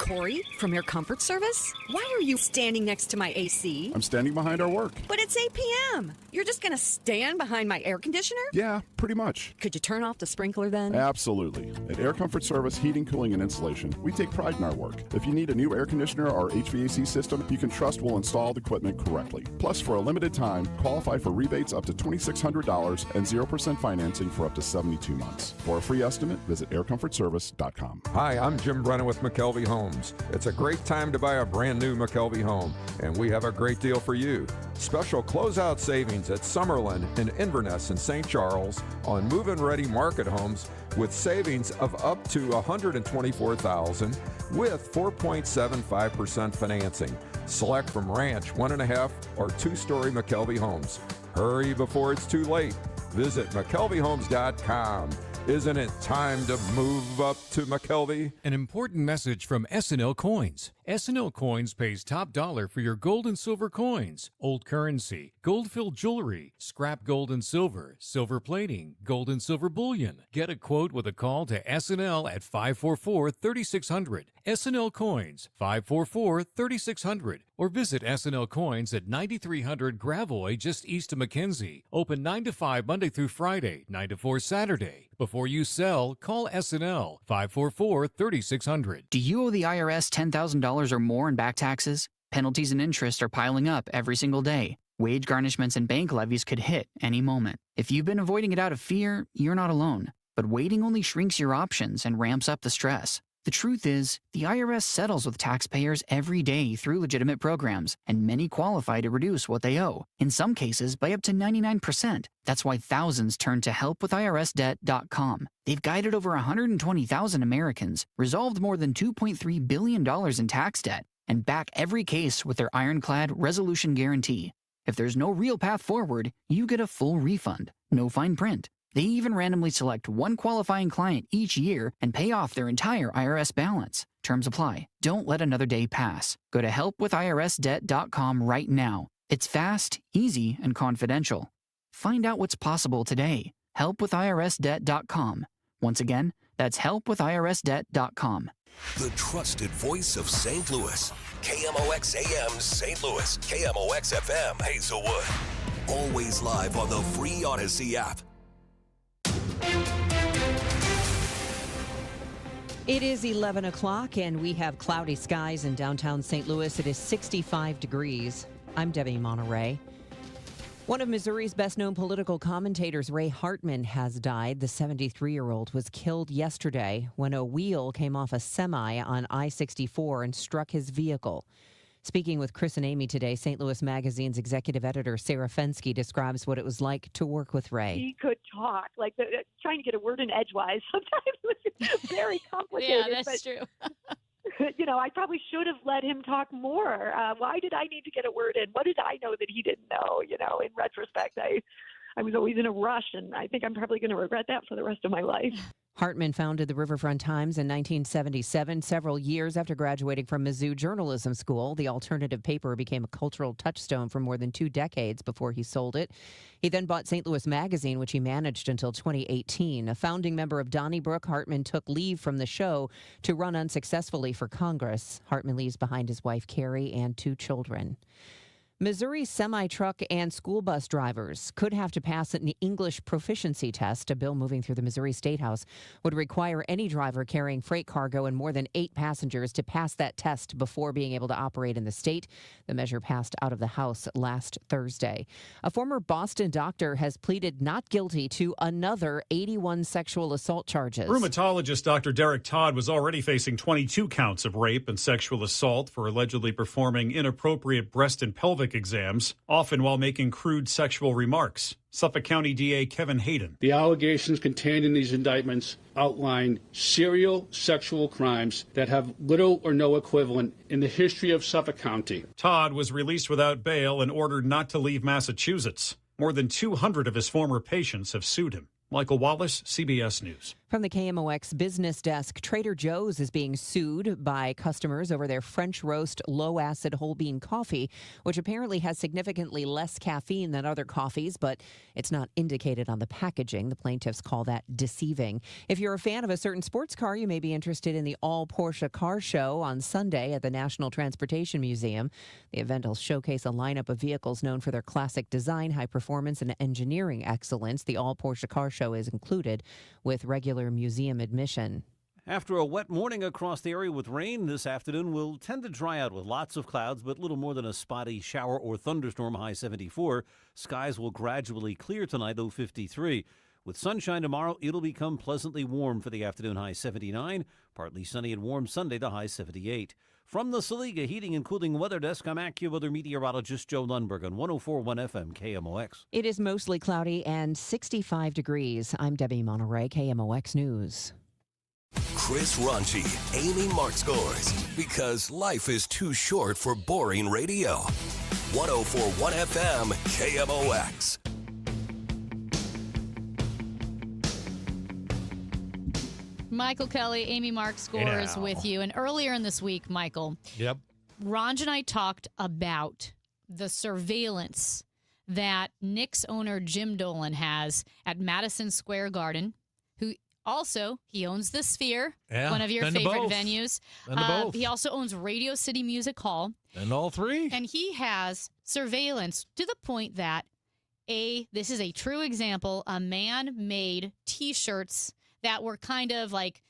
Corey from Air Comfort Service. Why are you standing next to my AC? I'm standing behind our work. But it's 8 p.m. You're just going to stand behind my air conditioner? Yeah, pretty much. Could you turn off the sprinkler then? Absolutely. At Air Comfort Service Heating, Cooling, and Insulation, we take pride in our work. If you need a new air conditioner or HVAC system, you can trust we'll install the equipment correctly. Plus, for a limited time, qualify for rebates up to $2,600 and 0% financing for up to 72 months. For a free estimate, visit aircomfortservice.com. Hi, I'm Jim Brennan with McKelvey Homes. It's a great time to buy a brand new McKelvey home, and we have a great deal for you. Special closeout savings at Summerlin and Inverness in St. Charles on move-in ready market homes with savings of up to $124,000 with 4.75% financing. Select from ranch, 1.5 or 2-story McKelvey homes. Hurry before it's too late. Visit McKelveyhomes.com. Isn't it time to move up to McKelvey? An important message from S&L Coins. S&L Coins pays top dollar for your gold and silver coins, old currency, gold-filled jewelry, scrap gold and silver, silver plating, gold and silver bullion. Get a quote with a call to S&L at 544-3600. S&L Coins, 544-3600. Or visit S&L Coins at 9300 Gravois, just east of McKenzie. Open 9 to 5 Monday through Friday, 9 to 4 Saturday. Before you sell, call S&L, 544-3600. Do you owe the IRS $10,000 or more in back taxes? Penalties and interest are piling up every single day. Wage garnishments and bank levies could hit any moment. If you've been avoiding it out of fear, you're not alone. But waiting only shrinks your options and ramps up the stress. The truth is, the IRS settles with taxpayers every day through legitimate programs, and many qualify to reduce what they owe, in some cases by up to 99%. That's why thousands turn to helpwithirsdebt.com. They've guided over 120,000 Americans, resolved more than $2.3 billion in tax debt, and back every case with their ironclad resolution guarantee. If there's no real path forward, you get a full refund, no fine print. They even randomly select one qualifying client each year and pay off their entire IRS balance. Terms apply. Don't let another day pass. Go to helpwithirsdebt.com right now. It's fast, easy, and confidential. Find out what's possible today. Helpwithirsdebt.com. Once again, that's helpwithirsdebt.com. The trusted voice of St. Louis. KMOX AM St. Louis. KMOX FM Hazelwood. Always live on the free Odyssey app. It is 11 o'clock and we have cloudy skies in downtown St. Louis. It is 65 degrees. I'm Debbie Monterey. One of Missouri's best-known political commentators, Ray Hartman, has died. The 73-year-old was killed yesterday when a wheel came off a semi on I-64 and struck his vehicle. Speaking with Chris and Amy today, St. Louis Magazine's executive editor Sarah Fensky describes what it was like to work with Ray. He could talk, like trying to get a word in edgewise. Sometimes it was very complicated. Yeah, that's true. You know, I probably should have let him talk more. Why did I need to get a word in? What did I know that he didn't know? You know, in retrospect, I was always in a rush, and I think I'm probably going to regret that for the rest of my life. Hartman founded the Riverfront Times in 1977, several years after graduating from Mizzou Journalism School. The alternative paper became a cultural touchstone for more than 2 decades before he sold it. He then bought St. Louis Magazine, which he managed until 2018. A founding member of Donnybrook, Hartman took leave from the show to run unsuccessfully for Congress. Hartman leaves behind his wife, Carrie, and 2 children. Missouri semi-truck and school bus drivers could have to pass an English proficiency test. A bill moving through the Missouri State House would require any driver carrying freight cargo and more than 8 passengers to pass that test before being able to operate in the state. The measure passed out of the House last Thursday. A former Boston doctor has pleaded not guilty to another 81 sexual assault charges. Rheumatologist Dr. Derek Todd was already facing 22 counts of rape and sexual assault for allegedly performing inappropriate breast and pelvic exams, often while making crude sexual remarks. Suffolk County DA Kevin Hayden. The allegations contained in these indictments outline serial sexual crimes that have little or no equivalent in the history of Suffolk County. Todd was released without bail and ordered not to leave Massachusetts. More than 200 of his former patients have sued him. Michael Wallace, CBS News. From the KMOX business desk, Trader Joe's is being sued by customers over their French roast low-acid whole bean coffee, which apparently has significantly less caffeine than other coffees, but it's not indicated on the packaging. The plaintiffs call that deceiving. If you're a fan of a certain sports car, you may be interested in the All Porsche Car Show on Sunday at the National Transportation Museum. The event will showcase a lineup of vehicles known for their classic design, high performance, and engineering excellence. The All Porsche Car Show is included with regular museum admission. After a wet morning across the area with rain, this afternoon will tend to dry out with lots of clouds, but little more than a spotty shower or thunderstorm, high 74. Skies will gradually clear tonight, low 53. With sunshine tomorrow, it'll become pleasantly warm for the afternoon, high 79. Partly sunny and warm Sunday, the high 78. From the Saliga Heating and Cooling Weather Desk, I'm AccuWeather meteorologist Joe Lundberg on 104.1 FM KMOX. It is mostly cloudy and 65 degrees. I'm Debbie Monterey, KMOX News. Chris Ronchi, Amy Mark scores because life is too short for boring radio. 104.1 FM KMOX. Michael Kelley, Amy Mark scores with you. And earlier in this week, Michael, Yep. Ron and I talked about the surveillance that Knicks owner Jim Dolan has at Madison Square Garden, who also, he owns the Sphere, one of your favorite venues. He also owns Radio City Music Hall. And all three. And he has surveillance to the point that, this is a true example, a man made T-shirts that were kind of like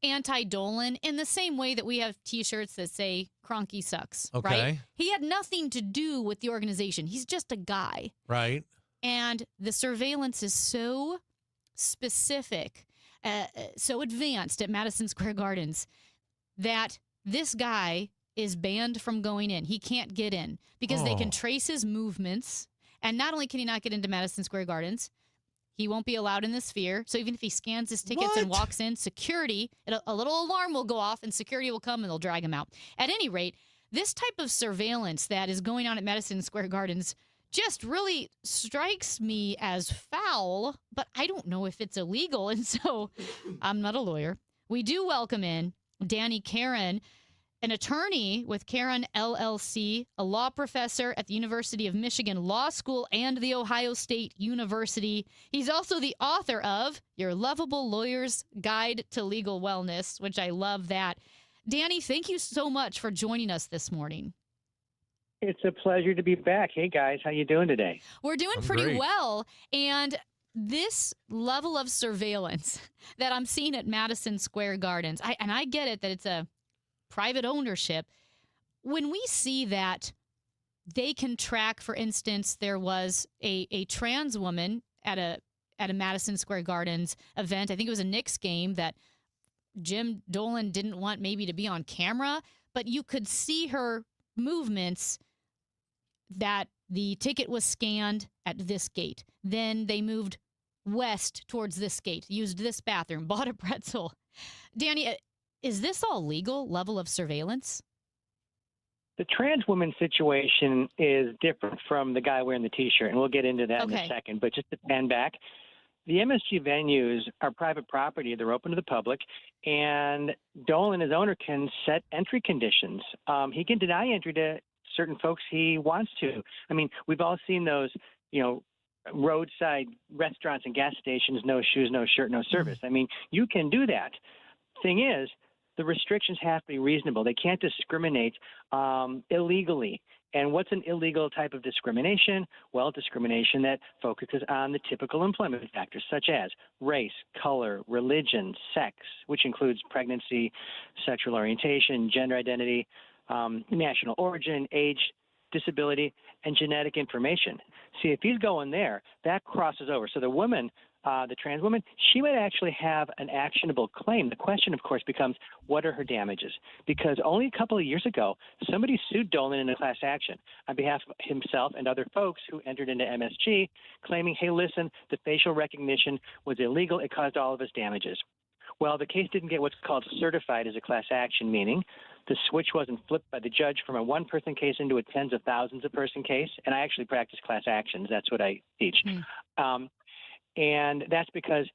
anti-Dolan in the same way that we have T-shirts that say Kroenke sucks, right? He had nothing to do with the organization. He's just a guy. Right. And the surveillance is so specific, so advanced at Madison Square Gardens that this guy is banned from going in. He can't get in because they can trace his movements. And not only can he not get into Madison Square Gardens, he won't be allowed in the Sphere. So even if he scans his tickets and walks in, security, a little alarm will go off and security will come and they'll drag him out. At any rate, this type of surveillance that is going on at Madison Square Gardens just really strikes me as foul, but I don't know if it's illegal. And so I'm not a lawyer. We do welcome in Danny Karen, an attorney with Karen LLC, a law professor at the University of Michigan Law School and the Ohio State University. He's also the author of Your Lovable Lawyer's Guide to Legal Wellness, which I love that. Danny, thank you so much for joining us this morning. It's a pleasure to be back. Hey, guys, how you doing today? We're doing pretty well. And this level of surveillance that I'm seeing at Madison Square Gardens, I get it that it's a private ownership. When we see that they can track, for instance, there was a trans woman at a Madison Square Gardens event. I think it was a Knicks game that Jim Dolan didn't want maybe to be on camera, but you could see her movements that the ticket was scanned at this gate. Then they moved west towards this gate, used this bathroom, bought a pretzel. Danny, is this all legal level of surveillance? The trans woman situation is different from the guy wearing the T-shirt, and we'll get into that in a second. But just to pan back, the MSG venues are private property. They're open to the public, and Dolan, as owner, can set entry conditions. He can deny entry to certain folks he wants to. I mean, we've all seen those, roadside restaurants and gas stations, no shoes, no shirt, no service. I mean, you can do that. Thing is, the restrictions have to be reasonable. They can't discriminate illegally. And what's an illegal type of discrimination? Well, discrimination that focuses on the typical employment factors, such as race, color, religion, sex, which includes pregnancy, sexual orientation, gender identity, national origin, age, disability, and genetic information. See, if he's going there, that crosses over. So the woman, the trans woman, she might actually have an actionable claim. The question, of course, becomes what are her damages? Because only a couple of years ago, somebody sued Dolan in a class action on behalf of himself and other folks who entered into MSG, claiming, hey, listen, the facial recognition was illegal. It caused all of us damages. Well, the case didn't get what's called certified as a class action, meaning the switch wasn't flipped by the judge from a one-person case into a tens of thousands of person case. And I actually practice class actions. That's what I teach. And that's because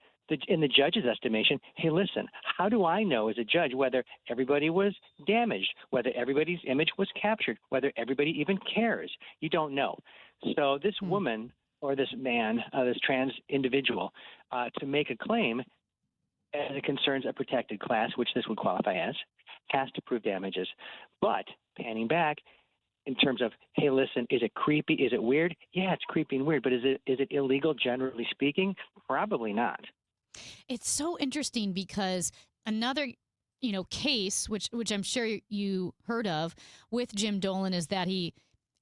in the judge's estimation, hey, listen, how do I know as a judge whether everybody was damaged, whether everybody's image was captured, whether everybody even cares? You don't know. So this woman or this man, this trans individual, to make a claim as it concerns a protected class, which this would qualify as, has to prove damages. But panning back, in terms of, hey, listen, is it creepy? Is it weird? Yeah, it's creepy and weird, but is it illegal, generally speaking? Probably not. It's so interesting because another, case, which I'm sure you heard of with Jim Dolan, is that he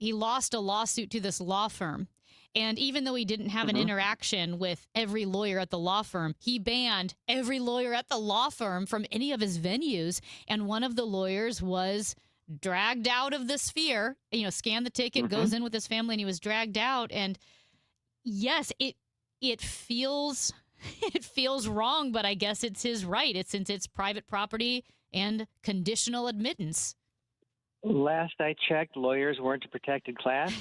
lost a lawsuit to this law firm. And even though he didn't have an interaction with every lawyer at the law firm, he banned every lawyer at the law firm from any of his venues. And one of the lawyers was dragged out of the sphere, scanned the ticket, goes in with his family, and he was dragged out. And yes, it feels wrong, but I guess it's his right. Since it's private property and conditional admittance. Last I checked, lawyers weren't a protected class,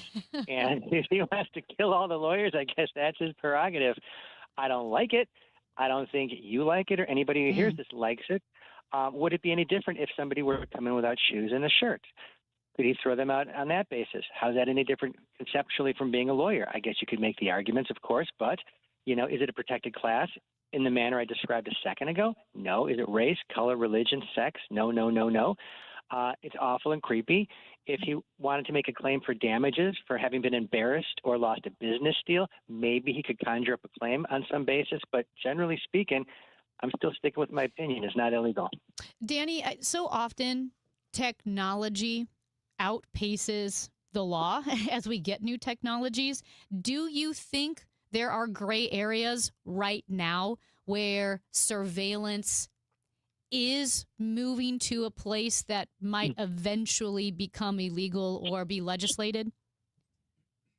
and if he wants to kill all the lawyers, I guess that's his prerogative. I don't like it. I don't think you like it or anybody who hears this likes it. Would it be any different if somebody were to come in without shoes and a shirt? Could he throw them out on that basis? How's that any different conceptually from being a lawyer? I guess you could make the arguments, of course, but, is it a protected class in the manner I described a second ago? No. Is it race, color, religion, sex? No, no, no, no. It's awful and creepy. If he wanted to make a claim for damages for having been embarrassed or lost a business deal, maybe he could conjure up a claim on some basis, but generally speaking, I'm still sticking with my opinion. It's not illegal. Danny, so often technology outpaces the law as we get new technologies. Do you think there are gray areas right now where surveillance is moving to a place that might eventually become illegal or be legislated?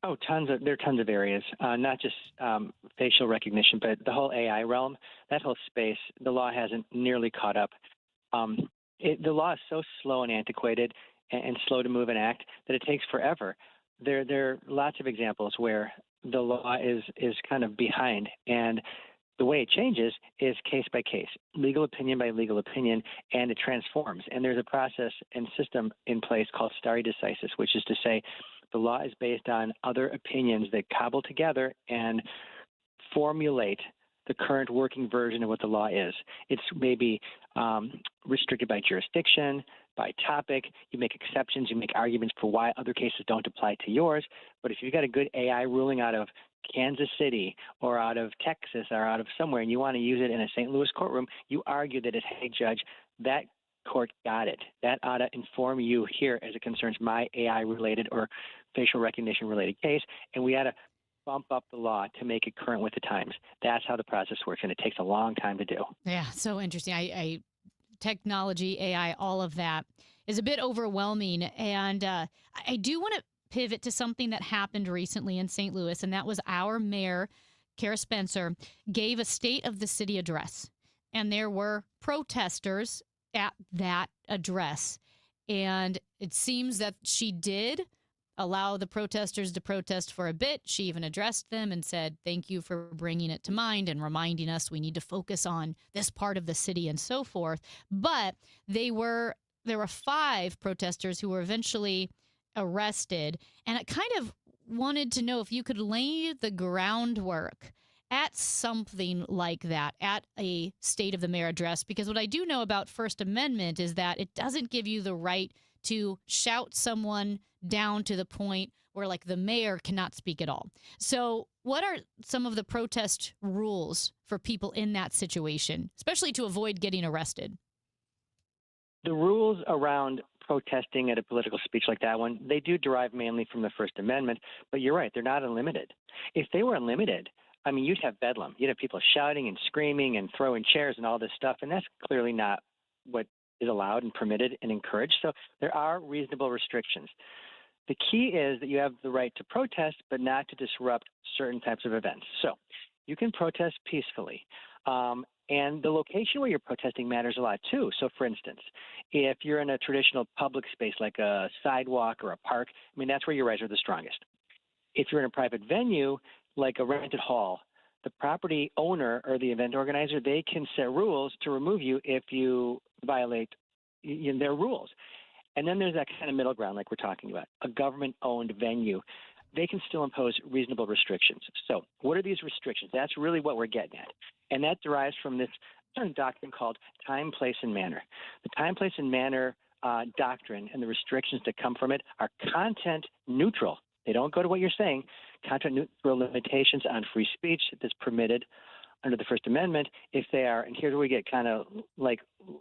Oh, there are tons of areas, not just facial recognition, but the whole AI realm, that whole space, the law hasn't nearly caught up. The law is so slow and antiquated and slow to move and act that it takes forever. There are lots of examples where the law is kind of behind, and the way it changes is case by case, legal opinion by legal opinion, and it transforms. And there's a process and system in place called stare decisis, which is to say the law is based on other opinions that cobble together and formulate the current working version of what the law is. It's maybe restricted by jurisdiction, by topic. You make exceptions. You make arguments for why other cases don't apply to yours. But if you've got a good AI ruling out of Kansas City or out of Texas or out of somewhere and you want to use it in a St. Louis courtroom, you argue that hey, Judge, that court got it. That ought to inform you here as it concerns my AI-related or facial recognition-related case, and we ought to bump up the law to make it current with the times. That's how the process works, and it takes a long time to do. Yeah, so interesting. Technology, AI, all of that is a bit overwhelming, and I do want to pivot to something that happened recently in St. Louis, and that was our mayor, Kara Spencer, gave a State of the City address, and there were protesters at that address, and it seems that she did allow the protesters to protest for a bit. She even addressed them and said, thank you for bringing it to mind and reminding us we need to focus on this part of the city and so forth. But there were 5 protesters who were eventually arrested, and I kind of wanted to know if you could lay the groundwork at something like that, at a State of the Mayor address, because what I do know about First Amendment is that it doesn't give you the right to shout someone down to the point where, like, the mayor cannot speak at all. So what are some of the protest rules for people in that situation, especially to avoid getting arrested? The rules around protesting at a political speech like that one, they do derive mainly from the First Amendment, but you're right, they're not unlimited. If they were unlimited, I mean, you'd have bedlam. You'd have people shouting and screaming and throwing chairs and all this stuff, and that's clearly not what is allowed and permitted and encouraged. So there are reasonable restrictions. The key is that you have the right to protest, but not to disrupt certain types of events. So you can protest peacefully. And the location where you're protesting matters a lot, too. So, for instance, if you're in a traditional public space like a sidewalk or a park, I mean, that's where your rights are the strongest. If you're in a private venue, like a rented hall, the property owner or the event organizer, they can set rules to remove you if you violate their rules. And then there's that kind of middle ground like we're talking about, a government-owned venue. They can still impose reasonable restrictions. So what are these restrictions? That's really what we're getting at. And that derives from this doctrine called time, place, and manner. The time, place, and manner doctrine and the restrictions that come from it are content neutral. They don't go to what you're saying. Content neutral limitations on free speech that's permitted under the First Amendment if they are, and here's where we get kind of like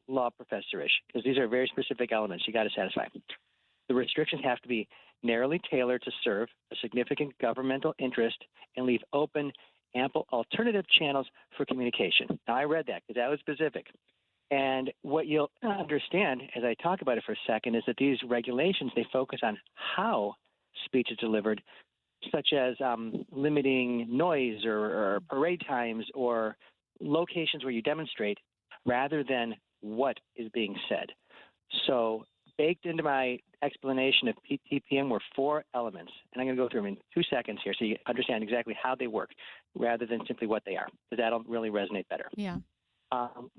law professor-ish, because these are very specific elements you got to satisfy. The restrictions have to be narrowly tailored to serve a significant governmental interest and leave open ample alternative channels for communication. Now, I read that because that was specific. And what you'll understand as I talk about it for a second is that these regulations, they focus on how speech is delivered, such as limiting noise or parade times or locations where you demonstrate, rather than what is being said. So baked into my explanation of TPM were 4 elements, and I'm going to go through them in 2 seconds here so you understand exactly how they work rather than simply what they are, because that'll really resonate better. Yeah.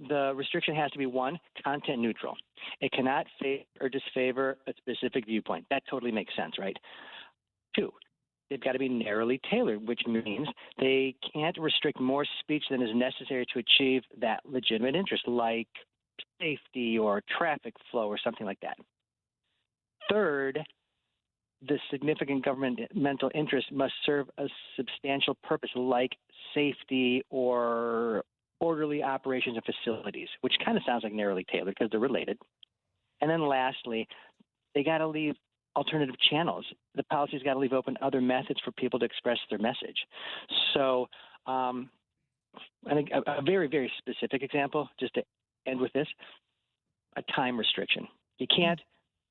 The restriction has to be 1, content neutral. It cannot favor or disfavor a specific viewpoint. That totally makes sense, right? 2, they've got to be narrowly tailored, which means they can't restrict more speech than is necessary to achieve that legitimate interest, like safety or traffic flow or something like that. 3rd, the significant governmental interest must serve a substantial purpose, like safety or orderly operations of facilities, which kind of sounds like narrowly tailored because they're related. And then lastly, they got to leave alternative channels. The policy's got to leave open other methods for people to express their message. So I think a very, very specific example, just to end with this, a time restriction. You can't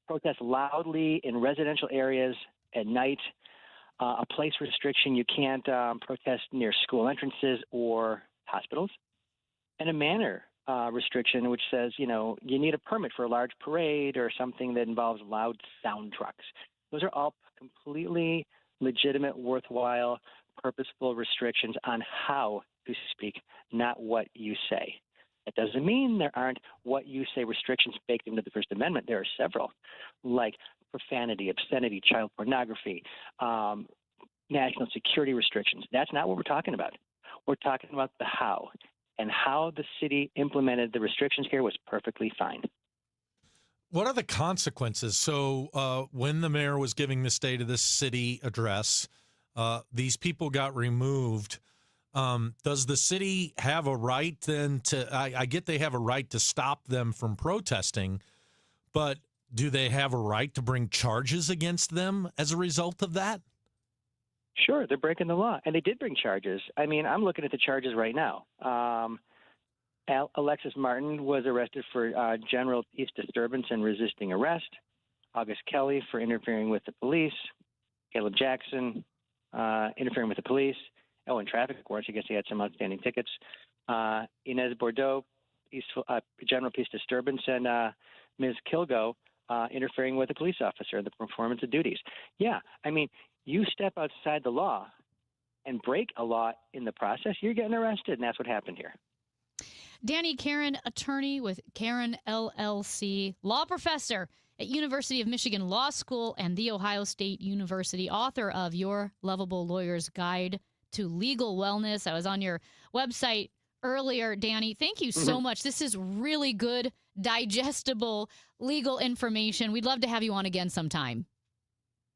protest loudly in residential areas at night. A place restriction, you can't protest near school entrances or hospitals. And a manner restriction, which says, you need a permit for a large parade or something that involves loud sound trucks. Those are all completely legitimate, worthwhile, purposeful restrictions on how to speak, not what you say. That doesn't mean there aren't what you say restrictions baked into the First Amendment. There are several, like profanity, obscenity, child pornography, national security restrictions. That's not what we're talking about. We're talking about the how. And how the city implemented the restrictions here was perfectly fine. What are the consequences? So when the mayor was giving the State of the City address, these people got removed. Does the city have a right then to, I get they have a right to stop them from protesting, but do they have a right to bring charges against them as a result of that? Sure, they're breaking the law, and they did bring charges. I mean, I'm looking at the charges right now. Alexis Martin was arrested for general peace disturbance and resisting arrest. August Kelley for interfering with the police. Caleb Jackson interfering with the police. Oh, and traffic warrants. I guess he had some outstanding tickets. Inez Bordeaux, general peace disturbance, and Ms. Kilgo interfering with a police officer in the performance of duties. Yeah, I mean, you step outside the law and break a law in the process, you're getting arrested, and that's what happened here. Danny Karen, attorney with Karen LLC, law professor at University of Michigan Law School and The Ohio State University, author of Your Lovable Lawyer's Guide to Legal Wellness. I was on your website earlier, Danny. Thank you so much. This is really good, digestible legal information. We'd love to have you on again sometime.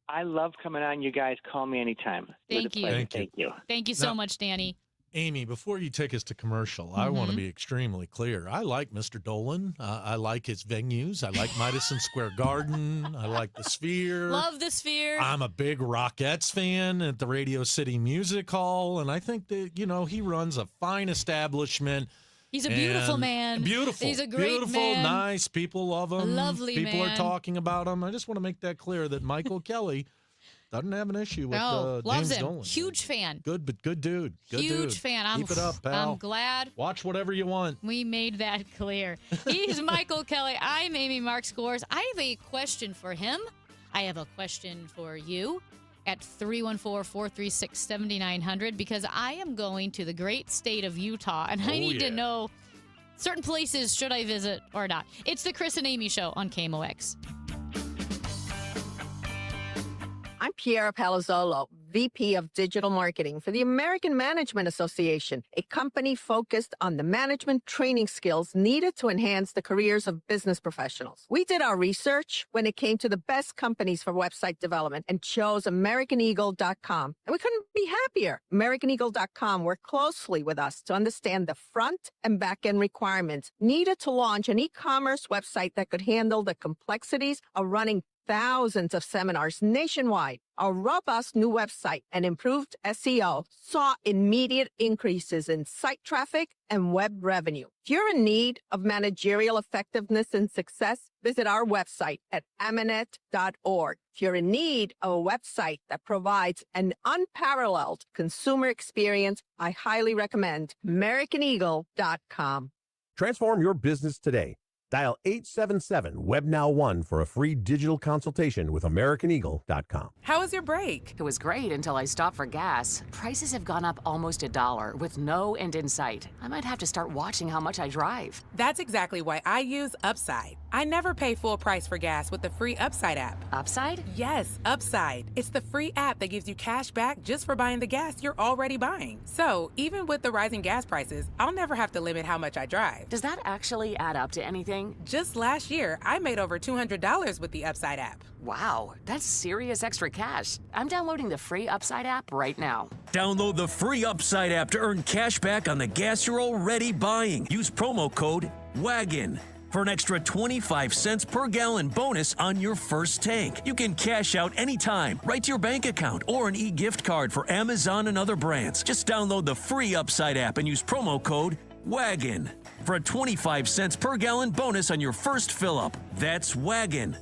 I love coming on. You guys call me anytime. Thank you. Thank you. Thank you so much, Danny. Amy, before you take us to commercial, I want to be extremely clear. I like Mr. Dolan. I like his venues. I like Madison Square Garden. I like the Sphere. Love the Sphere. I'm a big Rockettes fan at the Radio City Music Hall, and I think that, he runs a fine establishment. He's a beautiful man. Beautiful. He's a great beautiful, man. Nice. People love him. Lovely People man. are talking about him. I just want to make that clear that Michael Kelley doesn't have an issue with loves James him. Dolan. Huge fan. Good dude. Good Huge dude. fan. Keep it up, pal. I'm glad. Watch whatever you want. We made that clear. He's Michael Kelley. I'm Amy Mark Scores. I have a question for him. I have a question for you. at 314-436-7900 because I am going to the great state of Utah, and I need to know certain places should I visit or not. It's the Chris and Amy Show on KMOX. I'm Piera Palazzolo, VP of Digital Marketing for the American Management Association, a company focused on the management training skills needed to enhance the careers of business professionals. We did our research when it came to the best companies for website development and chose AmericanEagle.com. And we couldn't be happier. AmericanEagle.com worked closely with us to understand the front and back end requirements needed to launch an e-commerce website that could handle the complexities of running thousands of seminars nationwide. Our robust new website and improved SEO saw immediate increases in site traffic and web revenue. If you're in need of managerial effectiveness and success, visit our website at amanet.org. If you're in need of a website that provides an unparalleled consumer experience, I highly recommend AmericanEagle.com. Transform your business today. Dial 877-WEB-NOW-1 for a free digital consultation with AmericanEagle.com. How was your break? It was great until I stopped for gas. Prices have gone up almost $1 with no end in sight. I might have to start watching how much I drive. That's exactly why I use Upside. I never pay full price for gas with the free Upside app. Upside? Yes, Upside. It's the free app that gives you cash back just for buying the gas you're already buying. So, even with the rising gas prices, I'll never have to limit how much I drive. Does that actually add up to anything? Just last year, I made over $200 with the Upside app. Wow, that's serious extra cash. I'm downloading the free Upside app right now. Download the free Upside app to earn cash back on the gas you're already buying. Use promo code WAGON for an extra 25 cents per gallon bonus on your first tank. You can cash out anytime, right to your bank account, or an e-gift card for Amazon and other brands. Just download the free Upside app and use promo code WAGON for a 25 cents per gallon bonus on your first fill-up. That's WAGON.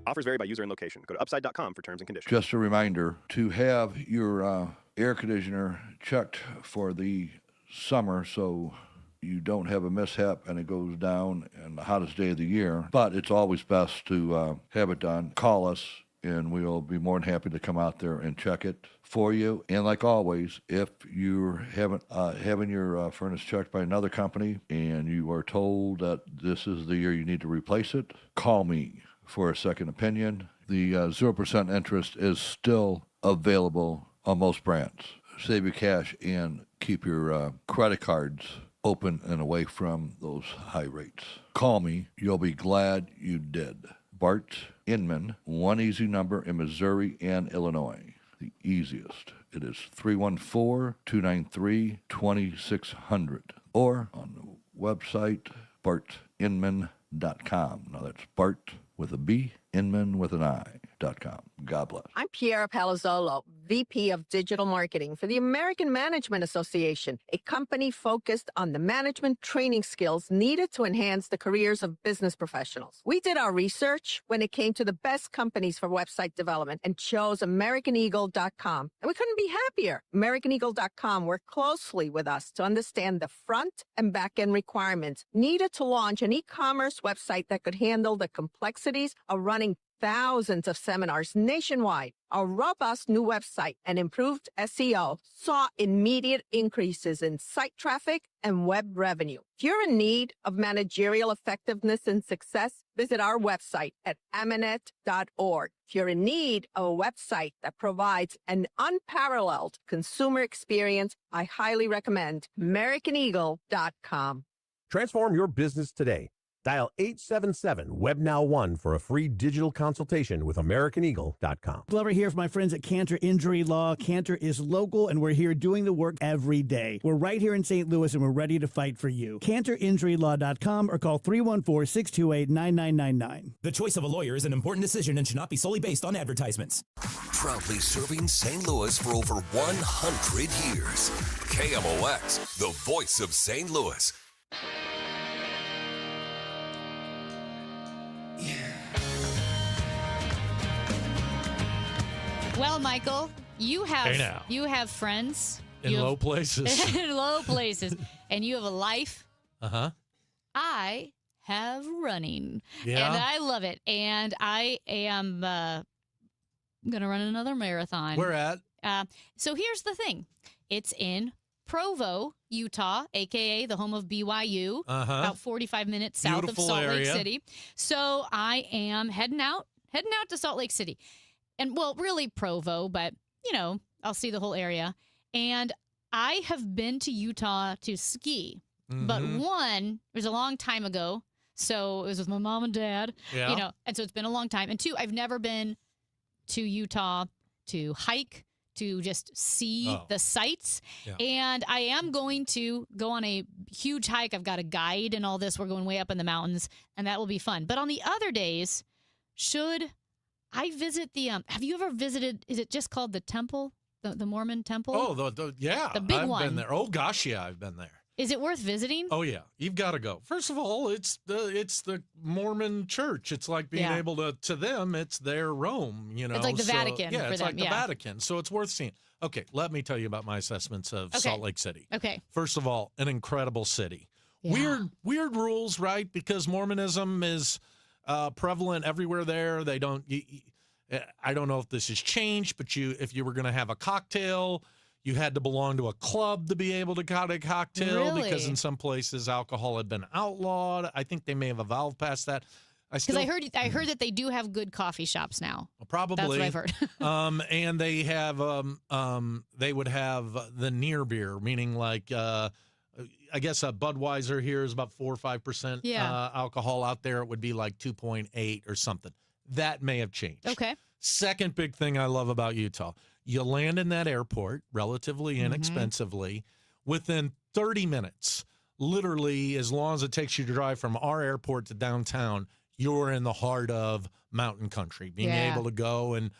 Offers vary by user and location. Go to upside.com for terms and conditions. Just a reminder to have your air conditioner checked for the summer so you don't have a mishap and it goes down in the hottest day of the year. But it's always best to have it done. Call us and we'll be more than happy to come out there and check it for you. And like always, if you're having your furnace checked by another company and you are told that this is the year you need to replace it, call me for a second opinion. The 0% interest is still available on most brands. Save your cash and keep your credit cards open and away from those high rates. Call me. You'll be glad you did. Bart Inman, one easy number in Missouri and Illinois. The easiest. It is 314-293-2600 or on the website bartinman.com. Now that's Bart with a B, Inman with an I.com. God bless. I'm Piera Palazzolo, VP of Digital Marketing for the American Management Association, a company focused on the management training skills needed to enhance the careers of business professionals. We did our research when it came to the best companies for website development and chose AmericanEagle.com. And we couldn't be happier. AmericanEagle.com worked closely with us to understand the front and back end requirements needed to launch an e-commerce website that could handle the complexities of running thousands of seminars nationwide. Our robust new website and improved SEO saw immediate increases in site traffic and web revenue. If you're in need of managerial effectiveness and success, visit our website at amanet.org. If you're in need of a website that provides an unparalleled consumer experience, I highly recommend AmericanEagle.com. Transform your business today. Dial 877-WEB-NOW-1 for a free digital consultation with AmericanEagle.com. Glover here for my friends at Cantor Injury Law. Cantor is local, and we're here doing the work every day. We're right here in St. Louis, and we're ready to fight for you. CantorInjuryLaw.com or call 314-628-9999. The choice of a lawyer is an important decision and should not be solely based on advertisements. Proudly serving St. Louis for over 100 years. KMOX, the voice of St. Louis. Well, Michael, you have friends in low places. In low places, and you have a life. Uh-huh. I have running, Yeah. and I love it. And I am going to run another marathon. Where at? So here's the thing. It's in Provo, Utah, a.k.a. the home of BYU, about 45 minutes south Beautiful of Salt area. Lake City. So I am heading out to Salt Lake City. And, well, really Provo, but, I'll see the whole area. And I have been to Utah to ski. But one, it was a long time ago. So it was with my mom and dad, and so it's been a long time. And two, I've never been to Utah to hike, to just see the sights. Yeah. And I am going to go on a huge hike. I've got a guide and all this. We're going way up in the mountains, and that will be fun. But on the other days, should I visit the, have you ever visited, is it just called the temple, the Mormon temple? Oh, the big I've one. been there. Oh, gosh, yeah, I've been there. Is it worth visiting? Oh, yeah. You've got to go. First of all, it's the Mormon church. It's like being able to them, it's their Rome, It's like the Vatican Yeah, for it's them, like the Vatican. So it's worth seeing. Okay, let me tell you about my assessments of Salt Lake City. Okay. First of all, an incredible city. Yeah. Weird rules, right? Because Mormonism is prevalent everywhere there. They don't I don't know if this has changed, but if you were going to have a cocktail, you had to belong to a club to be able to get a cocktail because in some places alcohol had been outlawed. I think they may have evolved past that. Because I heard that they do have good coffee shops now. Probably. That's what I've heard. And they have they would have the near beer, meaning like I guess a Budweiser here is about 4 or 5% alcohol. Out there it would be like 2.8 or something. That may have changed. Okay. Second big thing I love about Utah. You land in that airport relatively inexpensively within 30 minutes, literally as long as it takes you to drive from our airport to downtown, you're in the heart of mountain country, being able to go and,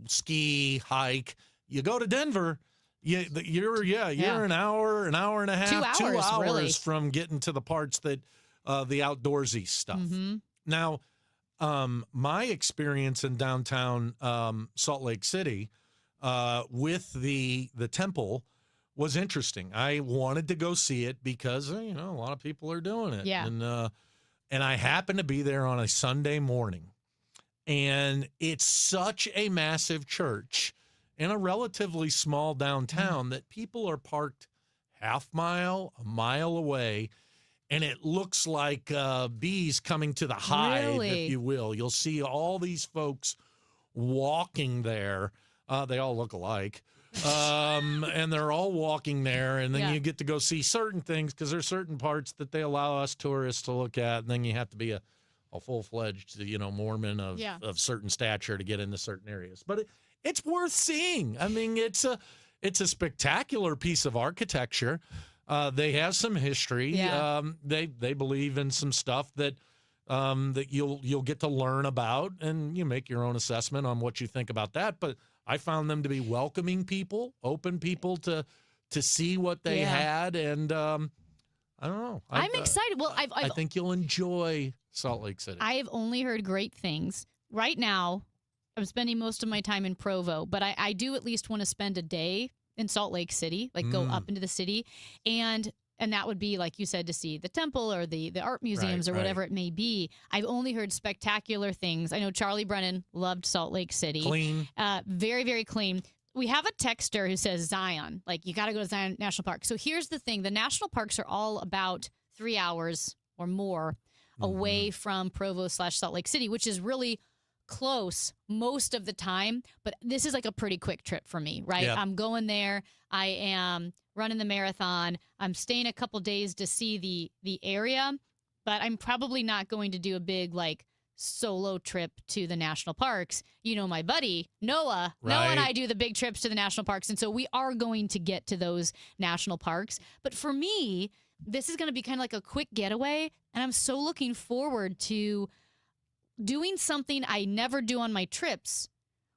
ski, hike. You go to Denver, you're an hour and a half, 2 hours really. From getting to the parts that the outdoorsy stuff. Now, my experience in downtown Salt Lake City with the temple was interesting. I wanted to go see it because a lot of people are doing it. Yeah. And I happened to be there on a Sunday morning, and it's such a massive church in a relatively small downtown that people are parked a mile away. And it looks like bees coming to the hive, if you will. You'll see all these folks walking there. They all look alike. And they're all walking there. And then you get to go see certain things because there's certain parts that they allow us tourists to look at. And then you have to be a full-fledged, Mormon of certain stature to get into certain areas. But it's worth seeing. I mean, it's a spectacular piece of architecture. They have some history. Yeah. They believe in some stuff that that you'll get to learn about, and you make your own assessment on what you think about that. But I found them to be welcoming people, open people to see what they had, and I don't know. I'm excited. Well, I think you'll enjoy Salt Lake City. I have only heard great things. Right now, I'm spending most of my time in Provo, but I do at least want to spend a day in Salt Lake City, like go up into the city. And that would be, like you said, to see the temple or the art museums or whatever it may be. I've only heard spectacular things. I know Charlie Brennan loved Salt Lake City. Clean. Very, very clean. We have a texter who says Zion, like you got to go to Zion National Park. So here's the thing. The national parks are all about 3 hours or more away from Provo/Salt Lake City, which is really close most of the time, but this is like a pretty quick trip for me, right? Yep. I'm going there. I am running the marathon. I'm staying a couple days to see the area, but I'm probably not going to do a big like solo trip to the national parks. My buddy Noah and I do the big trips to the national parks, and so we are going to get to those national parks. But for me, this is going to be kind of like a quick getaway, and I'm so looking forward to doing something I never do on my trips,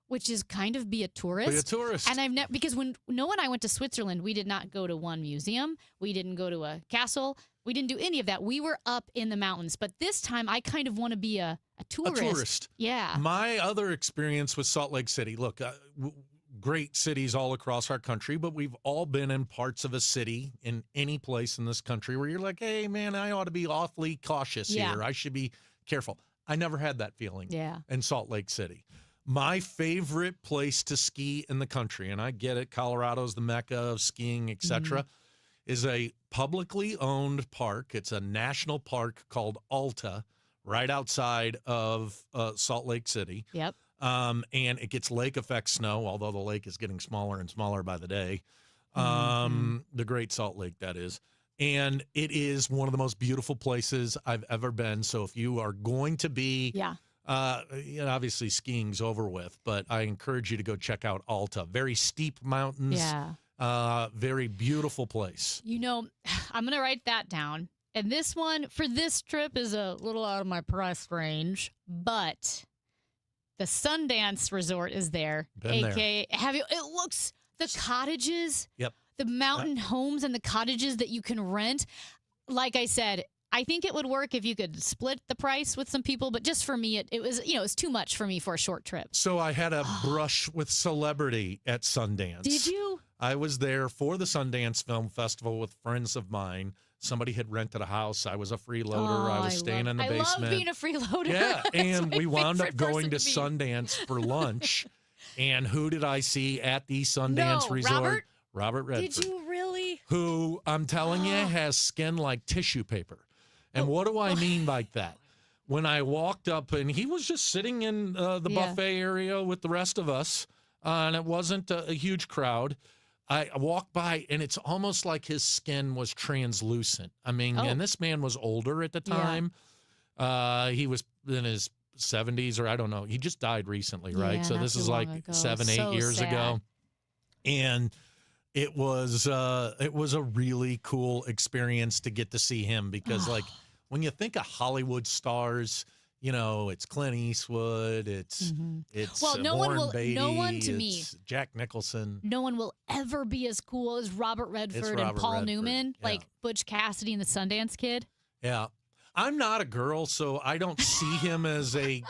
which is kind of be a tourist. Be a tourist. And I've never, because when Noah and I went to Switzerland, we did not go to one museum. We didn't go to a castle. We didn't do any of that. We were up in the mountains. But this time, I kind of want to be a tourist. A tourist. Yeah. My other experience with Salt Lake City, look, great cities all across our country, but we've all been in parts of a city in any place in this country where you're like, hey, man, I ought to be awfully cautious here. I should be careful. I never had that feeling in Salt Lake City. My favorite place to ski in the country, and I get it, Colorado's the mecca of skiing, etc., is a publicly owned park. It's a national park called Alta, right outside of Salt Lake City. Yep. And it gets lake effect snow, although the lake is getting smaller and smaller by the day. The Great Salt Lake, that is. And it is one of the most beautiful places I've ever been. So if you are going to be, obviously skiing's over with, but I encourage you to go check out Alta. Very steep mountains. Yeah. Very beautiful place. You know, I'm going to write that down. And this one for this trip is a little out of my price range, but the Sundance Resort is there. Been AKA, it looks, the cottages. Yep. The mountain homes and the cottages that you can rent. Like I said, I think it would work if you could split the price with some people, but just for me, it was, it was too much for me for a short trip. So I had a brush with celebrity at Sundance. Did you? I was there for the Sundance Film Festival with friends of mine. Somebody had rented a house. I was a freeloader. I was staying in the basement. I love being a freeloader. Yeah, and we wound up going to be. Sundance for lunch. And who did I see at the Sundance Resort? Robert Redford. Did you really? Who, I'm telling you, has skin like tissue paper. And what do I mean by that? When I walked up, and he was just sitting in the buffet area with the rest of us, and it wasn't a huge crowd. I walked by, and it's almost like his skin was translucent. I mean, and this man was older at the time. He was in his 70s, or I don't know. He just died recently, right? Yeah, so this is like 7-8 years ago. And it was a really cool experience to get to see him because, like, when you think of Hollywood stars, it's Clint Eastwood, it's Warren Beatty, it's Jack Nicholson. No one will ever be as cool as Robert Redford and Paul Newman, like Butch Cassidy and the Sundance Kid. Yeah. I'm not a girl, so I don't see him as a,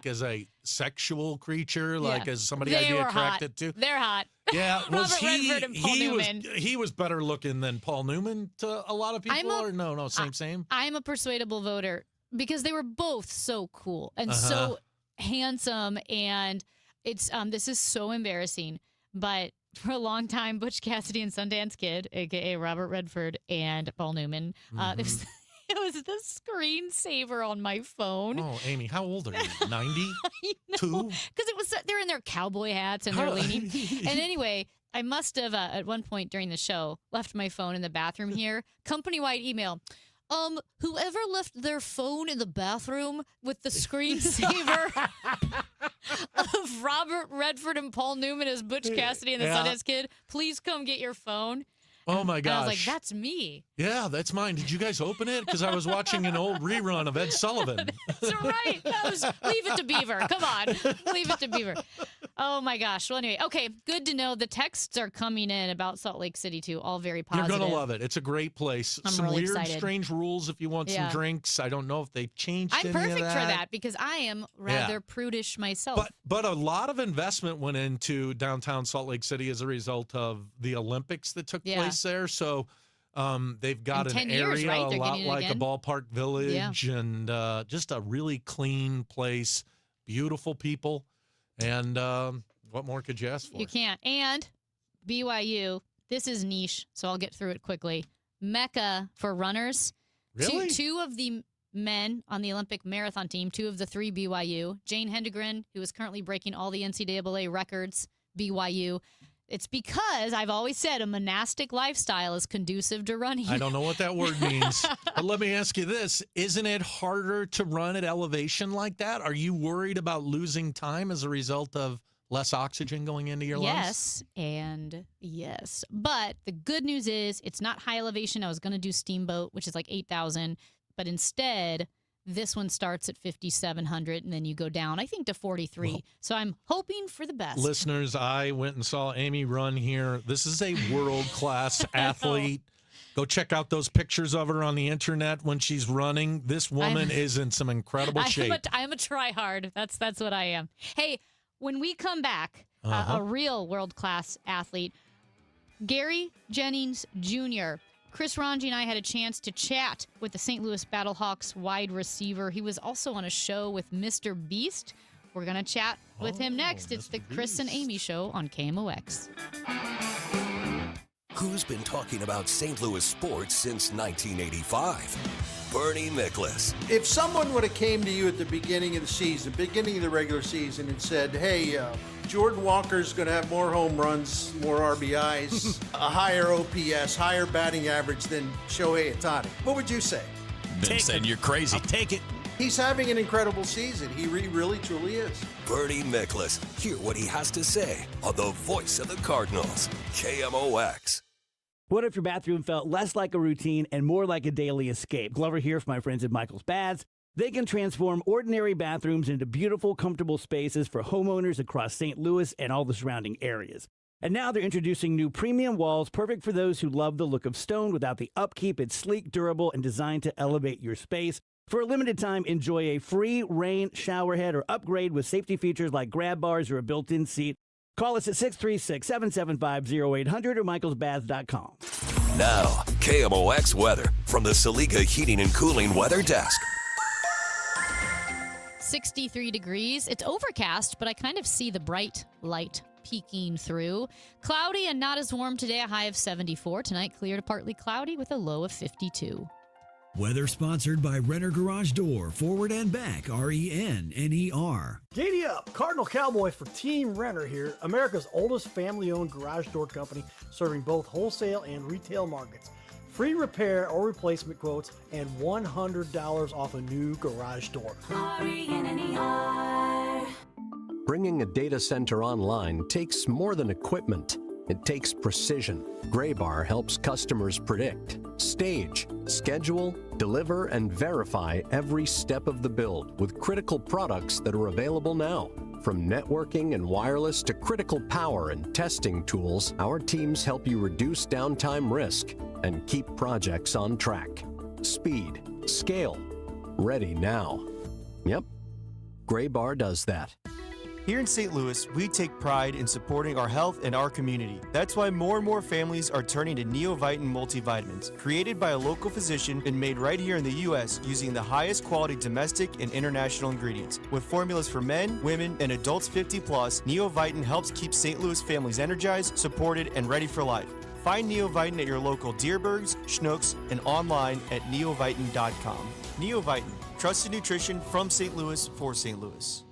as a sexual creature, like as somebody I'd be attracted to. They're hot. Yeah, Redford and Paul Newman. He was better looking than Paul Newman to a lot of people, or no, same? I'm a persuadable voter because they were both so cool and so handsome, and it's this is so embarrassing, but for a long time, Butch Cassidy and Sundance Kid, a.k.a. Robert Redford and Paul Newman, it was the screensaver on my phone. Oh, Amy, how old are you? 92? Because they're in their cowboy hats and they're leaning. And anyway, I must have at one point during the show left my phone in the bathroom here. Company-wide email. Whoever left their phone in the bathroom with the screensaver of Robert Redford and Paul Newman as Butch Cassidy and the Sundance Kid, please come get your phone. Oh, my gosh. And I was like, that's me. Yeah, that's mine. Did you guys open it? Because I was watching an old rerun of Ed Sullivan. That's right. Leave it to Beaver. Come on. Leave it to Beaver. Oh, my gosh. Well, anyway, okay, good to know. The texts are coming in about Salt Lake City, too. All very positive. You're going to love it. It's a great place. I'm some really weird, excited. Strange rules if you want some drinks. I don't know if they've changed I'm any perfect of that. for that because I am rather prudish myself. But a lot of investment went into downtown Salt Lake City as a result of the Olympics that took place there. So they've got an area a lot like a ballpark village and just a really clean place, beautiful people. And what more could you ask for? You can't. And BYU, this is niche, so I'll get through it quickly. Mecca for runners. Really? Two of the men on the Olympic marathon team, 2 of the 3 BYU. Jane Hendegren, who is currently breaking all the NCAA records, BYU. It's because I've always said a monastic lifestyle is conducive to running. I don't know what that word means. But let me ask you this. Isn't it harder to run at elevation like that? Are you worried about losing time as a result of less oxygen going into your lungs? Yes, and yes. But the good news is it's not high elevation. I was going to do Steamboat, which is like 8,000. But instead, this one starts at 5,700, and then you go down, I think, to 43. Well, so I'm hoping for the best. Listeners, I went and saw Amy run here. This is a world-class athlete. Go check out those pictures of her on the internet when she's running. This woman is in some incredible shape. I'm a try-hard. That's what I am. Hey, when we come back, a real world-class athlete, Gary Jennings Jr., Chris Ranji and I had a chance to chat with the St. Louis Battlehawks wide receiver. He was also on a show with Mr. Beast. We're going to chat with him next. It's the Chris and Amy Show on KMOX. Who's been talking about St. Louis sports since 1985? Bernie Miklasz. If someone would have came to you at the beginning of the season, beginning of the regular season, and said, hey, Jordan Walker's going to have more home runs, more RBIs, a higher OPS, higher batting average than Shohei Ohtani, what would you say? Then said you're crazy. I'll take it. He's having an incredible season. He really, truly is. Bernie Miklasz. Hear what he has to say on the voice of the Cardinals, KMOX. What if your bathroom felt less like a routine and more like a daily escape? Glover here from my friends at Michael's Baths. They can transform ordinary bathrooms into beautiful, comfortable spaces for homeowners across St. Louis and all the surrounding areas. And now they're introducing new premium walls, perfect for those who love the look of stone without the upkeep. It's sleek, durable, and designed to elevate your space. For a limited time, enjoy a free rain shower head or upgrade with safety features like grab bars or a built-in seat. Call us at 636-775-0800 or michaelsbaths.com. Now, KMOX weather from the Saliga Heating and Cooling Weather Desk. 63 degrees. It's overcast, but I kind of see the bright light peeking through. Cloudy and not as warm today, a high of 74. Tonight, clear to partly cloudy with a low of 52. Weather sponsored by Renner Garage Door, forward and back, RENNER. Giddy up! Cardinal Cowboy for Team Renner here, America's oldest family-owned garage door company serving both wholesale and retail markets. Free repair or replacement quotes and $100 off a new garage door. RENNER. Bringing a data center online takes more than equipment. It takes precision. Graybar helps customers predict, stage, schedule, deliver, and verify every step of the build with critical products that are available now. From networking and wireless to critical power and testing tools, our teams help you reduce downtime risk and keep projects on track. Speed, scale, ready now. Yep, Graybar does that. Here in St. Louis, we take pride in supporting our health and our community. That's why more and more families are turning to Neovitin multivitamins, created by a local physician and made right here in the U.S. using the highest quality domestic and international ingredients. With formulas for men, women, and adults 50 plus, Neovitin helps keep St. Louis families energized, supported, and ready for life. Find Neovitin at your local Dierbergs, Schnucks, and online at neovitin.com. Neovitin, trusted nutrition from St. Louis for St. Louis.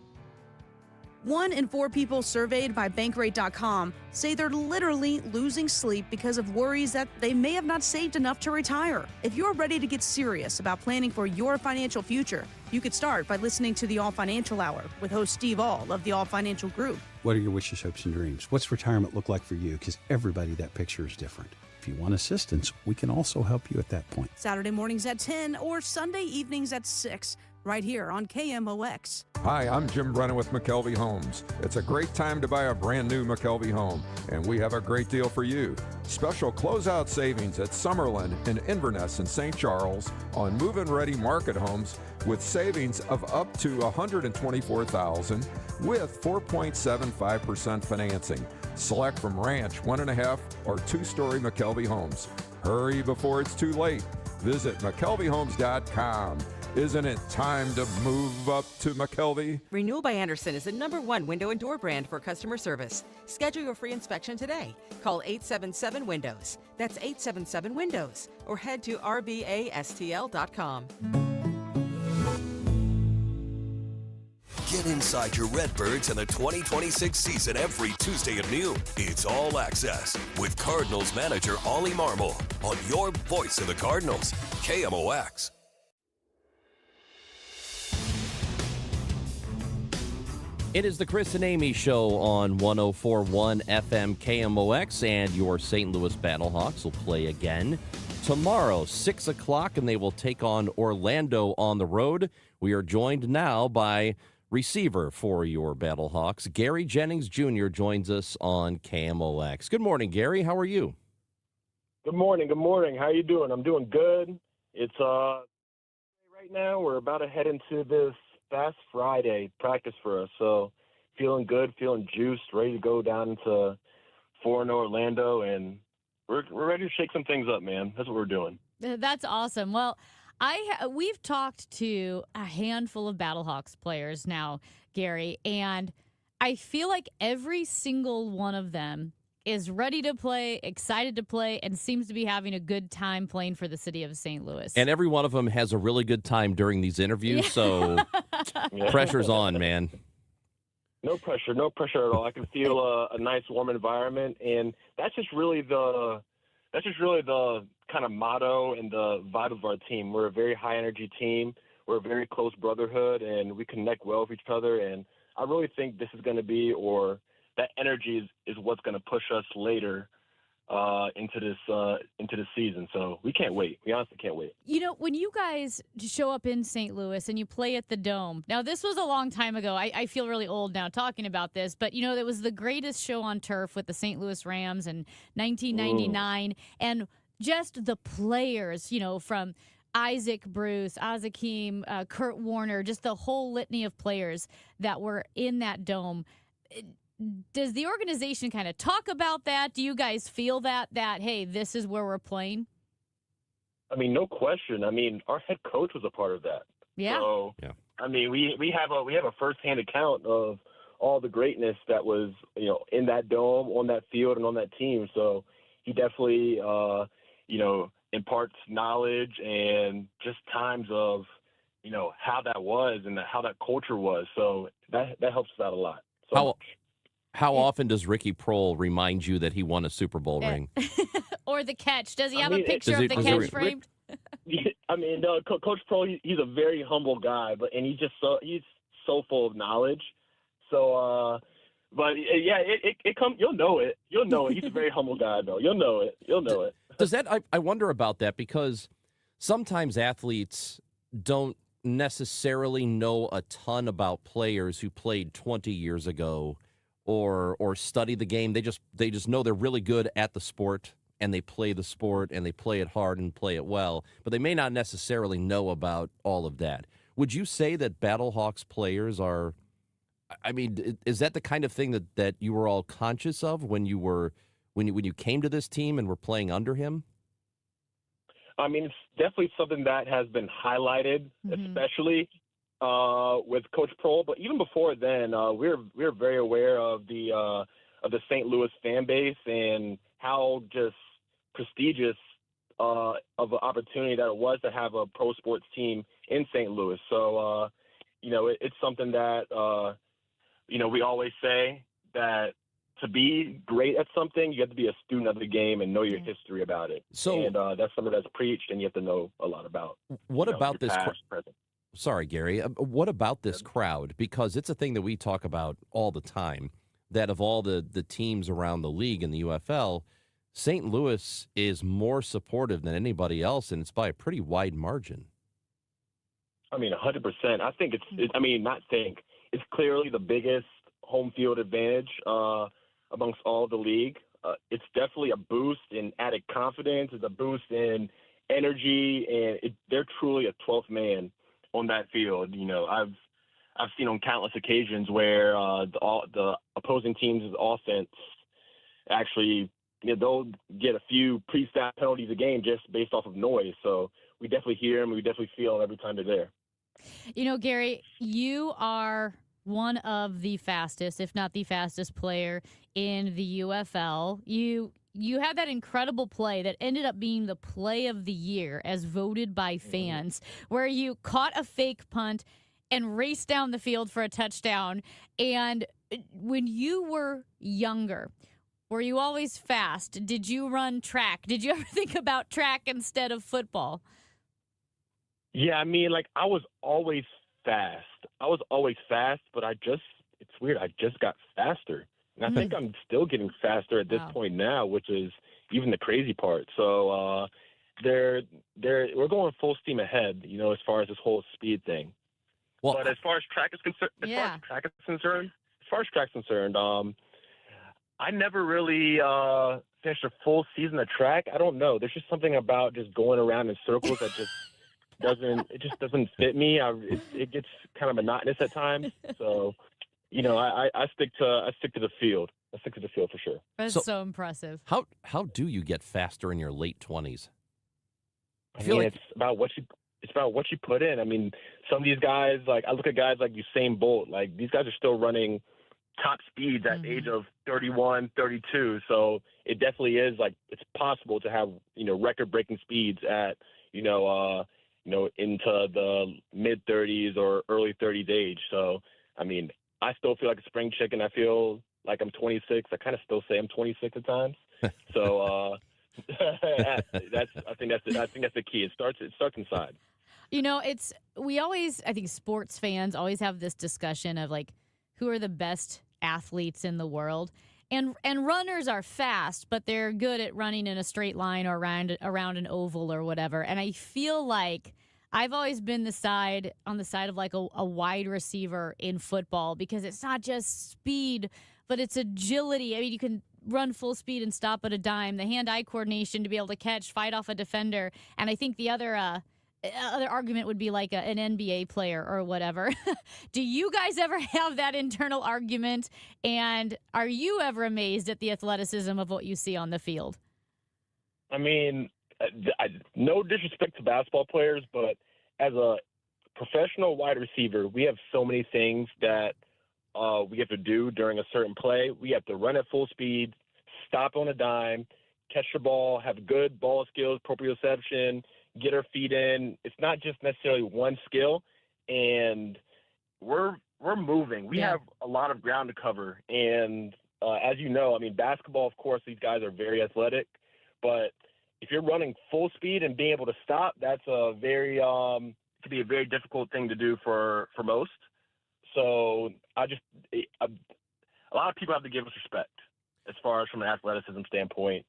1 in 4 people surveyed by Bankrate.com say they're literally losing sleep because of worries that they may have not saved enough to retire. If you're ready to get serious about planning for your financial future, you could start by listening to the All Financial Hour with host Steve All of the All Financial Group. What are your wishes, hopes, and dreams? What's retirement look like for you? Because everybody, that picture is different. If you want assistance, we can also help you at that point. Saturday mornings at 10 or Sunday evenings at 6, right here on KMOX. Hi, I'm Jim Brennan with McKelvey Homes. It's a great time to buy a brand new McKelvey home, and we have a great deal for you. Special closeout savings at Summerlin and Inverness in St. Charles on move-in ready market homes with savings of up to $124,000 with 4.75% financing. Select from ranch, 1.5 or 2-story McKelvey homes. Hurry before it's too late. Visit McKelveyhomes.com. Isn't it time to move up to McKelvey? Renewal by Andersen is the #1 window and door brand for customer service. Schedule your free inspection today. Call 877-WINDOWS. That's 877-WINDOWS. Or head to rbastl.com. Get inside your Redbirds and the 2026 season every Tuesday at noon. It's All Access with Cardinals manager Ollie Marmol on your voice of the Cardinals, KMOX. It is the Chris and Amy Show on 104.1 FM KMOX, and your St. Louis Battlehawks will play again tomorrow, 6 o'clock, and they will take on Orlando on the road. We are joined now by receiver for your Battlehawks, Gary Jennings Jr. joins us on KMOX. Good morning, Gary. How are you? Good morning. Good morning. How you doing? I'm doing good. It's right now we're about to head into this Fast Friday practice for us, so feeling good, feeling juiced, ready to go down into Foreign Orlando, and we're ready to shake some things up, man. That's what we're doing. That's awesome. Well, We've talked to a handful of Battlehawks players now, Gary, and I feel like every single one of them is ready to play, excited to play, and seems to be having a good time playing for the city of St. Louis. And every one of them has a really good time during these interviews, so pressure's on, man. No pressure at all. I can feel a nice, warm environment, and that's just really the kind of motto and the vibe of our team. We're a very high energy team. We're a very close brotherhood, and we connect well with each other. And I really think this is going to be, or that energy is what's going to push us later into this season. So we can't wait. We honestly can't wait. You know, when you guys show up in St. Louis and you play at the Dome, now this was a long time ago. I feel really old now talking about this, but, you know, it was the greatest show on turf with the St. Louis Rams in 1999. And just the players, you know, from Isaac Bruce, Azakim, Kurt Warner, just the whole litany of players that were in that Dome. Does the organization kind of talk about that? Do you guys feel that, hey, this is where we're playing? I mean, no question. I mean, our head coach was a part of that. Yeah. So, I mean, we have a firsthand account of all the greatness that was, you know, in that dome, on that field, and on that team. So he definitely, you know, imparts knowledge and just times of, you know, how that was and how that culture was. So that helps us out a lot. How often does Ricky Prohl remind you that he won a Super Bowl ring? Or the catch? Does he have a picture of the catch framed? I mean, Coach Prohl, he's a very humble guy, and he's so full of knowledge. So, but yeah, it comes. You'll know it. He's a very humble guy, though. You'll know it. Does that? I wonder about that, because sometimes athletes don't necessarily know a ton about players who played 20 years ago. Or study the game. They just know they're really good at the sport, and they play the sport, and they play it hard and play it well, but they may not necessarily know about all of that. Would you say that Battlehawks players are, I mean, is that the kind of thing that you were all conscious of when you came to this team and were playing under him? I mean, it's definitely something that has been highlighted, especially with Coach Prohl, but even before then, we're very aware of the St. Louis fan base and how just prestigious of an opportunity that it was to have a pro sports team in St. Louis. So, you know, it's something that you know, we always say that to be great at something, you have to be a student of the game and know your history about it. So, and that's something that's preached, and you have to know a lot about. What about this? Past, present. Sorry, Gary. What about this crowd? Because it's a thing that we talk about all the time, that of all the teams around the league in the UFL, St. Louis is more supportive than anybody else, and it's by a pretty wide margin. I mean, 100%. I think it's clearly the biggest home field advantage amongst all the league. It's definitely a boost in added confidence. It's a boost in energy, and they're truly a 12th man on that field. You know, I've seen on countless occasions where the opposing team's offense actually, you know, they'll get a few pre-snap penalties a game just based off of noise. So we definitely hear them. We definitely feel them every time they're there. You know, Gary, you are one of the fastest, if not the fastest player in the UFL. You had that incredible play that ended up being the play of the year as voted by fans, where you caught a fake punt and raced down the field for a touchdown. And when you were younger, were you always fast? Did you run track? Did you ever think about track instead of football? Yeah, I mean, like, I was always fast, but it's weird. I just got faster. And I think I'm still getting faster at this point now, which is even the crazy part. So we're going full steam ahead, you know, as far as this whole speed thing. Well, but as far as track is concerned, I never really finished a full season of track. I don't know. There's just something about just going around in circles that just doesn't fit me. It gets kind of monotonous at times. So, you know, I stick to the field. I stick to the field for sure. That's so impressive. How do you get faster in your late 20s? I feel like it's it's about what you put in. I mean, some of these guys, like I look at guys like Usain Bolt, like these guys are still running top speeds at the age of 31, 32. So it definitely is like it's possible to have, record-breaking speeds at, into the mid-30s or early 30s age. So, I mean, I still feel like a spring chicken. I feel like I'm 26. I kind of still say I'm 26 at times. So I think that's the key. It starts inside. I think sports fans always have this discussion of like, who are the best athletes in the world? And runners are fast, but they're good at running in a straight line or around an oval or whatever. And I feel like I've always been on the side of like a wide receiver in football, because it's not just speed, but it's agility. I mean, you can run full speed and stop at a dime, the hand-eye coordination to be able to catch, fight off a defender. And I think the other argument would be like an NBA player or whatever. Do you guys ever have that internal argument? And are you ever amazed at the athleticism of what you see on the field? I mean, no disrespect to basketball players, but as a professional wide receiver, we have so many things that we have to do during a certain play. We have to run at full speed, stop on a dime, catch the ball, have good ball skills, proprioception, get our feet in. It's not just necessarily one skill, and we're moving. We have a lot of ground to cover, and as you know, I mean, basketball, of course, these guys are very athletic, but if you're running full speed and being able to stop, that's could be a very difficult thing to do for most. So a lot of people have to give us respect as far as from an athleticism standpoint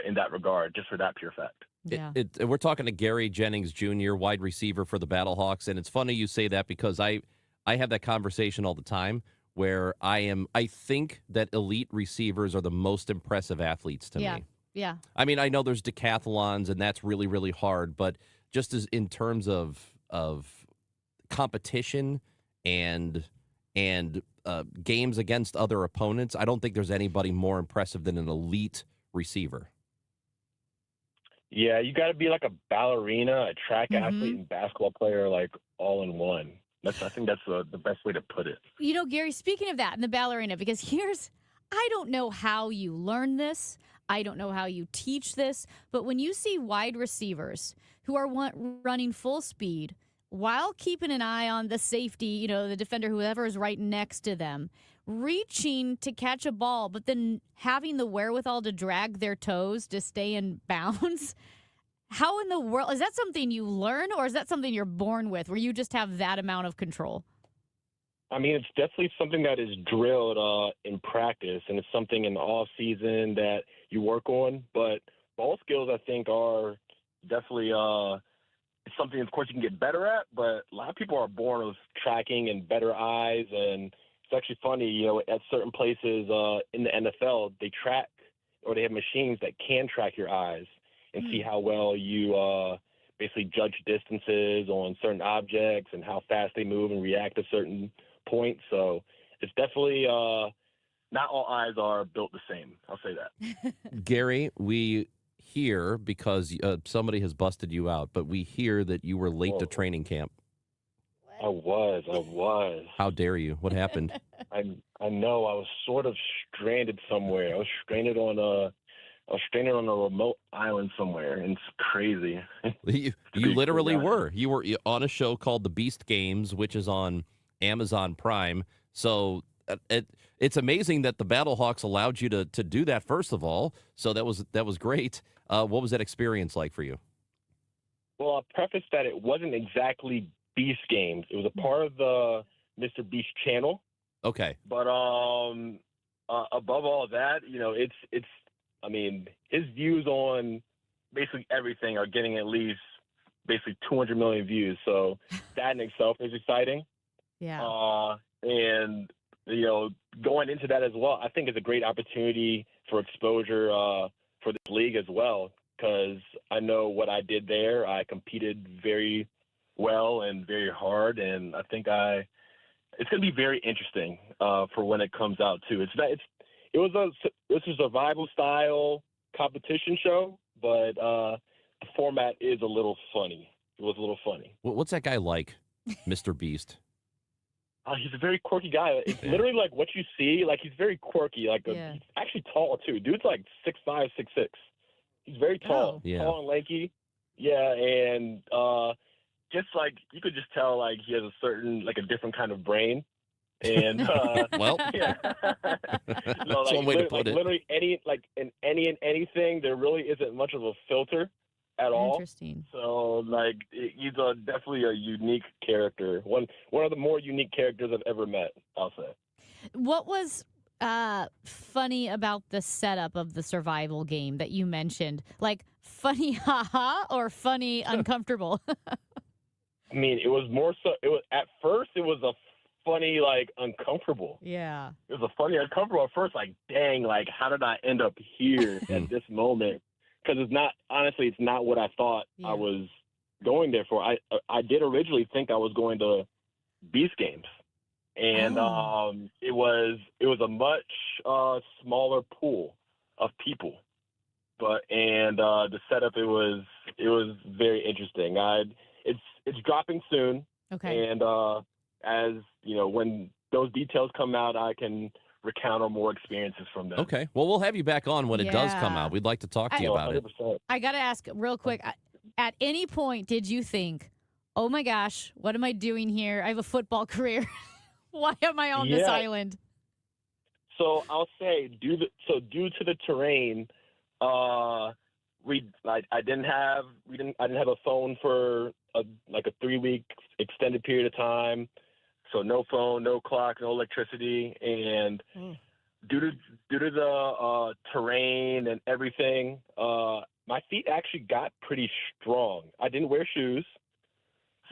in that regard, just for that pure fact. Yeah. We're talking to Gary Jennings Jr., wide receiver for the Battlehawks, and it's funny you say that because I have that conversation all the time where I think that elite receivers are the most impressive athletes to me. Yeah. I mean, I know there's decathlons, and that's really, really hard, but just as in terms of competition and games against other opponents, I don't think there's anybody more impressive than an elite receiver. Yeah, you got to be like a ballerina, a track athlete, and basketball player, like all in one. I think that's the best way to put it. Gary, speaking of that and the ballerina, because I don't know how you learn this. I don't know how you teach this, but when you see wide receivers who are running full speed while keeping an eye on the safety, the defender, whoever is right next to them, reaching to catch a ball, but then having the wherewithal to drag their toes to stay in bounds. How in the world, is that something you learn, or is that something you're born with, where you just have that amount of control? I mean, it's definitely something that is drilled in practice, and it's something in the off season that you work on. But ball skills, I think, are definitely it's something, of course, you can get better at. But a lot of people are born with tracking and better eyes, and it's actually funny, at certain places in the NFL, they track, or they have machines that can track your eyes and see how well you basically judge distances on certain objects and how fast they move and react to certain points. So it's definitely not all eyes are built the same. I'll say that. Gary, we hear, because somebody has busted you out, but we hear that you were late to training camp. I was. How dare you? What happened? I know. I was sort of stranded somewhere. I was stranded on a remote island somewhere, and it's crazy. You literally were. You were on a show called The Beast Games, which is on Amazon Prime. So it's amazing that the Battlehawks allowed you to do that, first of all. So that was great. What was that experience like for you? Well, I'll preface that it wasn't exactly Beast Games. It was a part of the Mr. Beast channel. Okay. But above all that, it's I mean, his views on basically everything are getting at least basically 200 million views. So that in itself is exciting. Yeah. And, going into that as well, I think it's a great opportunity for exposure for this league as well, because I know what I did there. I competed very well and very hard, and I think it's going to be very interesting for when it comes out too. It was a survival style competition show, but the format is a little funny. was a little funny. What's that guy like, Mr. Beast? He's a very quirky guy. It's literally like what you see. Like, he's very quirky. Like, he's actually tall, too. Dude's like 6'5", 6'6". He's very tall. Tall and lanky. Yeah, and just like, you could just tell, like, he has a certain, like, a different kind of brain. And, well, yeah. That's one way to put it. Literally anything, there really isn't much of a filter at all. Interesting. So, like, he's definitely a unique character. One of the more unique characters I've ever met, I'll say. What was funny about the setup of the survival game that you mentioned? Like, funny haha or funny uncomfortable? I mean, it was more so, at first it was a funny, like, uncomfortable. Yeah. It was a funny uncomfortable at first, like, dang, like, how did I end up here at this moment? Because it's not what I thought I was going there for. I did originally think I was going to Beast Games. And it was a much smaller pool of people. The setup, it was very interesting. It's dropping soon. Okay. And as you know, when those details come out, I can recount on more experiences from them. Okay. Well, we'll have you back on when it does come out. We'd like to talk to you about 100%. I got to ask real quick. At any point, did you think, oh my gosh, what am I doing here? I have a football career. Why am I on this island? So I'll say, due to the terrain, I didn't have a phone for a 3-week extended period of time. So no phone, no clock, no electricity, and due to the terrain and everything, my feet actually got pretty strong. I didn't wear shoes,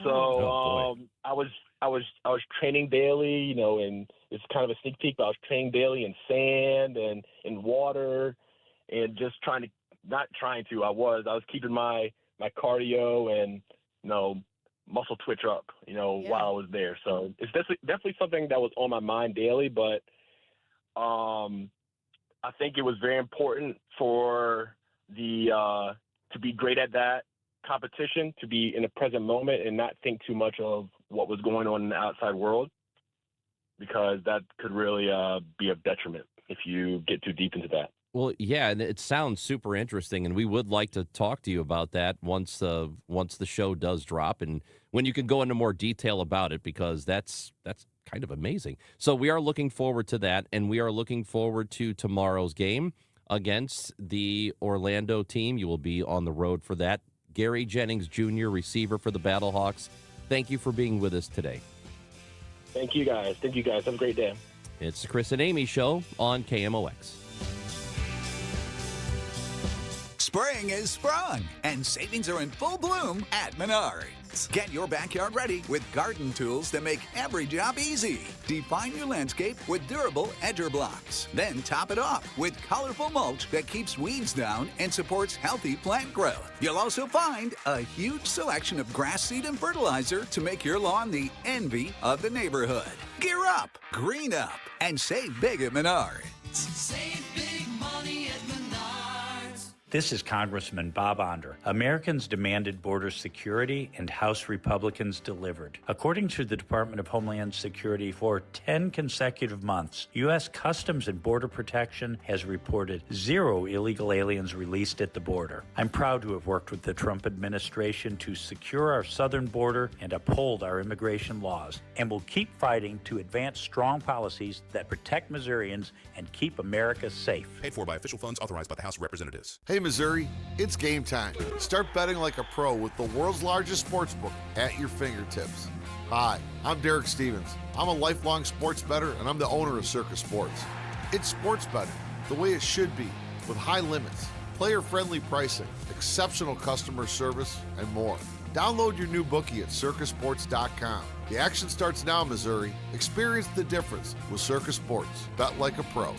so I was training daily. You know, and it's kind of a sneak peek, but I was training daily in sand and in water, and just I was keeping my cardio and muscle twitch up, while I was there. So it's definitely something that was on my mind daily, but I think it was very important for to be great at that competition, to be in the present moment and not think too much of what was going on in the outside world, because that could really be a detriment if you get too deep into that. Well, yeah, and it sounds super interesting, and we would like to talk to you about that once the show does drop, and when you can go into more detail about it, because that's kind of amazing. So we are looking forward to that, and we are looking forward to tomorrow's game against the Orlando team. You will be on the road for that. Gary Jennings Jr., receiver for the Battlehawks, thank you for being with us today. Thank you, guys. Have a great day. It's the Chris and Amy Show on KMOX. Spring is sprung, and savings are in full bloom at Menards. Get your backyard ready with garden tools that make every job easy. Define your landscape with durable edger blocks. Then top it off with colorful mulch that keeps weeds down and supports healthy plant growth. You'll also find a huge selection of grass seed and fertilizer to make your lawn the envy of the neighborhood. Gear up, green up, and save big at Menards. Save big money at Menards. This is Congressman Bob Onder. Americans demanded border security, and House Republicans delivered. According to the Department of Homeland Security, for 10 consecutive months, U.S. Customs and Border Protection has reported 0 illegal aliens released at the border. I'm proud to have worked with the Trump administration to secure our southern border and uphold our immigration laws, and will keep fighting to advance strong policies that protect Missourians and keep America safe. Paid for by official funds authorized by the House of Representatives. Hey Missouri, it's game time. Start betting like a pro with the world's largest sports book at your fingertips. Hi, I'm Derek Stevens. I'm a lifelong sports bettor, and I'm the owner of Circus Sports. It's sports betting the way it should be, with high limits, player-friendly pricing, exceptional customer service, and more. Download your new bookie at circusports.com. The action starts now, Missouri. Experience the difference with Circus Sports. Bet like a pro.